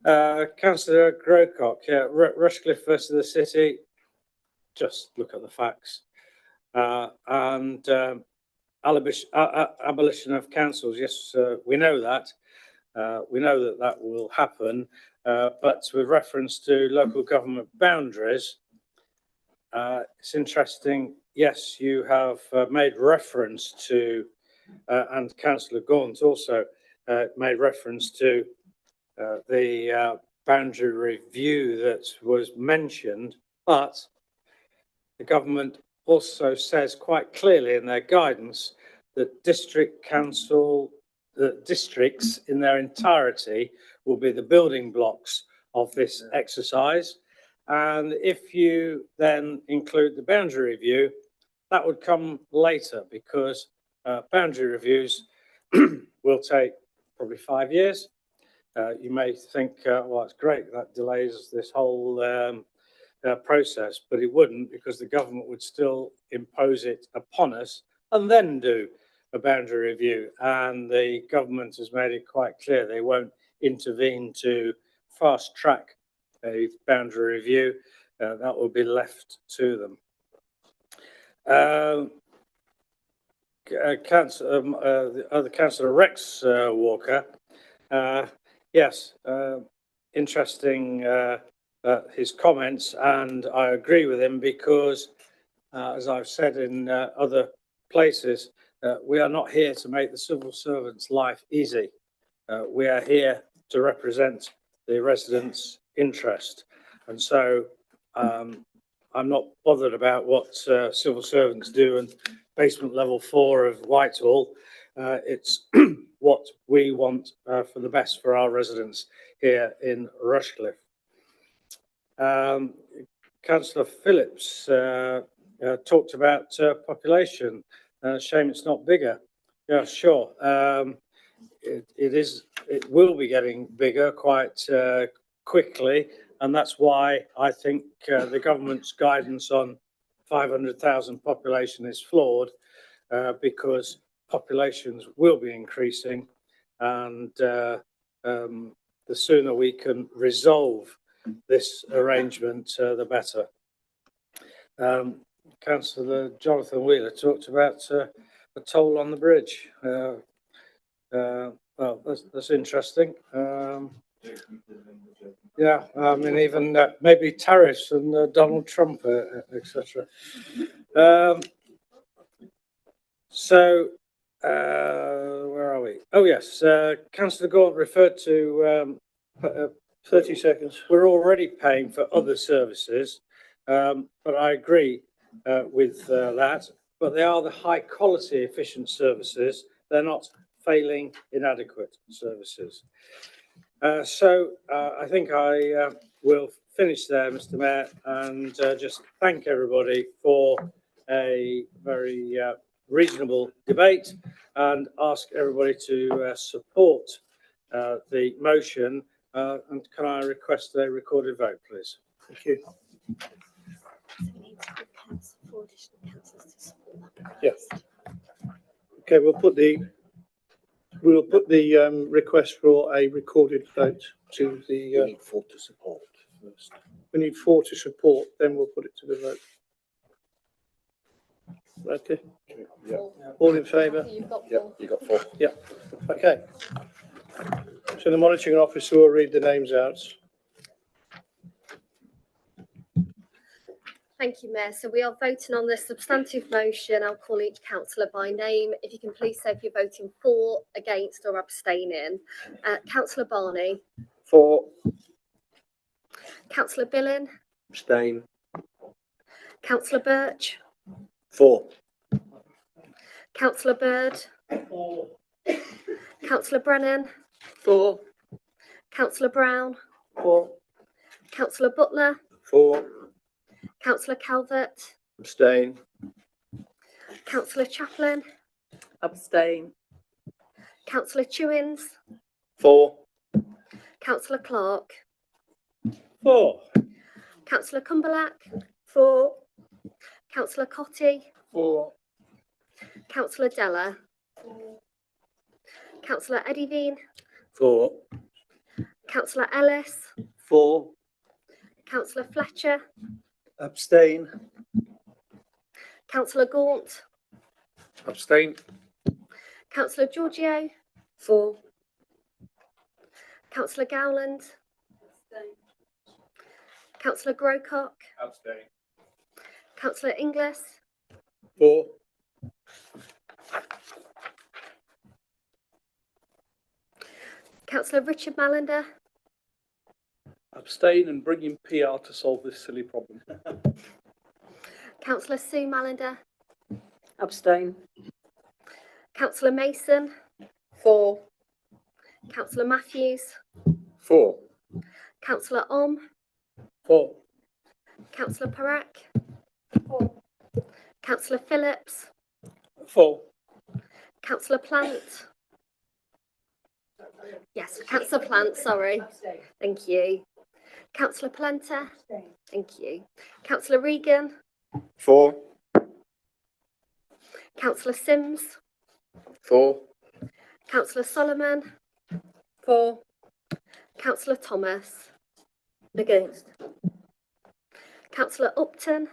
Councillor Grocott, yeah, Rushcliffe versus the city, just look at the facts. Abolition of councils, yes, we know that. We know that that will happen, but with reference to local government boundaries, it's interesting. Yes, you have made reference to, and Councillor Gaunt also made reference to the boundary review that was mentioned, but the government also says quite clearly in their guidance that district council, the districts in their entirety will be the building blocks of this exercise. And if you then include the boundary review, that would come later, because boundary reviews will take probably 5 years. You may think, well, it's great, that delays this whole process, but it wouldn't, because the government would still impose it upon us and then do a boundary review. And the government has made it quite clear they won't intervene to fast track a boundary review. That will be left to them. The other Councillor Rex Walker, yes, interesting his comments, and I agree with him, because as I've said in other places, we are not here to make the civil servant's life easy. We are here to represent the residents' interest, and so I'm not bothered about what civil servants do in basement level 4 of Whitehall. It's what we want for the best for our residents here in Rushcliffe. Councillor Phillips talked about population. Shame it's not bigger. Yeah, sure. It will be getting bigger quite quickly, and that's why I think the government's guidance on 500,000 population is flawed, because populations will be increasing, and the sooner we can resolve this arrangement, the better. Councillor Jonathan Wheeler talked about a toll on the bridge. Well, that's interesting. Yeah, I mean, even maybe tariffs and Donald Trump, etc. Where are we? Oh, yes. Councillor Gaunt referred to 30 seconds. We're already paying for other services, but I agree with that. But they are the high quality, efficient services. They're not failing, inadequate services. I think I will finish there, Mr. Mayor, and just thank everybody for a very reasonable debate and ask everybody to support the motion. And can I request a recorded vote, please? Thank you. Yeah. Okay, we'll put the request for a recorded vote to the. We need 4 to support first. We need 4 to support, then we'll put it to the vote. Okay. Yeah. All in favour? Yeah, you got 4. Yeah. Okay. So the monitoring officer will read the names out. Thank you, Mayor. So we are voting on the substantive motion. I'll call each councillor by name. If you can please say if you're voting for, against or abstaining. Councillor Barney. For. Councillor Billen. Abstain. Councillor Birch. For. Councillor Bird. For. Councillor Brennan. For. Councillor Brown. For. Councillor Butler. For. Councillor Calvert. Abstain. Councillor Chaplin. Abstain. Councillor Chewins. For. Councillor Clark. For. Councillor Cumberlack. For. Councillor Cotty. For. Councillor Della. Councillor Eddyveen. For. Councillor Ellis. For. Councillor Fletcher. Abstain. Councillor Gaunt. Abstain. Councillor Giorgio. For. Councillor Gowland. Councillor Grocock. Abstain. Councillor Inglis. For. Councillor Richard Mallender. Abstain and bring in PR to solve this silly problem. Councillor Sue Mallender. Abstain. Councillor Mason. For. Councillor Matthews. For. Councillor For. Councillor Parak. Councillor Phillips. For. Councillor Plant. Yes, Councillor Plant, sorry. Thank you. Councillor Plenter. Thank you. Councillor Regan. For. Councillor Sims. For. Councillor Solomon. For. Councillor Thomas. Against. Councillor Upton.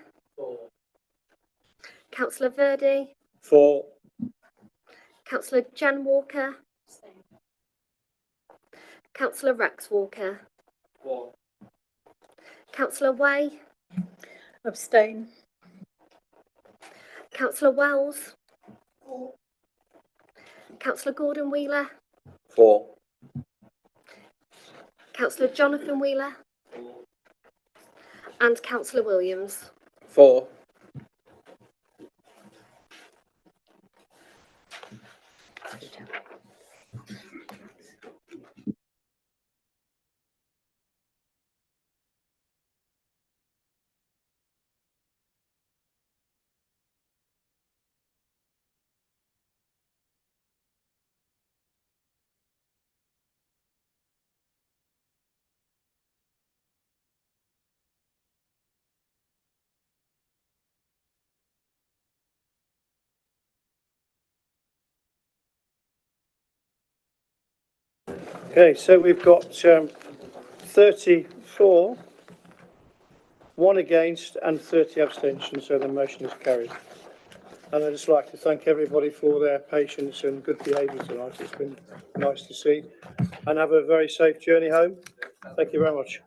Councillor Verdi. For. Councillor Jan Walker. Councillor Rex Walker. For. Councillor Way. Abstain. Councillor Wells. Councillor Gordon Wheeler. For. Councillor Jonathan Wheeler. And Councillor Williams. For. Okay, so we've got 34, 1 against and 30 abstentions, so the motion is carried. And I'd just like to thank everybody for their patience and good behaviour tonight. It's been nice to see. And have a very safe journey home. Thank you very much.